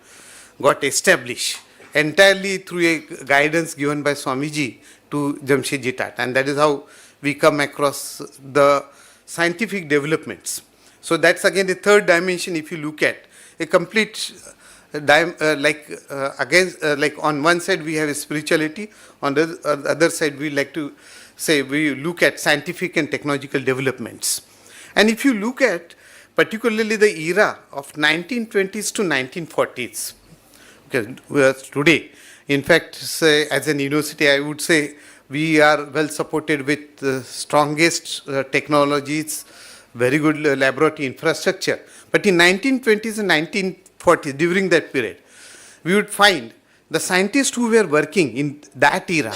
got established entirely through a guidance given by Swamiji to Jamshedji Tata. And that is how we come across the scientific developments. So that's again the third dimension. If you look at a complete, like on one side we have a spirituality, on the other side we like to say we look at scientific and technological developments. And if you look at particularly the era of 1920s to 1940s, okay, today, In fact, say, as an university, I would say we are well supported with the strongest technologies, very good laboratory infrastructure. But in 1920s and 1940s, during that period, we would find the scientists who were working in that era,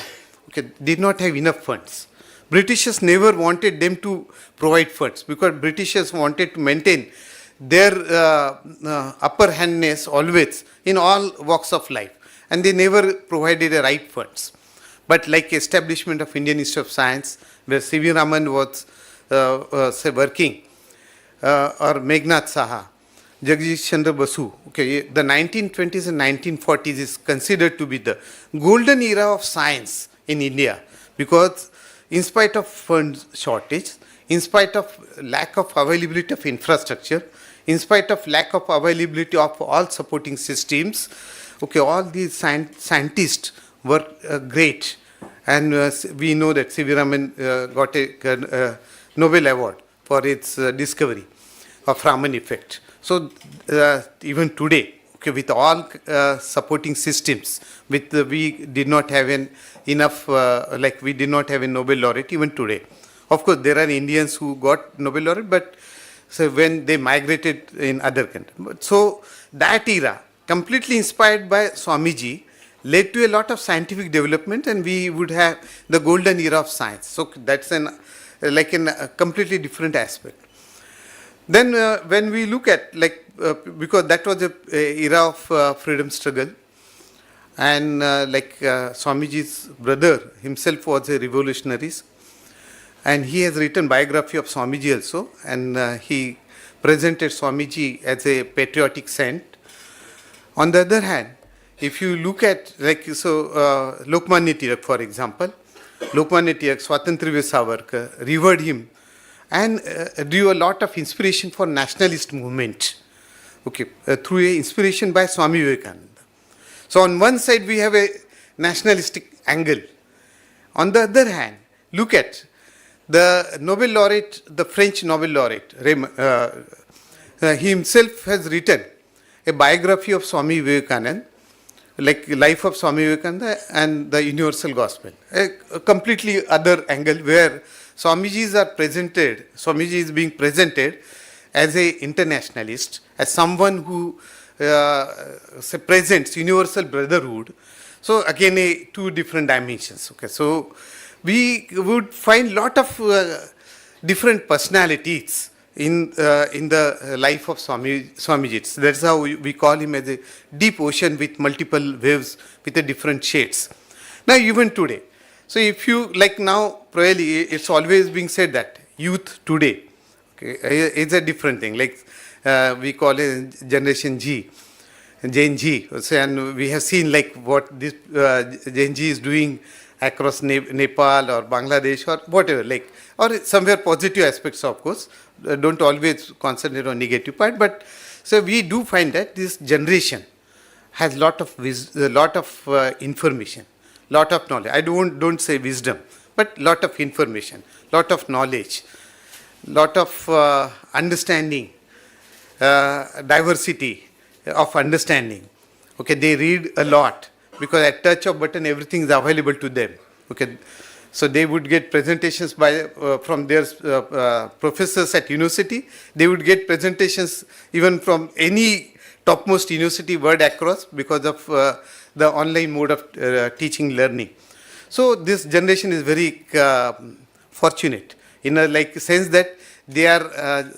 okay, did not have enough funds. Britishers never wanted them to provide funds because Britishers wanted to maintain their upper handness always in all walks of life, and they never provided the right funds. But like establishment of Indian Institute of Science, where C.V. Raman was say working, or Meghnad Saha, Jagdish Chandra Basu, okay, the 1920s and 1940s is considered to be the golden era of science in India, because in spite of fund shortage, in spite of lack of availability of infrastructure, in spite of lack of availability of all supporting systems, okay, all these scientists were great. And we know that C.V. Raman got a Nobel Award for its discovery of Raman effect. So even today, okay, with all supporting systems, with we did not have enough, like we did not have a Nobel laureate even today. Of course, there are Indians who got Nobel laureate, but so when they migrated in other countries. So that era, completely inspired by Swamiji, led to a lot of scientific development, and we would have the golden era of science. So that's a completely different aspect. Then when we look at, because that was a era of freedom struggle, and Swamiji's brother himself was a revolutionary, and he has written biography of Swamiji also, and he presented Swamiji as a patriotic saint. On the other hand, if you look at, Lokmanya Tilak, for example, Lokmanya Tilak, Swatantriya Savarkar, revered him and drew a lot of inspiration for nationalist movement, okay, through a inspiration by Swami Vivekananda. So on one side we have a nationalistic angle. On the other hand, look at the Nobel laureate, the French Nobel laureate, he himself has written a biography of Swami Vivekananda, like Life of Swami Vivekananda and the Universal Gospel, a completely other angle where Swamiji is being presented as a internationalist, as someone who presents universal brotherhood. So again, two different dimensions. Okay, so we would find lot of different personalities in the life of Swamiji. So that's how we call him as a deep ocean with multiple waves with the different shades. Now even today, so if you now, probably it's always being said that youth today, okay, is a different thing. We call it Generation G, Gen Z, so, and we have seen what this Gen Z is doing across Nepal or Bangladesh or whatever, or somewhere positive aspects, of course. Don't always concentrate on negative part, but so we do find that this generation has lot of information, lot of knowledge. I don't say wisdom, but lot of information, lot of knowledge, lot of understanding, diversity of understanding. Okay, they read a lot because at touch of button everything is available to them. Okay, so they would get presentations from their professors at university. They would get presentations even from any topmost university world across because of the online mode of teaching learning. So this generation is very fortunate in a sense that they are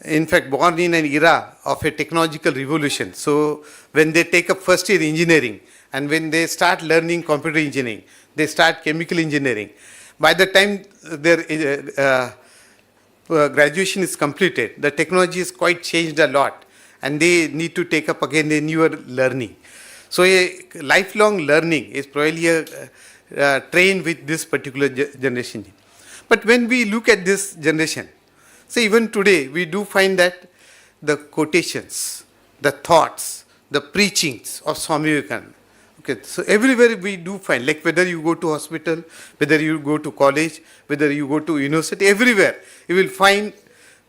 in fact born in an era of a technological revolution. So when they take up first year engineering and when they start learning computer engineering, they start chemical engineering. By the time their graduation is completed, the technology has quite changed a lot and they need to take up again a newer learning. So a lifelong learning is probably trained with this particular generation. But when we look at this generation, so even today we do find that the quotations, the thoughts, the preachings of Swami Vivekananda, okay, so everywhere we do find, whether you go to hospital, whether you go to college, whether you go to university, everywhere you will find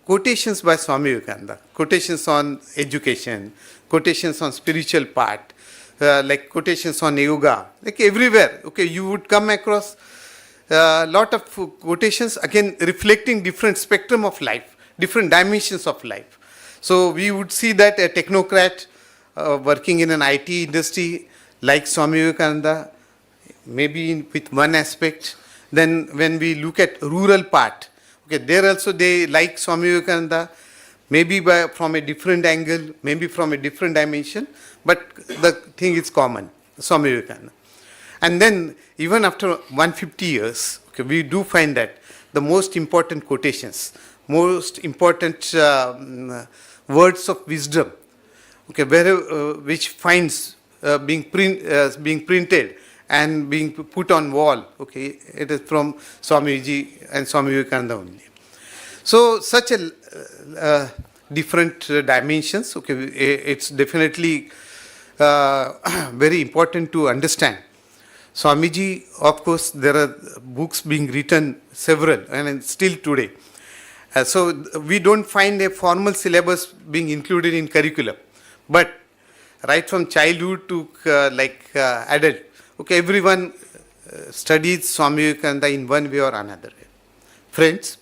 quotations by Swami Vivekananda, quotations on education, quotations on spiritual part, like quotations on yoga, like everywhere. Okay, you would come across a lot of quotations again reflecting different spectrum of life, different dimensions of life. So we would see that a technocrat working in an IT industry like Swami Vivekananda, maybe with one aspect. Then when we look at rural part, okay, there also they like Swami Vivekananda, maybe from a different angle, maybe from a different dimension, but the thing is common, Swami Vivekananda. And then even after 150 years, okay, we do find that the most important quotations, most important words of wisdom, okay, which finds being printed and being put on wall, okay, it is from Swamiji and Swami Vivekananda only. So such a different dimensions, okay, it's definitely very important to understand. Swamiji, of course, there are books being written, several, and still today. So we don't find a formal syllabus being included in curriculum, but right from childhood to adult, okay, everyone studies Swami Vivekananda in one way or another. Friends,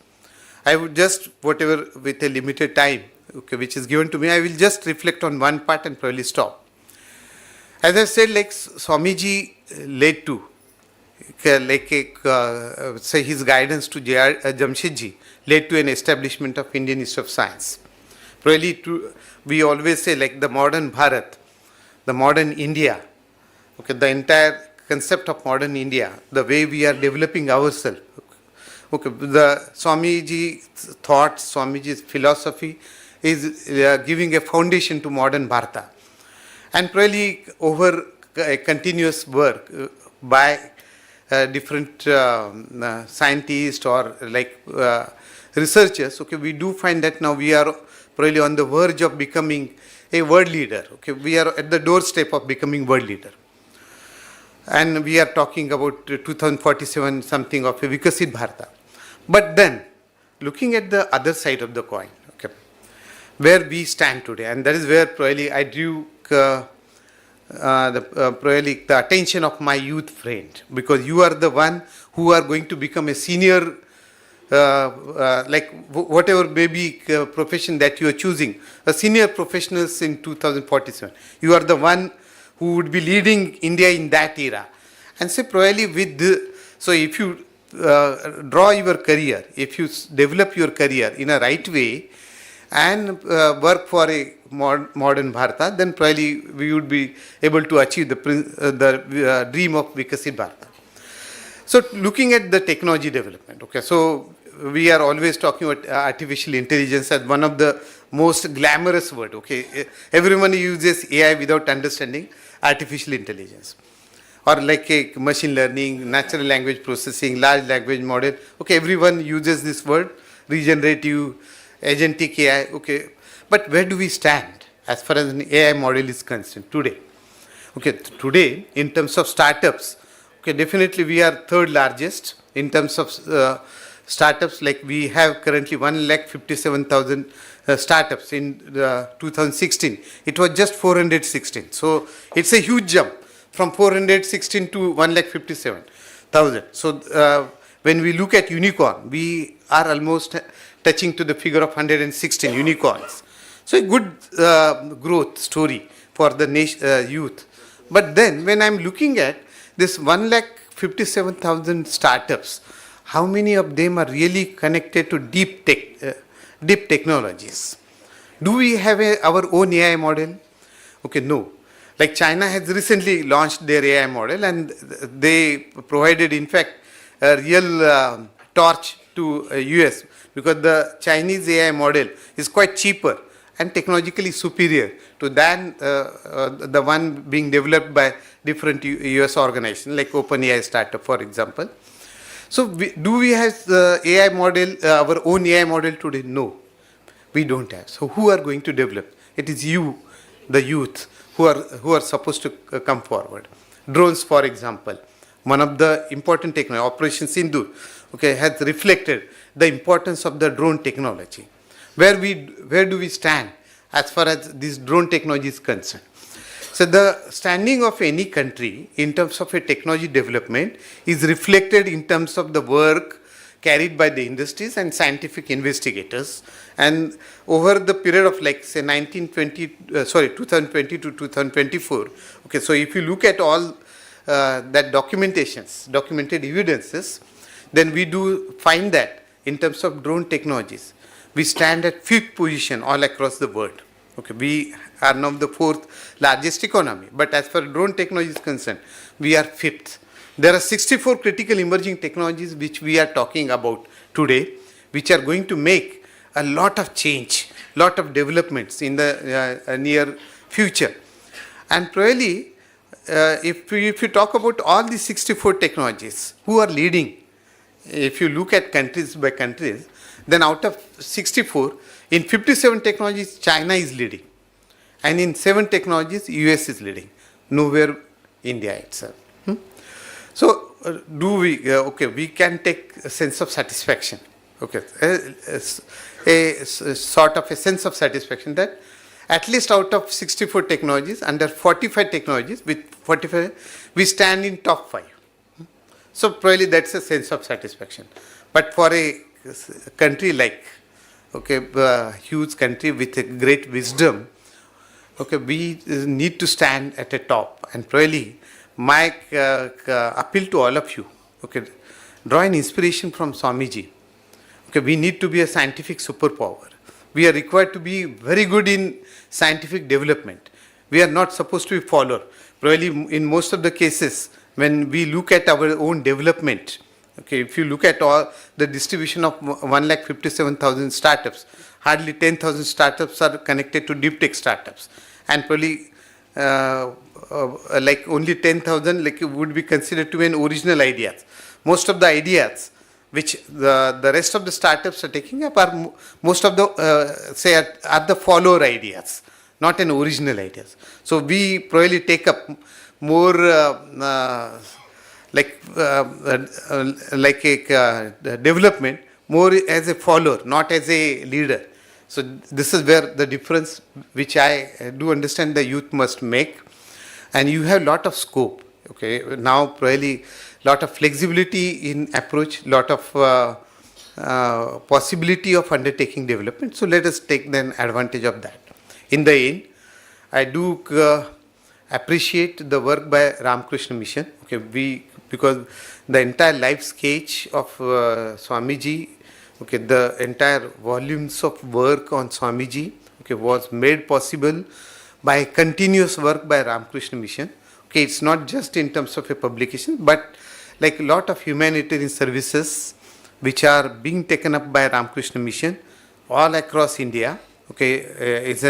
I would just, whatever with a limited time, okay, which is given to me, I will just reflect on one part and probably stop. As I said, like Swamiji led to, say his guidance to Jamshedji led to an establishment of Indian Institute of Science. Probably we always say like the modern Bharat, the modern India, okay, the entire concept of modern India, the way we are developing ourselves. Okay, the Swamiji's thoughts, Swamiji's philosophy is giving a foundation to modern Bharata. And probably over a continuous work by different scientists or researchers, okay, we do find that now we are probably on the verge of becoming a world leader. Okay, we are at the doorstep of becoming world leader. And we are talking about 2047 something of a Vikasit Bharata. But then, looking at the other side of the coin, okay, where we stand today, and that is where probably I drew probably the attention of my youth friend, because you are the one who are going to become a senior, whatever maybe profession that you are choosing, a senior professionals in 2047. You are the one who would be leading India in that era. And so probably so if you draw your career, if you develop your career in a right way and work for a modern Bharata, then probably we would be able to achieve the dream of Vikasit Bharata. So looking at the technology development, okay, so we are always talking about artificial intelligence as one of the most glamorous word, okay. Everyone uses AI without understanding artificial intelligence. Or like a machine learning, natural language processing, large language model, okay, everyone uses this word, regenerative, agentic AI, okay. But where do we stand as far as an AI model is concerned today? Okay, today in terms of startups, okay, definitely we are third largest in terms of startups. Like we have currently 1,57,000 startups. In 2016, it was just 416. So it's a huge jump from 416 to 1,57,000. So when we look at unicorn, we are almost touching to the figure of 116 unicorns. So a good growth story for the youth. But then when I'm looking at this 1,57,000 startups, how many of them are really connected to deep technologies? Do we have our own AI model? Okay, no. Like China has recently launched their AI model and they provided, in fact, a real torch to US, because the Chinese AI model is quite cheaper and technologically superior to than the one being developed by different US organizations like OpenAI startup, for example. So do we have the AI model, our own AI model today? No, we don't have. So who are going to develop? It is you, the youth, who are supposed to come forward. Drones, for example, one of the important technology, Operation Sindoor, okay, has reflected the importance of the drone technology. Where do we stand as far as this drone technology is concerned? So the standing of any country in terms of a technology development is reflected in terms of the work carried by the industries and scientific investigators. And over the period of like say 2020 to 2024, okay, so if you look at all that documented evidences, then we do find that in terms of drone technologies, we stand at 5th position all across the world. Okay, we are now the 4th largest economy, but as far as drone technology is concerned, we are 5th. There are 64 critical emerging technologies which we are talking about today, which are going to make a lot of change, lot of developments in the near future. And probably, if you talk about all these 64 technologies, who are leading, if you look at countries by countries, then out of 64, in 57 technologies, China is leading. And in 7 technologies, US is leading. Nowhere India itself. So, we can take a sense of satisfaction. Okay, a sort of a sense of satisfaction that at least out of 64 technologies, under 45 technologies, with 45, we stand in top 5. So probably that's a sense of satisfaction. But for a country like, okay, a huge country with a great wisdom, okay, we need to stand at the top. And probably my appeal to all of you, okay, draw an inspiration from Swamiji. Okay, we need to be a scientific superpower. We are required to be very good in scientific development. We are not supposed to be follower. Probably in most of the cases, when we look at our own development, okay, if you look at all the distribution of 1,57,000 startups, hardly 10,000 startups are connected to deep tech startups. And probably like only 10,000 like would be considered to be an original ideas. Most of the ideas which the rest of the startups are taking up are most of the are the follower ideas, not an original ideas. So we probably take up more like a development more as a follower, not as a leader. So this is where the difference which I do understand the youth must make. And you have lot of scope. Okay, now probably lot of flexibility in approach, lot of possibility of undertaking development. So let us take then advantage of that. In the end, I do appreciate the work by Ramakrishna Mission. Okay, because the entire life sketch of Swamiji, okay, the entire volumes of work on Swamiji, okay, was made possible by continuous work by Ramakrishna Mission. Okay, it's not just in terms of a publication, but like a lot of humanitarian services which are being taken up by Ramakrishna Mission all across India. Okay, is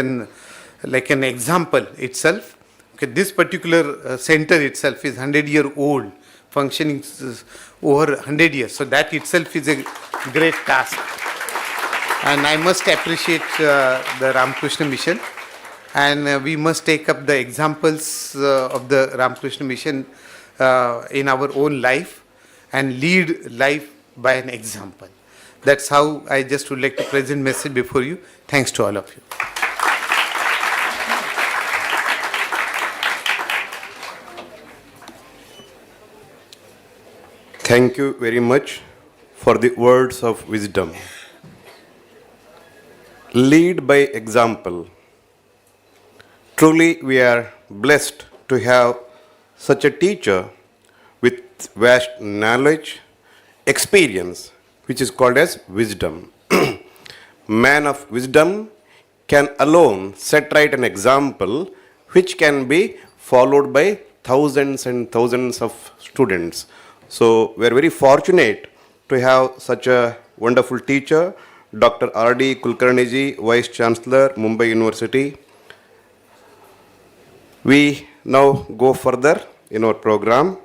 like an example itself. Okay, this particular center itself is 100-year-old, functioning over 100 years. So that itself is a great task. And I must appreciate the Ramakrishna Mission. And we must take up the examples of the Ramakrishna Mission in our own life and lead life by an example. That's how I just would like to present message before you. Thanks to all of you. Thank you very much for the words of wisdom. Lead by example. Truly, we are blessed to have such a teacher with vast knowledge, experience, which is called as wisdom. Man of wisdom can alone set right an example which can be followed by thousands and thousands of students. So we are very fortunate to have such a wonderful teacher, Dr. R.D. Kulkarniji, Vice Chancellor, Mumbai University. We now go further in our program.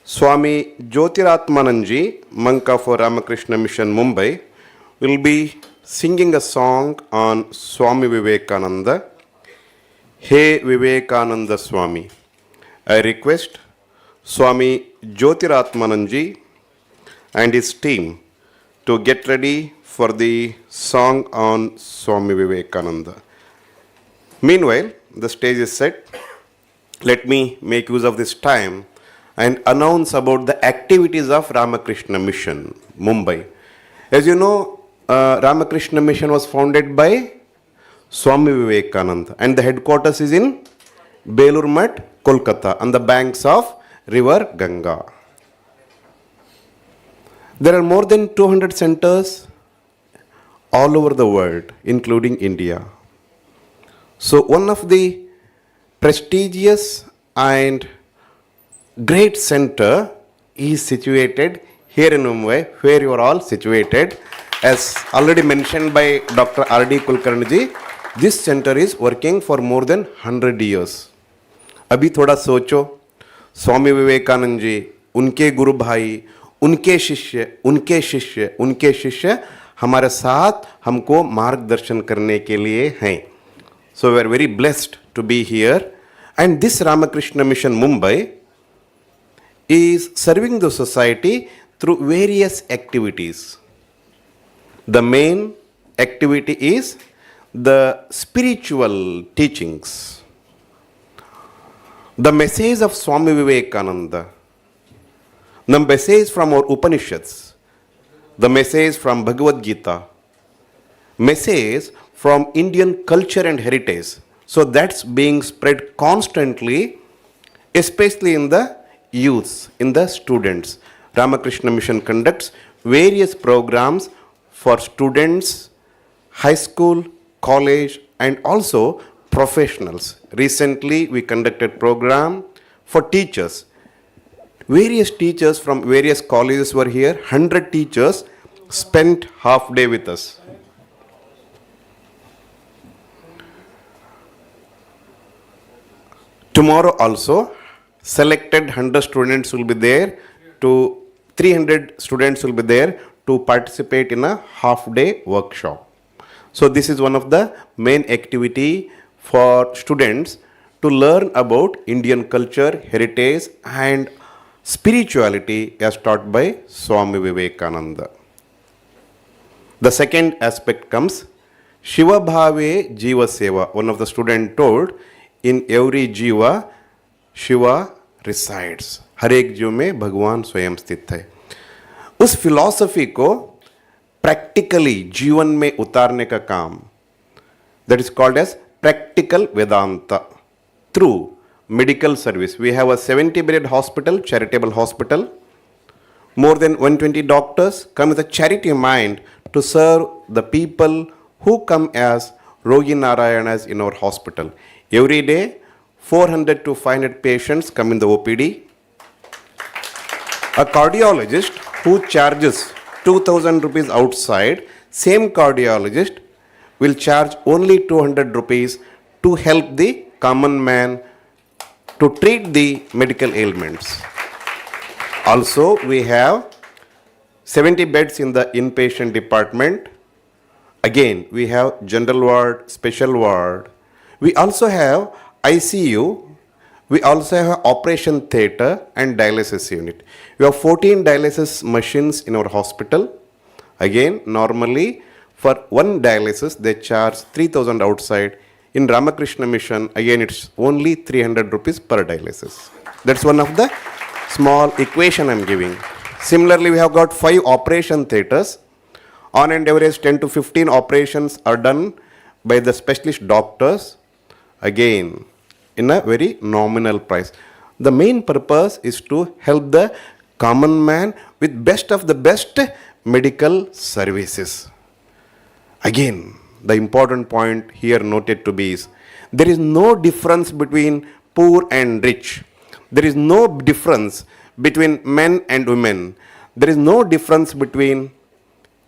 Swami Jyotiratmananji, monk of Ramakrishna Mission, Mumbai, will be singing a song on Swami Vivekananda. Hey Vivekananda Swami. I request Swami Jyotiratmananji and his team to get ready for the song on Swami Vivekananda. Meanwhile, the stage is set. let me make use of this time and announce about the activities of Ramakrishna Mission, Mumbai. As you know, Ramakrishna Mission was founded by Swami Vivekananda, and the headquarters is in Belur Math, Kolkata, on the banks of river Ganga. There are more than 200 centers all over the world, including India. So one of the prestigious and great center is situated here in Mumbai, where you are all situated. As already mentioned by Dr. R.D. Kulkarni, this center is working for more than 100 years. अभी थोड़ा सोचो, स्वामी विवेकानंद जी, उनके गुरु भाई, उनके शिष्य, उनके शिष्य, उनके शिष्य हमारे साथ हमको मार्गदर्शन करने के लिए हैं. So we are very blessed to be here, and this Ramakrishna Mission Mumbai is serving the society through various activities. The main activity is the spiritual teachings. The message of Swami Vivekananda, the message from our Upanishads, the message from Bhagavad Gita, message from Indian culture and heritage. So that's being spread constantly, especially in the youths, in the students. Ramakrishna Mission conducts various programs for students, high school, college, and also professionals. Recently, we conducted program for teachers. Various teachers from various colleges were here. 100 teachers spent half day with us. Tomorrow also, selected 100 students will be there, 300 students will be there to participate in a half-day workshop. So this is one of the main activity for students to learn about Indian culture, heritage and spirituality as taught by Swami Vivekananda. The second aspect comes Shiva Bhave Jiva Seva. One of the students told, in every Jiva, Shiva resides. हर एक जीव में भगवान स्वयं स्थित है. उस philosophy को practically जीवन में उतारने का काम, that is called as practical Vedanta, through medical service. We have a 70-bedded hospital, charitable hospital. More than 120 doctors come with a charity mind to serve the people who come as Rogi Narayanas in our hospital. Every day, 400 to 500 patients come in the OPD. A cardiologist who charges 2,000 rupees outside, same cardiologist will charge only 200 rupees to help the common man to treat the medical ailments. Also, we have 70 beds in the inpatient department. Again, we have general ward, special ward. We also have ICU. We also have operation theatre and dialysis unit. We have 14 dialysis machines in our hospital. Again, normally for one dialysis, they charge 3,000 outside. In Ramakrishna Mission, again, it's only 300 rupees per dialysis. That's one of the small equation I'm giving. Similarly, we have got 5 operation theatres. On an average, 10 to 15 operations are done by the specialist doctors. Again, in a very nominal price. The main purpose is to help the common man with best of the best medical services. Again, the important point here noted to be is, there is no difference between poor and rich. There is no difference between men and women. There is no difference between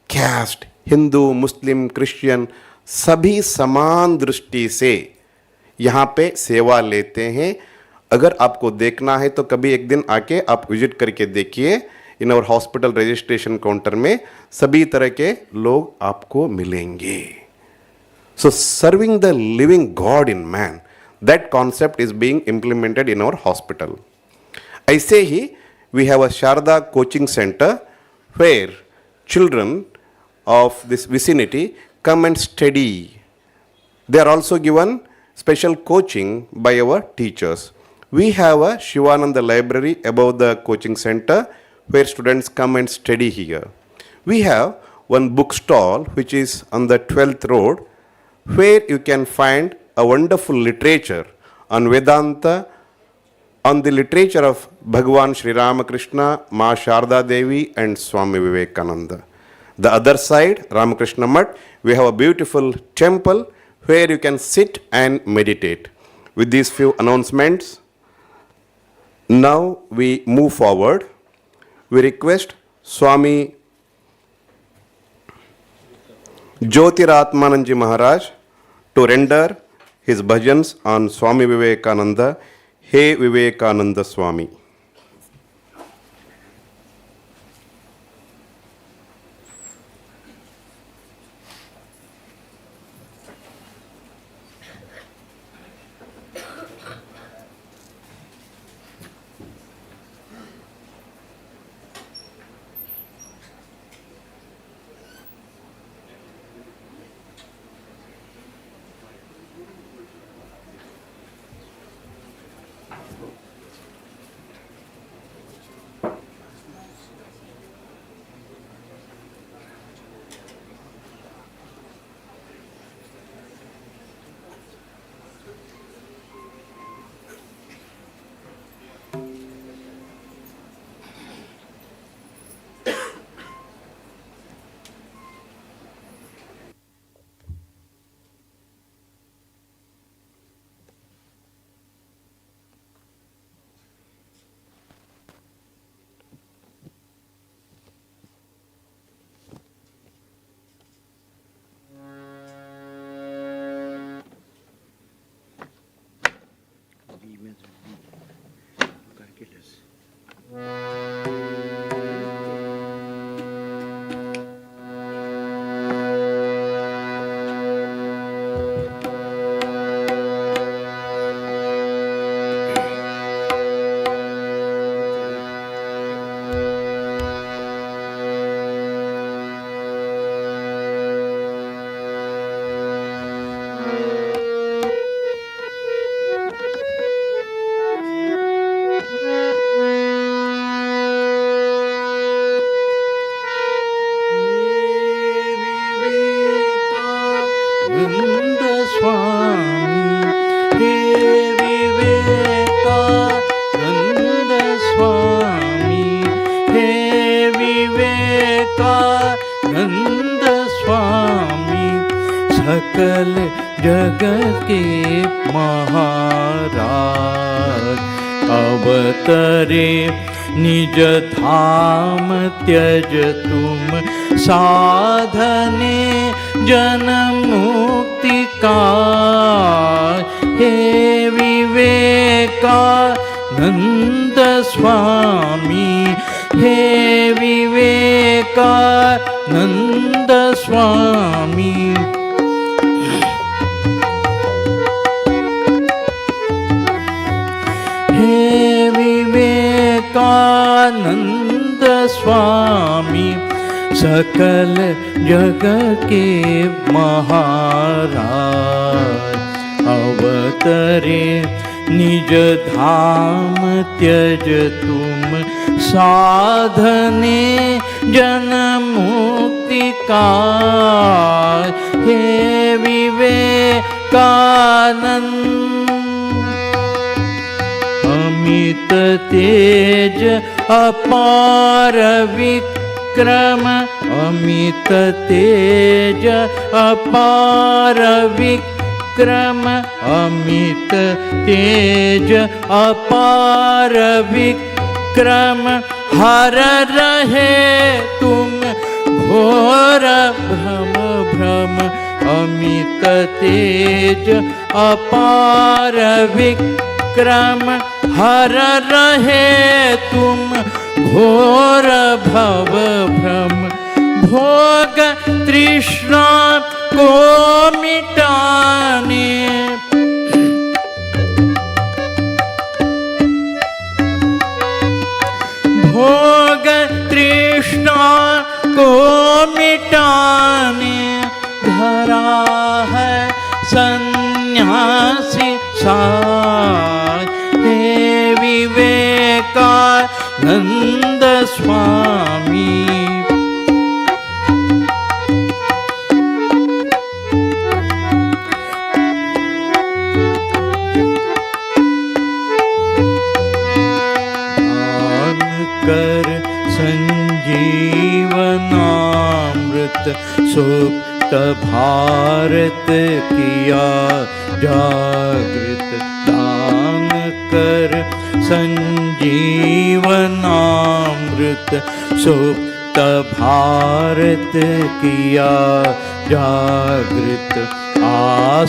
caste, Hindu, Muslim, Christian. सभी समान दृष्टि से यहाँ पे सेवा लेते हैं. अगर आपको देखना है तो कभी एक दिन आके आप विजिट करके देखिए. In our hospital registration counter में सभी तरह के लोग आपको मिलेंगे. So serving the living God in man, that concept is being implemented in our hospital. ऐसे ही we have a Sharda coaching center where children of this vicinity come and study. They are also given special coaching by our teachers. We have a Shivananda library above the coaching center where students come and study here. We have one book stall which is on the 12th road where you can find a wonderful literature on Vedanta, on the literature of Bhagavan Sri Ramakrishna, Ma Sharda Devi and Swami Vivekananda. The other side, Ramakrishna Mutt, we have a beautiful temple where you can sit and meditate. With these few announcements, now we move forward. We request Swami Jyotiratmananji Maharaj to render his bhajans on Swami Vivekananda, He Vivekananda Swami. सकल जगत के महाराज अवतरे निज धाम त्यज तुम साधने जन्म मुक्ति का हे विवेकानंद स्वामी हे विवेकानंद स्वामी हे विवेकानंद स्वामी सकल जग के महाराज अवतरे निज धाम त्यज तुम साधने जन्म मुक्ति का हे विवेकानंद अमित तेज अपार विक्रम अमित तेज अपार विक्रम अमित तेज अपार विक्रम हर रहे तुम घोर भ्रम भ्रम अमित तेज अपार विक्रम हर रहे तुम घोर भव भ्रम भोग तृष्णा को मिटाने भोग तृष्णा को मिटाने धरा है सन्यासी साज हे स्वामी। दान कर संजीवनामृत सुप्त भारत किया जागृत। दान कर संजीवनामृत सुप्त भारत किया जागृत।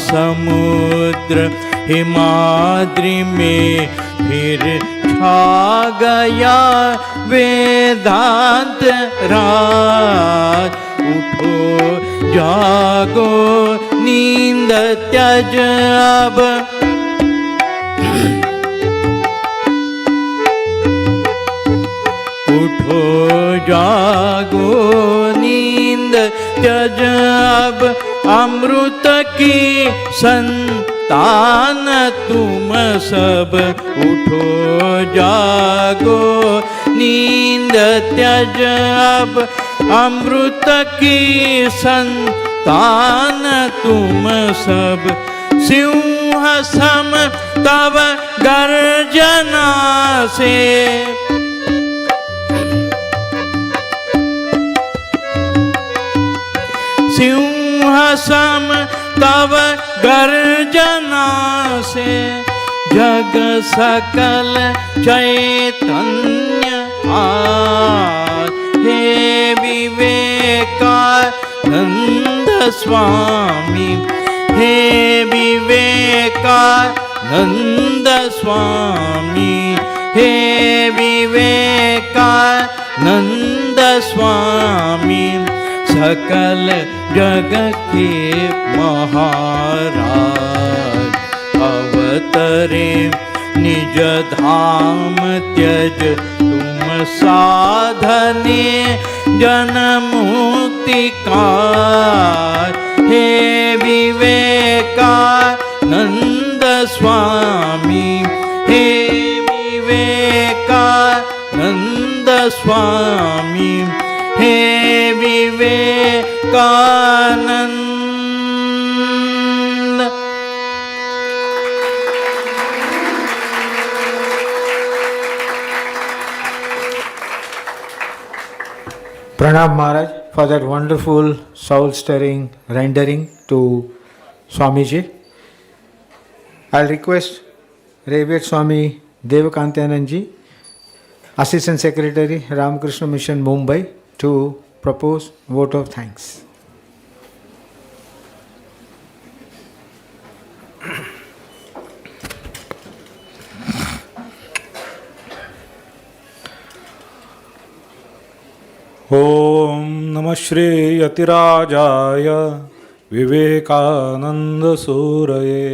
समुद्र हिमाद्रि में फिर छा गया वेदांत राज। उठो जागो नींद त्यज अब, उठो जागो नींद त्यज अब। अमृत की संतान तुम सब, उठो जागो नींद त्यज अब। अमृत की संतान तुम सब, सिंह सम तब गर्जना से। सिंह सम तब गर्जना से, जग सकल चैतन्य आज। हे विवेकानंद स्वामी, हे विवेकानंद स्वामी, हे विवेकानंद स्वामी। सकल जग के महाराज, अवतरे निज धाम त्यज तुम साधने जन मुक्ति का। हे विवेकानंद स्वामी, हे विवेकानंद स्वामी, हे Vivekananda. Pranam Maharaj for that wonderful soul-stirring rendering to Swamiji. I'll request Reverend Swami Devakantananji, Assistant Secretary, Ramakrishna Mission, Mumbai, to propose vote of thanks. ओम नमः श्री यतिराजाय विवेकानंद सूरये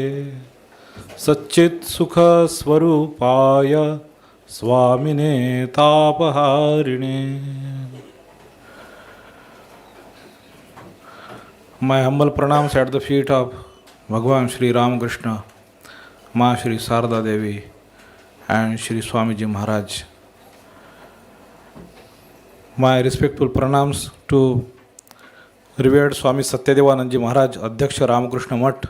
सच्चित सुख स्वरूपाय स्वामिने तापहारिणे। My humble pranams at the feet of Bhagwan Shri Ramakrishna, Ma Shri Sarada Devi and Shri Swamiji Maharaj. My respectful pranams to revered Swami Satyadevanand Ji Maharaj, Adhyaksha Ramakrishna Math,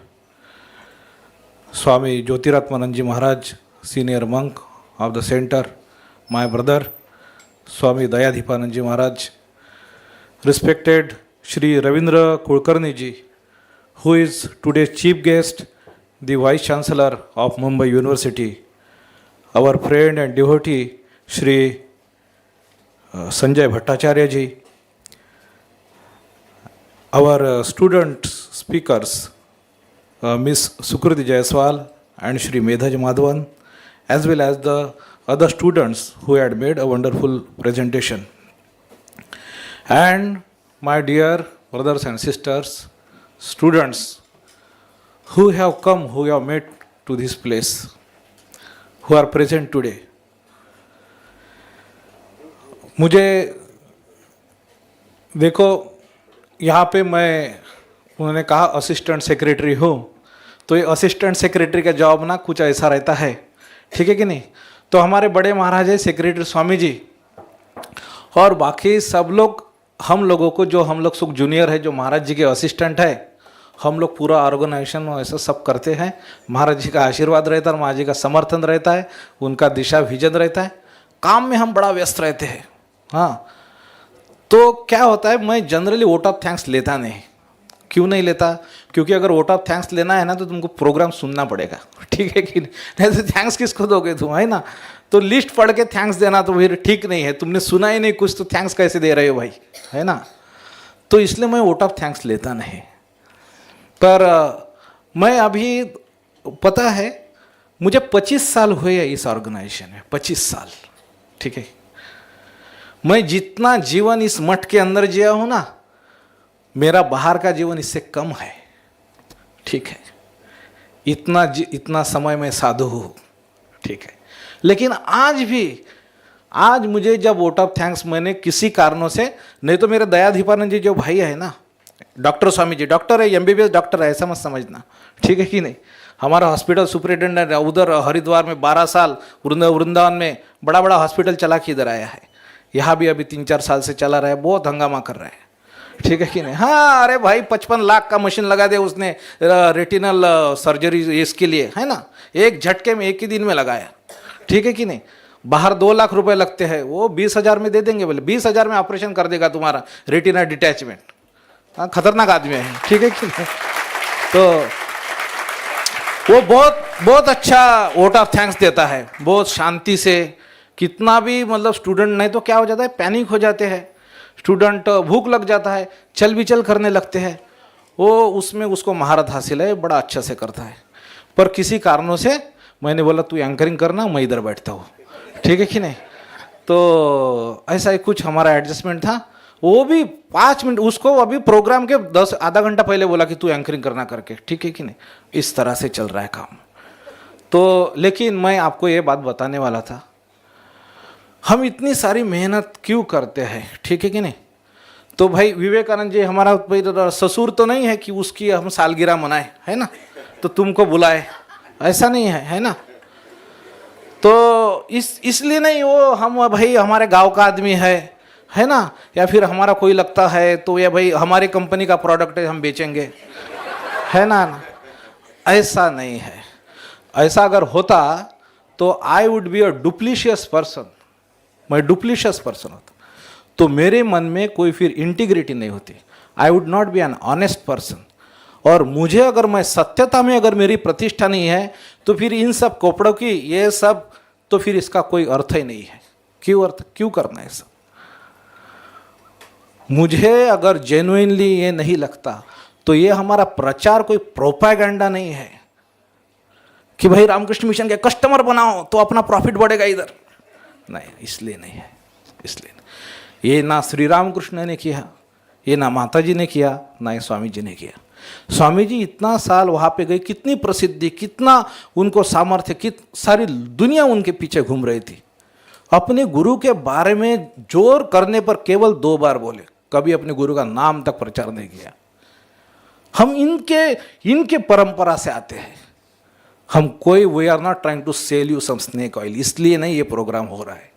Swami Jyotiratmanand Ji Maharaj, Senior Monk of the Center, my brother Swami Dayadhipanand Ji Maharaj, respected Shri Ravindra Kulkarni Ji, who is today's chief guest, the Vice Chancellor of Mumbai University, our friend and devotee Shri Sanjay Bhattacharya Ji, our student speakers Miss Sukriti Jaiswal and Shri Medhaj Madhavan, as well as the other students who had made a wonderful presentation. And my dear brothers and sisters, students who have come, who have met to this place, who are present today. मुझे देखो यहाँ पे मैं, उन्होंने कहा assistant secretary हो, तो ये असिस्टेंट सेक्रेटरी का जॉब ना कुछ ऐसा रहता है, ठीक है कि नहीं। तो हमारे बड़े महाराज है सेक्रेटरी स्वामी जी, और बाकी सब लोग हम लोगों को, जो हम लोग सुख जूनियर है, जो महाराज जी के असिस्टेंट है, हम लोग पूरा ऑर्गेनाइजेशन में ऐसा सब करते हैं। महाराज जी का आशीर्वाद रहता है, महाराज जी का समर्थन रहता है, उनका दिशा विजन रहता है। काम में हम बड़ा व्यस्त रहते हैं। हाँ, तो क्या होता है, मैं जनरली वोट ऑफ थैंक्स लेता नहीं। क्यों नहीं लेता? क्योंकि अगर वोट ऑफ थैंक्स लेना है ना तो तुमको प्रोग्राम सुनना पड़ेगा, ठीक है कि नहीं तो थैंक्स किसको दोगे तुम, है ना? तो लिस्ट पढ़ के थैंक्स देना तो फिर ठीक नहीं है। तुमने सुना ही नहीं कुछ तो थैंक्स कैसे दे रहे हो भाई, है ना? तो इसलिए मैं वोट ऑफ थैंक्स लेता नहीं। पर मैं अभी, पता है, मुझे 25 साल हुए हैं इस ऑर्गेनाइजेशन में, 25 साल, ठीक है। मैं जितना जीवन इस मठ के अंदर जिया हूं ना, मेरा बाहर का जीवन इससे कम है, ठीक है। इतना समय मैं साधु हूँ, ठीक है। लेकिन आज मुझे जब वोट ऑफ थैंक्स मैंने किसी कारणों से, नहीं तो मेरे दयाधिपानंद जी जो भाई है ना, डॉक्टर स्वामी जी, डॉक्टर है, MBBS डॉक्टर है, ऐसा मत समझना, ठीक है कि नहीं। हमारा हॉस्पिटल सुपरिटेंडेंट उधर हरिद्वार में 12 साल, वृंदावन में बड़ा बड़ा हॉस्पिटल चला के इधर आया है। यहाँ भी अभी 3-4 साल से चला रहा है, बहुत हंगामा कर रहा है, ठीक है कि नहीं। हाँ, अरे भाई 55 लाख का मशीन लगा दे उसने रेटिनल सर्जरी इसके लिए, है ना, एक झटके में, एक ही दिन में लगाया, ठीक है कि नहीं। बाहर 2 लाख रुपए लगते हैं, वो 20,000 में दे देंगे, बोले 20,000 में ऑपरेशन कर देगा तुम्हारा रेटिना डिटैचमेंट। हाँ, खतरनाक आदमी है, ठीक है कि नहीं। तो वो बहुत अच्छा वोट ऑफ थैंक्स देता है, बहुत शांति से। कितना भी मतलब स्टूडेंट, नहीं तो क्या हो जाता है, पैनिक हो जाते हैं स्टूडेंट, भूख लग जाता है, चल बिचल करने लगते हैं। वो उसमें उसको महारत हासिल है, बड़ा अच्छा से करता है। पर किसी कारणों से मैंने बोला तू एंकरिंग करना, मैं इधर बैठता हूँ, ठीक है कि नहीं। तो ऐसा ही कुछ हमारा एडजस्टमेंट था। वो भी 5 मिनट, उसको अभी प्रोग्राम के आधा घंटा पहले बोला कि तू एंकरिंग करना करके, ठीक है कि नहीं। इस तरह से चल रहा है काम। तो लेकिन मैं आपको ये बात बताने वाला था, हम इतनी सारी मेहनत क्यों करते हैं, ठीक है कि नहीं। तो भाई विवेकानंद जी हमारा ससुर तो नहीं है कि उसकी हम सालगिरह मनाए, है ना, तो तुमको बुलाए, ऐसा नहीं है ना। तो इसलिए नहीं, वो हम भाई हमारे गांव का आदमी है ना, या फिर हमारा कोई लगता है तो या भाई हमारी कंपनी का प्रोडक्ट है हम बेचेंगे, है ना। ऐसा नहीं है। ऐसा अगर होता तो I would be a duplicitous person, मैं डुप्लीशियस पर्सन होता, तो मेरे मन में कोई फिर इंटीग्रिटी नहीं होती। I would not be an honest person. और मुझे अगर मैं सत्यता में अगर मेरी प्रतिष्ठा नहीं है तो फिर इन सब कोपड़ों की ये सब, तो फिर इसका कोई अर्थ ही नहीं है। क्यों करना है सब। मुझे अगर जेन्युइनली ये नहीं लगता तो ये हमारा प्रचार कोई प्रोपेगेंडा नहीं है कि भाई रामकृष्ण मिशन के कस्टमर बनाओ तो अपना प्रॉफिट बढ़ेगा इधर, नहीं, इसलिए नहीं है। इसलिए नहीं। ये ना श्री रामकृष्ण ने किया, ये ना माता जी ने किया, ना ही स्वामी जी ने किया। स्वामी जी इतना साल वहाँ पे गए, कितनी प्रसिद्धि, कितना उनको सामर्थ्य, सारी दुनिया उनके पीछे घूम रही थी। अपने गुरु के बारे में जोर करने पर केवल 2 बार बोले, कभी अपने गुरु का नाम तक प्रचार नहीं किया। हम इनके परंपरा से आते हैं। हम कोई, we are not trying to sell you some snake oil, इसलिए नहीं ये प्रोग्राम हो रहा है।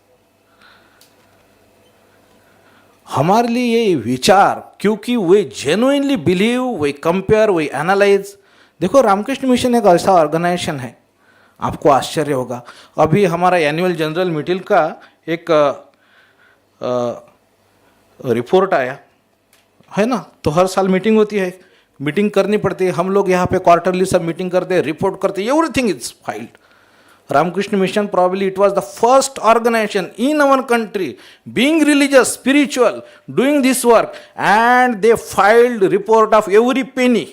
हमारे लिए ये विचार, क्योंकि वे जेन्युइनली बिलीव, वे कंपेयर, वे एनालाइज। देखो रामकृष्ण मिशन एक ऐसा ऑर्गेनाइजेशन है, आपको आश्चर्य होगा। अभी हमारा एनुअल जनरल मीटिंग का एक रिपोर्ट आया है ना, तो हर साल मीटिंग होती है, मीटिंग करनी पड़ती है। हम लोग यहाँ पे क्वार्टरली सब मीटिंग करते हैं, रिपोर्ट करते हैं, everything is filed. Ramakrishna Mission, probably it was the first organization in our country, being religious, spiritual, doing this work, and they filed report of every penny.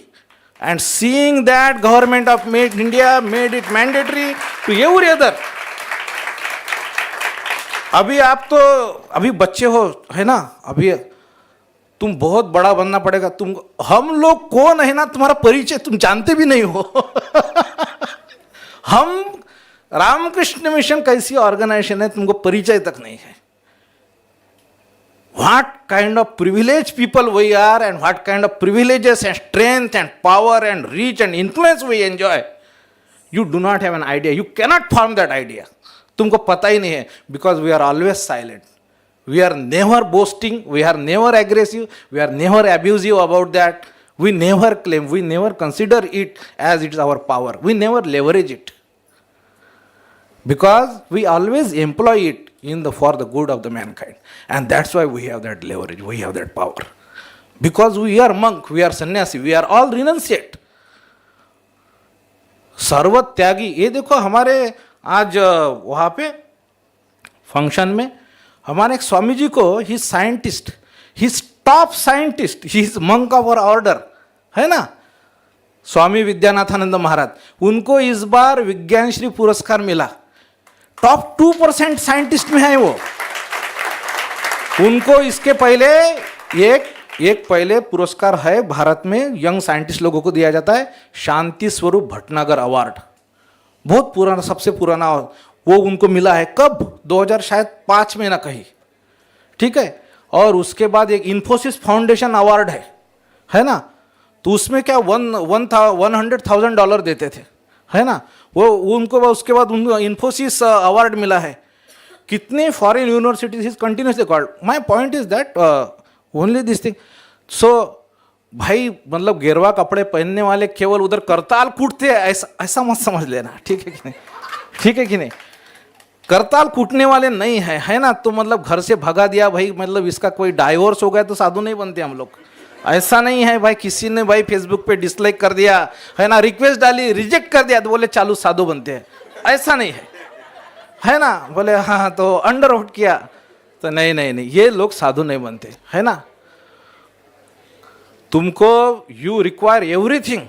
And seeing that government of India made it mandatory to every other. अभी आप तो अभी बच्चे हो, है ना, अभी तुम बहुत बड़ा बनना पड़ेगा। तुम, हम लोग कौन है ना, तुम्हारा परिचय तुम जानते भी नहीं हो। हम रामकृष्ण मिशन कैसी ऑर्गेनाइजेशन है, तुमको परिचय तक नहीं है। What kind of privileged people we are, and what kind of privileges and strength and power and reach and influence we enjoy. You do not have an idea. You cannot form that idea. तुमको पता ही नहीं है, because we are always silent. We are never boasting, we are never aggressive, we are never abusive about that. We never claim, we never consider it as it is our power. We never leverage it. Because we always employ it for the good of the mankind. And that's why we have that leverage, we have that power. Because we are monk, we are sannyasi, we are all renunciate. सर्व त्यागी. ये देखो हमारे आज वहाँ पे function में हमारे एक स्वामी जी को he scientist, he top scientist, he is monk of our order, है ना, स्वामी विद्यानाथानंद महाराज, उनको इस बार विज्ञान श्री पुरस्कार मिला. टॉप 2% साइंटिस्ट में है वो. उनको इसके पहले एक पहले पुरस्कार है भारत में यंग साइंटिस्ट लोगों को दिया जाता है, शांति स्वरूप भटनागर अवार्ड. बहुत पुराना, सबसे पुराना वो उनको मिला है. कब? 2005 में ना कहीं. ठीक है. और उसके बाद एक इन्फोसिस फाउंडेशन अवार्ड है ना, तो उसमें क्या $100,000 देते थे, है ना. वो उनको उसके बाद उनको इन्फोसिस अवार्ड मिला है. कितने foreign universities is continuously called. My point is that only this thing. So भाई मतलब गेरवा कपड़े पहनने वाले केवल उधर करताल कूटते हैं ऐसा मत समझ लेना. ठीक है कि नहीं? ठीक है कि नहीं? करताल कूटने वाले नहीं है ना. तो मतलब घर से भगा दिया भाई, मतलब इसका कोई डाइवोर्स हो गया तो साधु नहीं बनते हम लोग. ऐसा नहीं है भाई. किसी ने भाई फेसबुक पे डिसलाइक कर दिया, है ना, रिक्वेस्ट डाली, रिजेक्ट कर दिया तो बोले चालू साधु बनते हैं. ऐसा नहीं है ना. बोले हाँ तो अंडर आउट किया तो नहीं, ये लोग साधु नहीं बनते, है ना. तुमको you require everything.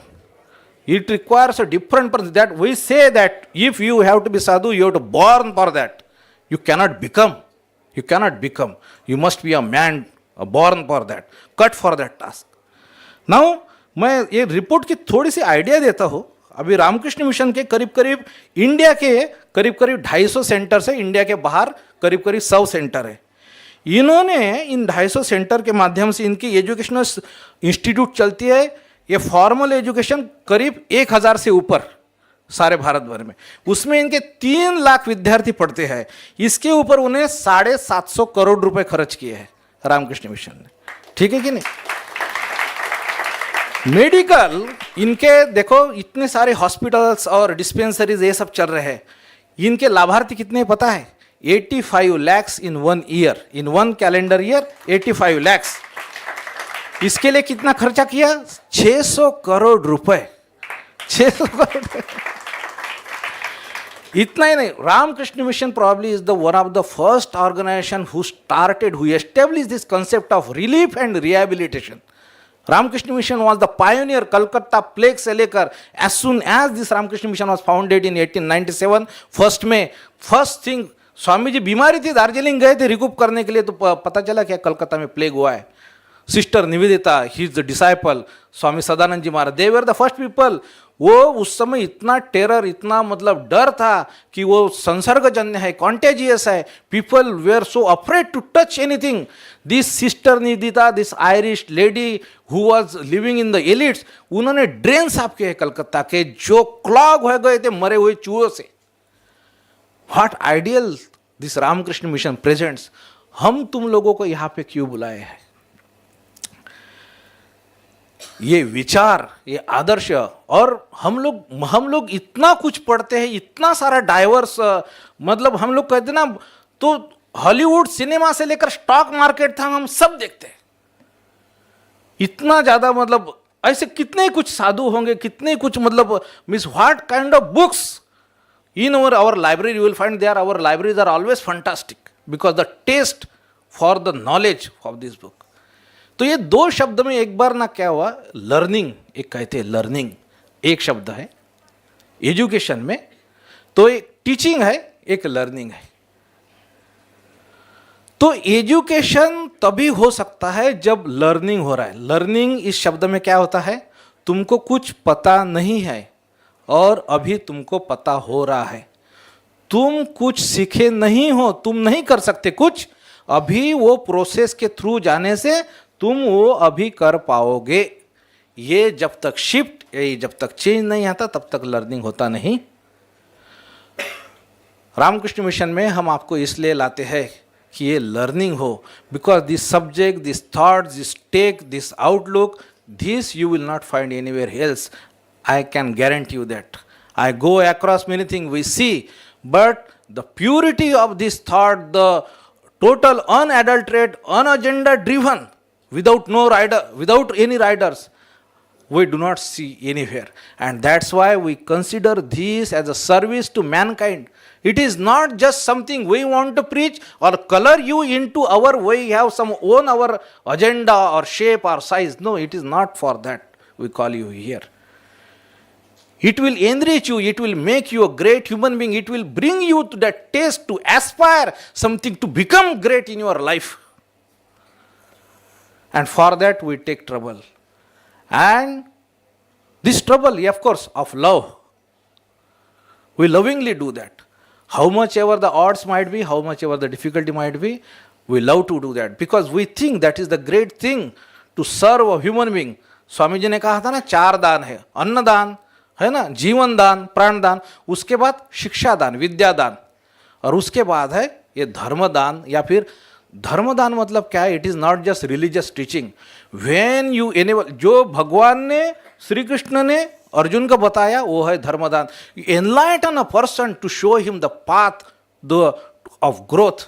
It requires a different person. That we say that if you have to be sadhu, you have to born for that. You cannot become. You cannot become. You must be a man born for that, cut for that task. Now, मैं ये report की थोड़ी सी idea देता हूँ. अभी Ramakrishna mission के करीब करीब इंडिया के करीब करीब 250 सेंटर है. इंडिया के बाहर करीब करीब 100 सेंटर है. इन्होंने इन 250 सेंटर के माध्यम से इनकी एजुकेशनल इंस्टीट्यूट चलती है. ये फॉर्मल एजुकेशन करीब 1000 से ऊपर सारे भारत भर में, उसमें इनके 3 लाख विद्यार्थी पढ़ते हैं. इसके ऊपर उन्हें 750 करोड़ रुपए खर्च किए हैं रामकृष्ण मिशन ने. ठीक है कि नहीं? मेडिकल इनके देखो इतने सारे हॉस्पिटल्स और डिस्पेंसरीज ये सब चल रहे हैं. इनके लाभार्थी कितने पता है? 85 lakhs in 1 year, in 1 calendar year 85 lakhs. इसके लिए कितना खर्चा किया? 600 करोड़ रुपए. 600 करोड़. इतना ही नहीं. Ramakrishna Mission probably is the one of the first organization who established this concept of relief and rehabilitation. Ramakrishna Mission was the pioneer. Calcutta plague से लेकर as soon as this Ramakrishna Mission was founded in 1897, first thing Swami ji बीमारी थी, दार्जिलिंग गए थे recoup करने के लिए, तो पता चला क्या कलकत्ता में प्लेग हुआ है. Sister Nivedita, he is the disciple, Swami Sadanand ji Maharaj, they were the first people. वो उस समय इतना टेरर, इतना मतलब डर था कि वो संसर्गजन्य है, कॉन्टेजियस है. People were so afraid to touch anything. This Sister Nivedita, this Irish lady who was living in the elites, उन्होंने ड्रेन साफ किए कलकत्ता के जो क्लॉग हो गए थे मरे हुए चूहों से. What ideal this Ramakrishna Mission presents. हम तुम लोगों को यहाँ पे क्यों बुलाए हैं? ये विचार, ये आदर्श, और हम लोग इतना कुछ पढ़ते हैं, इतना सारा डाइवर्स, मतलब हम लोग कहते ना, तो हॉलीवुड सिनेमा से लेकर स्टॉक मार्केट था, हम सब देखते हैं. इतना ज्यादा मतलब ऐसे कितने कुछ साधु होंगे, कितने कुछ मतलब means what kind of books in our library you will find there. Our libraries are always fantastic because the taste for the knowledge of this book. तो ये 2 शब्द में एक बार ना क्या हुआ, लर्निंग, एक कहते हैं लर्निंग, एक शब्द है एजुकेशन में, तो एक टीचिंग है, एक लर्निंग है. तो एजुकेशन तभी हो सकता है जब लर्निंग हो रहा है. लर्निंग इस शब्द में क्या होता है? तुमको कुछ पता नहीं है और अभी तुमको पता हो रहा है. तुम कुछ सीखे नहीं हो, तुम नहीं कर सकते कुछ, अभी वो प्रोसेस के थ्रू जाने से तुम वो अभी कर पाओगे. ये जब तक शिफ्ट, जब तक चेंज नहीं आता तब तक लर्निंग होता नहीं. रामकृष्ण मिशन में हम आपको इसलिए लाते हैं कि ये लर्निंग हो, because this subject, this thought, this tech, this outlook, this you will not find anywhere else. I can guarantee you that. I go across many things we see, but the purity of this thought, the total unadulterated, unagenda driven, without no rider, without any riders, we do not see anywhere. And that's why we consider this as a service to mankind. It is not just something we want to preach or color you into our way, have some own our agenda or shape or size. No, it is not for that we call you here. It will enrich you, it will make you a great human being, it will bring you to that taste to aspire something to become great in your life. And for that we take trouble. And this trouble, of course, of love. We lovingly do that. How much ever the odds might be, how much ever the difficulty might be, we love to do that because we think that is the great thing to serve a human being. Swami ji ने कहा था ना 4 दान है, अन्न दान है ना, जीवन दान, प्राण दान, उसके बाद शिक्षा दान, विद्या दान, और उसके बाद है ये धर्म दान. या फिर धर्म दान मतलब क्या है? It is not just religious teaching. When you enable, जो भगवान ने, श्री कृष्ण ने अर्जुन को बताया वो है धर्मदान. Enlighten a person to show him the path of growth,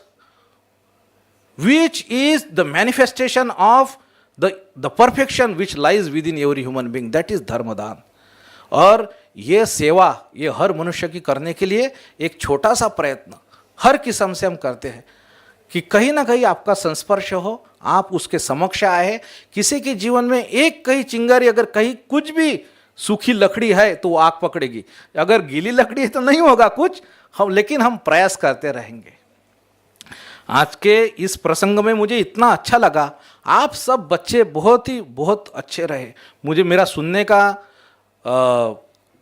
which is the manifestation of the perfection which lies within every human being. That is धर्मदान. और ये सेवा ये हर मनुष्य की करने के लिए एक छोटा सा प्रयत्न हर किस्म से हम करते हैं कि कहीं ना कहीं आपका संस्पर्श हो, आप उसके समक्ष आए. किसी के जीवन में एक कहीं चिंगारी, अगर कहीं कुछ भी सूखी लकड़ी है तो वो आग पकड़ेगी, अगर गीली लकड़ी है तो नहीं होगा कुछ. लेकिन हम प्रयास करते रहेंगे. आज के इस प्रसंग में मुझे इतना अच्छा लगा, आप सब बच्चे बहुत अच्छे रहे. मुझे मेरा सुनने का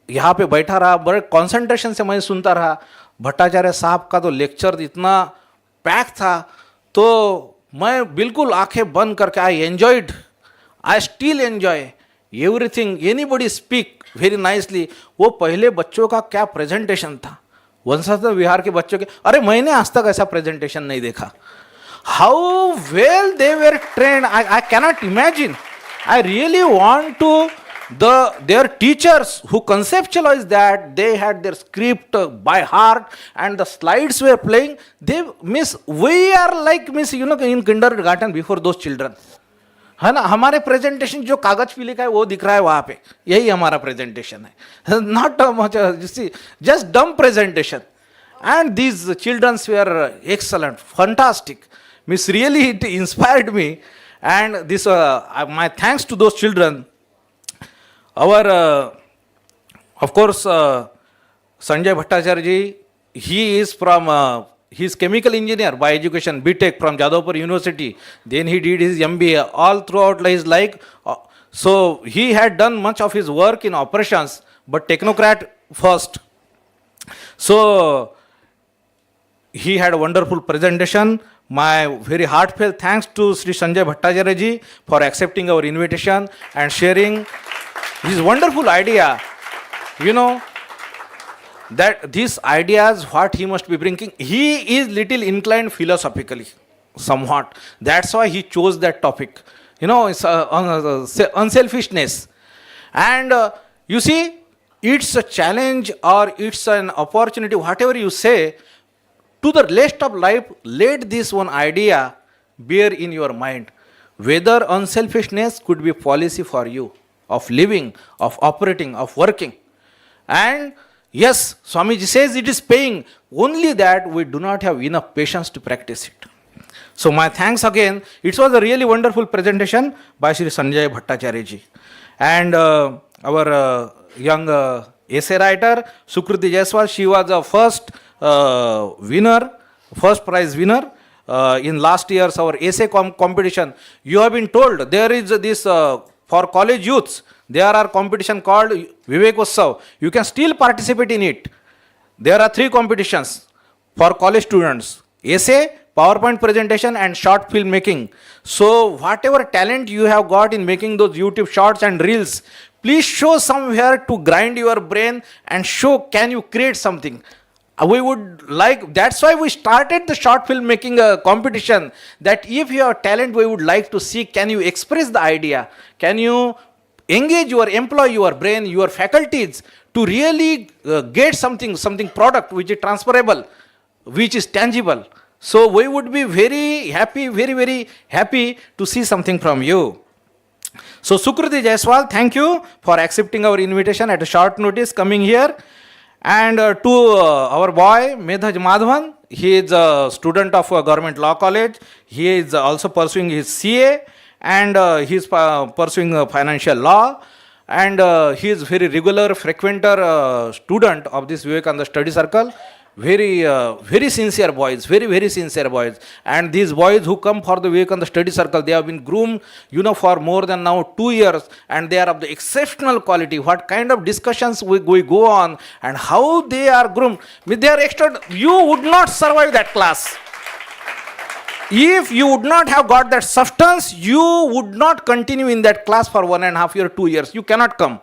यहाँ पे बैठा रहा, बड़े कंसंट्रेशन से मैं सुनता रहा. भट्टाचार्य साहब का तो लेक्चर इतना पैक था, तो मैं बिल्कुल आंखें बंद करके I still enjoy everything. Anybody speak very nicely. वो पहले बच्चों का क्या प्रेजेंटेशन था, वंशज विहार के बच्चों के, अरे मैंने आज तक ऐसा प्रेजेंटेशन नहीं देखा. How well they were trained, I cannot imagine. I really want to their teachers who conceptualized that, they had their script by heart and the slides were playing. We are like in kindergarten before those children. है ना, हमारे presentation जो कागज पे लिखा है वो दिख रहा है वहाँ पे, यही हमारा प्रेजेंटेशन है. Not much, you see, just dumb presentation. And these children were excellent, fantastic. Miss, really it inspired me. And this, my thanks to those children. Our, of course, Sanjay Bhattacharya ji, he is from, he is chemical engineer by education, BTech from Jadavpur University. Then he did his MBA. All throughout his life, so he had done much of his work in operations, but technocrat first. So he had a wonderful presentation. My very heartfelt thanks to Sri Sanjay Bhattacharya ji for accepting our invitation and sharing his wonderful idea. That these ideas, what he must be bringing, he is little inclined philosophically, somewhat. That's why he chose that topic. It's unselfishness. And you see, it's a challenge or it's an opportunity, whatever you say, to the rest of life, let this one idea bear in your mind. Whether unselfishness could be policy for you, of living, of operating, of working. And yes, Swamiji says it is paying, only that we do not have enough patience to practice it. So my thanks again. It was a really wonderful presentation by Sri Sanjay Bhattacharya ji. And our young essay writer, Sukriti Jaiswal, she was the first prize winner in last year's our essay competition. You have been told there is this for college youths, there are competition called Vivek Utsav. You can still participate in it. There are 3 competitions for college students: essay, PowerPoint presentation, and short film making. So whatever talent you have got in making those YouTube shorts and reels, please show somewhere to grind your brain and show can you create something. We would like, that's why we started the short film making competition, that if you have talent, we would like to see, can you express the idea? Can you engage employ your brain, your faculties to really get something product which is transferable, which is tangible. So we would be very happy, very happy to see something from you. So Sukriti Jaiswal, thank you for accepting our invitation at a short notice coming here. And to our boy Medhaj Madhavan, he is a student of Government Law College. He is also pursuing his CA, and he is pursuing financial law. And he is very regular frequenter student of this Vivekananda Study Circle. Very sincere boys, very sincere boys. And these boys who come for the Vivekananda Study Circle, they have been groomed, for more than now 2 years, and they are of the exceptional quality. What kind of discussions we go on, and how they are groomed. They are extra. You would not survive that class. If you would not have got that substance, you would not continue in that class for 1.5 years, 2 years. You cannot come.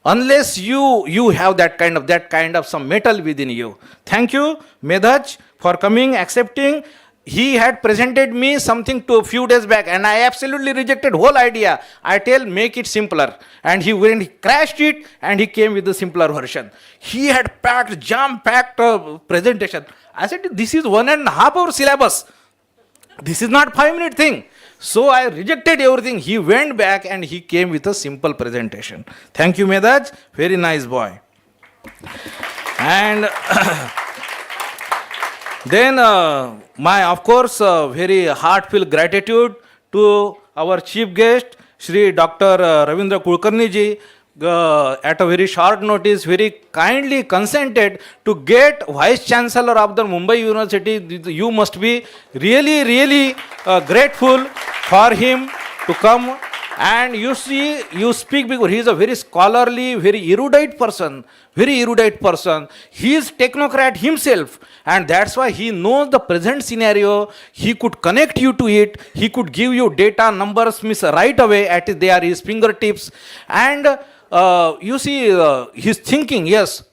Unless you have that kind of some metal within you. Thank you, Medhaj, for coming, accepting. He had presented me something to a few days back, and I absolutely rejected whole idea. I tell, make it simpler. And he went, he crashed it, and he came with the simpler version. He had jam-packed presentation. I said, this is 1.5 hour syllabus. This is not 5-minute thing. So I rejected everything. He went back and he came with a simple presentation. Thank you, Medhaj. Very nice boy. And then my, of course, very heartfelt gratitude to our chief guest, Shri Dr. Ravindra Kulkarni ji, at a very short notice, very kindly consented to get Vice Chancellor of the Mumbai University. You must be really grateful for him to come. And you see, you speak because he is a very scholarly, very erudite person. He is technocrat himself, and that's why he knows the present scenario. He could connect you to it. He could give you data, numbers, right away at they are his fingertips. And you see his thinking, yes,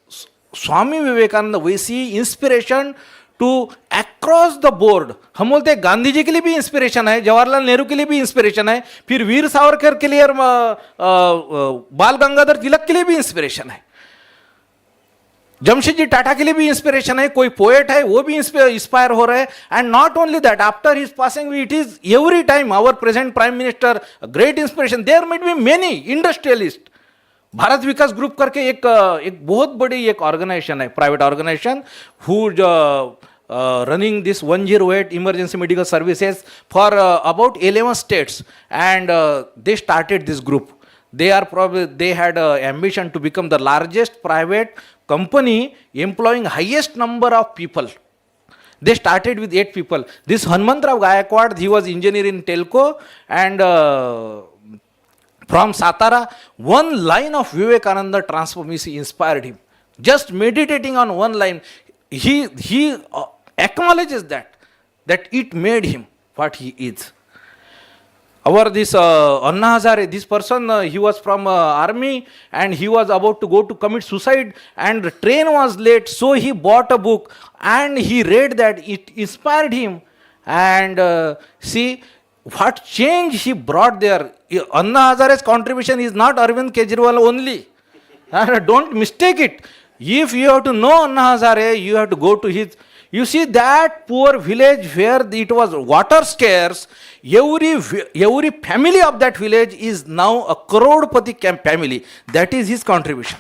Swami Vivekananda, we see inspiration to across the board. हम बोलते हैं गांधी जी के लिए भी inspiration है, जवाहरलाल नेहरू के लिए भी इंस्पिरेशन है, फिर वीर सावरकर के लिए बाल गंगाधर तिलक के लिए भी इंस्पिरेशन है, जमशेदजी टाटा के लिए भी इंस्पिरेशन है, कोई पोएट है वो भी इंस्पायर हो रहा है. And not only that, after his passing it is every time our present prime minister great inspiration. There might be many industrialist. Bharat Vikas group करके एक बहुत बड़ी एक ऑर्गेनाइजेशन है, private organisation, who running this 108 emergency medical services for about 11 states, and they started this group. They had ambition to become the largest private company employing highest number of people. They started with 8 people. This Hanumantrao Gaikwad, he was engineer in Telco, and from Satara, one line of Vivekananda transformation inspired him. Just meditating on one line, he acknowledges that it made him what he is. Our this Anna Hazare, this person, he was from army, and he was about to go to commit suicide, and the train was late, so he bought a book and he read that. It inspired him, and see what change he brought there. Anna Hazare's contribution is not Arvind Kejriwal only. Don't mistake it. If you have to know Anna Hazare, you have to go to his. You see that poor village where it was water scarce, every family of that village is now a Crorepati family. That is his contribution.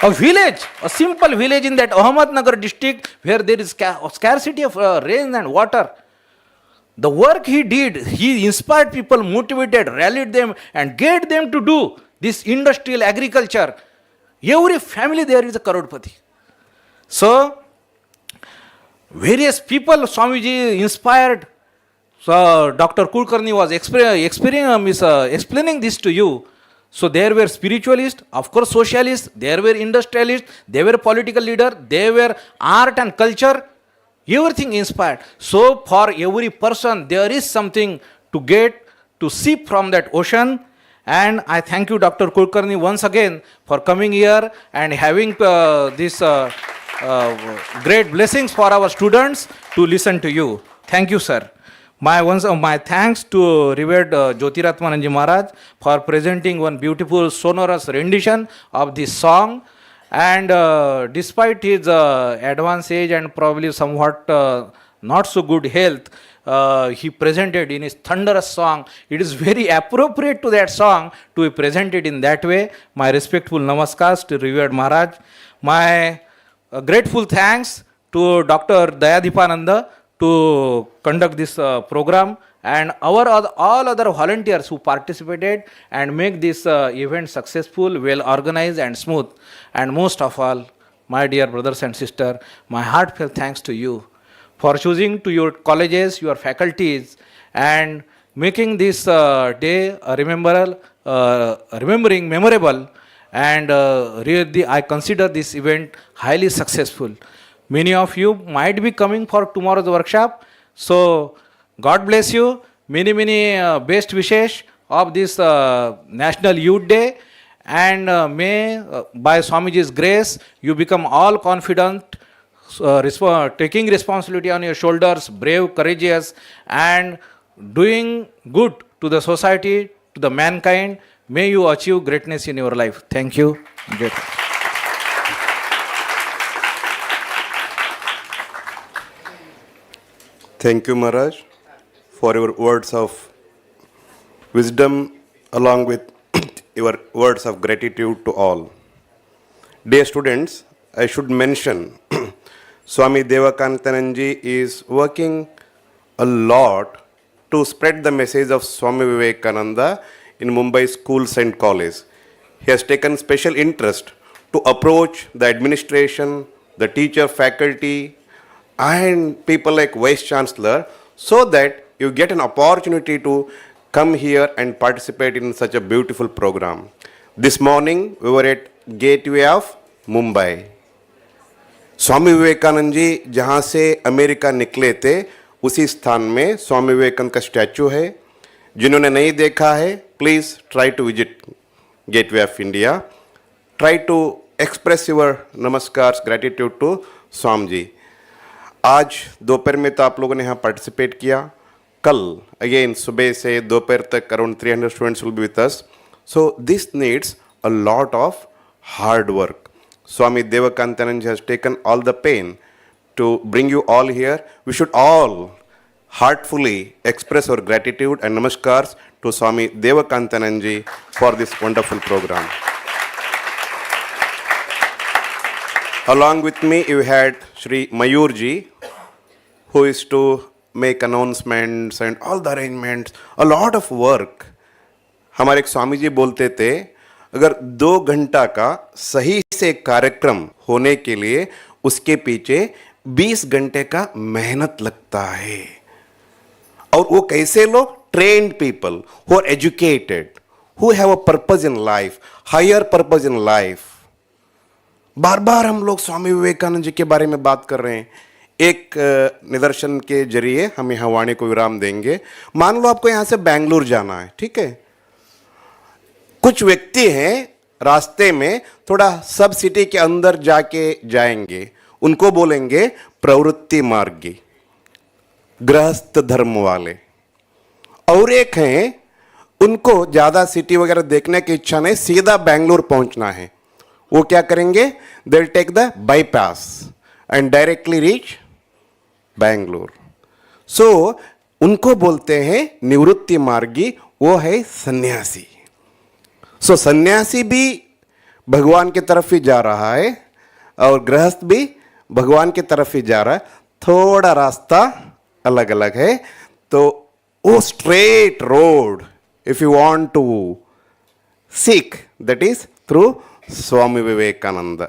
A village, a simple village in that Ahmednagar district where there is scarcity of rain and water. The work he did, he inspired people, motivated, rallied them, and get them to do this industrial agriculture. Every family there is a Crorepati. So, various people Swamiji inspired. So Dr. Kulkarni was explaining this to you. So there were spiritualists, of course socialists, there were industrialists, there were political leaders, there were art and culture, everything inspired. So for every person there is something to get, to sip from that ocean, And I thank you, Dr. Kulkarni, once again for coming here and having this great blessings for our students to listen to you. Thank you, sir. My thanks to revered Jyotiratmananji Maharaj for presenting one beautiful sonorous rendition of this song. And despite his advanced age and probably somewhat not so good health, he presented in his thunderous song. It is very appropriate to that song to be presented in that way. My respectful namaskars to revered Maharaj. My grateful thanks to Dr. Dayadipananda to conduct this program, and all other volunteers who participated and make this event successful, well organized and smooth. And most of all, my dear brothers and sisters, my heartfelt thanks to you for choosing to your colleges, your faculties, and making this day remembering memorable. And really, I consider this event highly successful. Many of you might be coming for tomorrow's workshop. So, God bless you. Many best wishes of this National Youth Day. And may, by Swamiji's grace, you become all confident, taking responsibility on your shoulders, brave, courageous, and doing good to the society, to the mankind. May you achieve greatness in your life. Thank you. Thank you, Maharaj, for your words of wisdom along with your words of gratitude to all. Dear students, I should mention Swami Devakantananji is working a lot to spread the message of Swami Vivekananda in Mumbai schools and colleges. He has taken special interest to approach the administration, the teacher, faculty, and people like Vice Chancellor, so that you get an opportunity to come here and participate in such a beautiful program. This morning we were at Gateway of Mumbai. Swami Vivekananda ji जहाँ से America निकले थे उसी स्थान में स्वामी विवेकानंद का statue है. जिन्होंने नहीं देखा है, please try to visit Gateway of India. Try to express your namaskar, gratitude to Swami ji. आज दोपहर में तो आप लोगों ने यहाँ पार्टिसिपेट किया. कल अगेन सुबह से दोपहर तक around 300 students will be with us. So this needs a lot of hard work. Swami Devakantanand has taken all the pain to bring you all here. We should all heartfully express our gratitude and namaskars to Swami Devakantanand ji for this wonderful program. Along with me, you had Shri Mayur ji, who is to make announcements and all the arrangements, a lot of work. हमारे एक स्वामी जी बोलते थे, अगर 2 घंटा का सही से कार्यक्रम होने के लिए उसके पीछे 20 घंटे का मेहनत लगता है. और वो कैसे लोग? Trained people who are educated, who have a purpose in life, higher purpose in life. बार बार हम लोग स्वामी विवेकानंद जी के बारे में बात कर रहे हैं. एक निदर्शन के जरिए हम यहाँ वाणी को विराम देंगे. मान लो आपको यहाँ से बेंगलुरु जाना है, ठीक है. कुछ व्यक्ति हैं रास्ते में थोड़ा सब सिटी के अंदर जाके जाएंगे, उनको बोलेंगे प्रवृत्ति मार्गी, गृहस्थ धर्म वाले. और एक हैं उनको ज़्यादा सिटी वगैरह देखने की इच्छा नहीं, सीधा बेंगलुरु पहुंचना है. वो क्या करेंगे? They will take the bypass and directly reach Bengaluru. So उनको बोलते हैं निवृत्ति मार्गी, वो है सन्यासी. सो सन्यासी भी भगवान की तरफ ही जा रहा है और गृहस्थ भी भगवान की तरफ ही जा रहा है. थोड़ा रास्ता अलग अलग है. तो वो straight road if you want to seek, that is through Swami Vivekananda.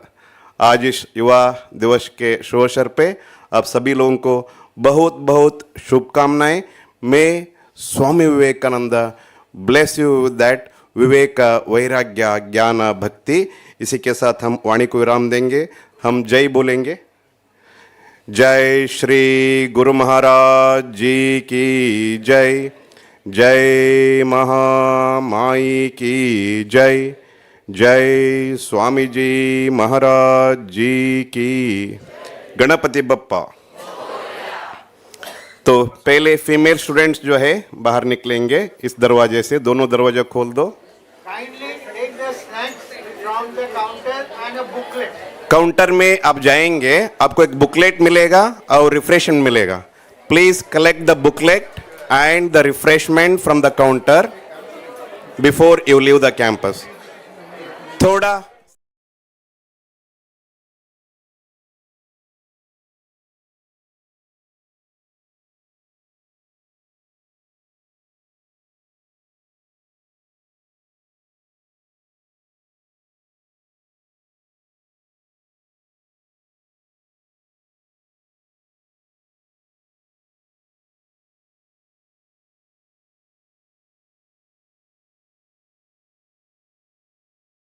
आज इस युवा दिवस के शुभ अवसर पे आप सभी लोगों को बहुत बहुत शुभकामनाएं. मैं Swami Vivekananda bless you with that vivek, vairagya, gyan, भक्ति. इसी के साथ हम वाणी को विराम देंगे. हम जय बोलेंगे. जय श्री गुरु महाराज जी की जय. जय महामाई की जय। जय स्वामी जी महाराज जी की। गणपति बप्पा। तो पहले फीमेल स्टूडेंट्स जो है बाहर निकलेंगे इस दरवाजे से, दोनों दरवाजा खोल दो। काउंटर में आप जाएंगे, आपको एक बुकलेट मिलेगा और रिफ्रेशमेंट मिलेगा। Please collect the booklet and the refreshment from the counter before you leave the campus. थोड़ा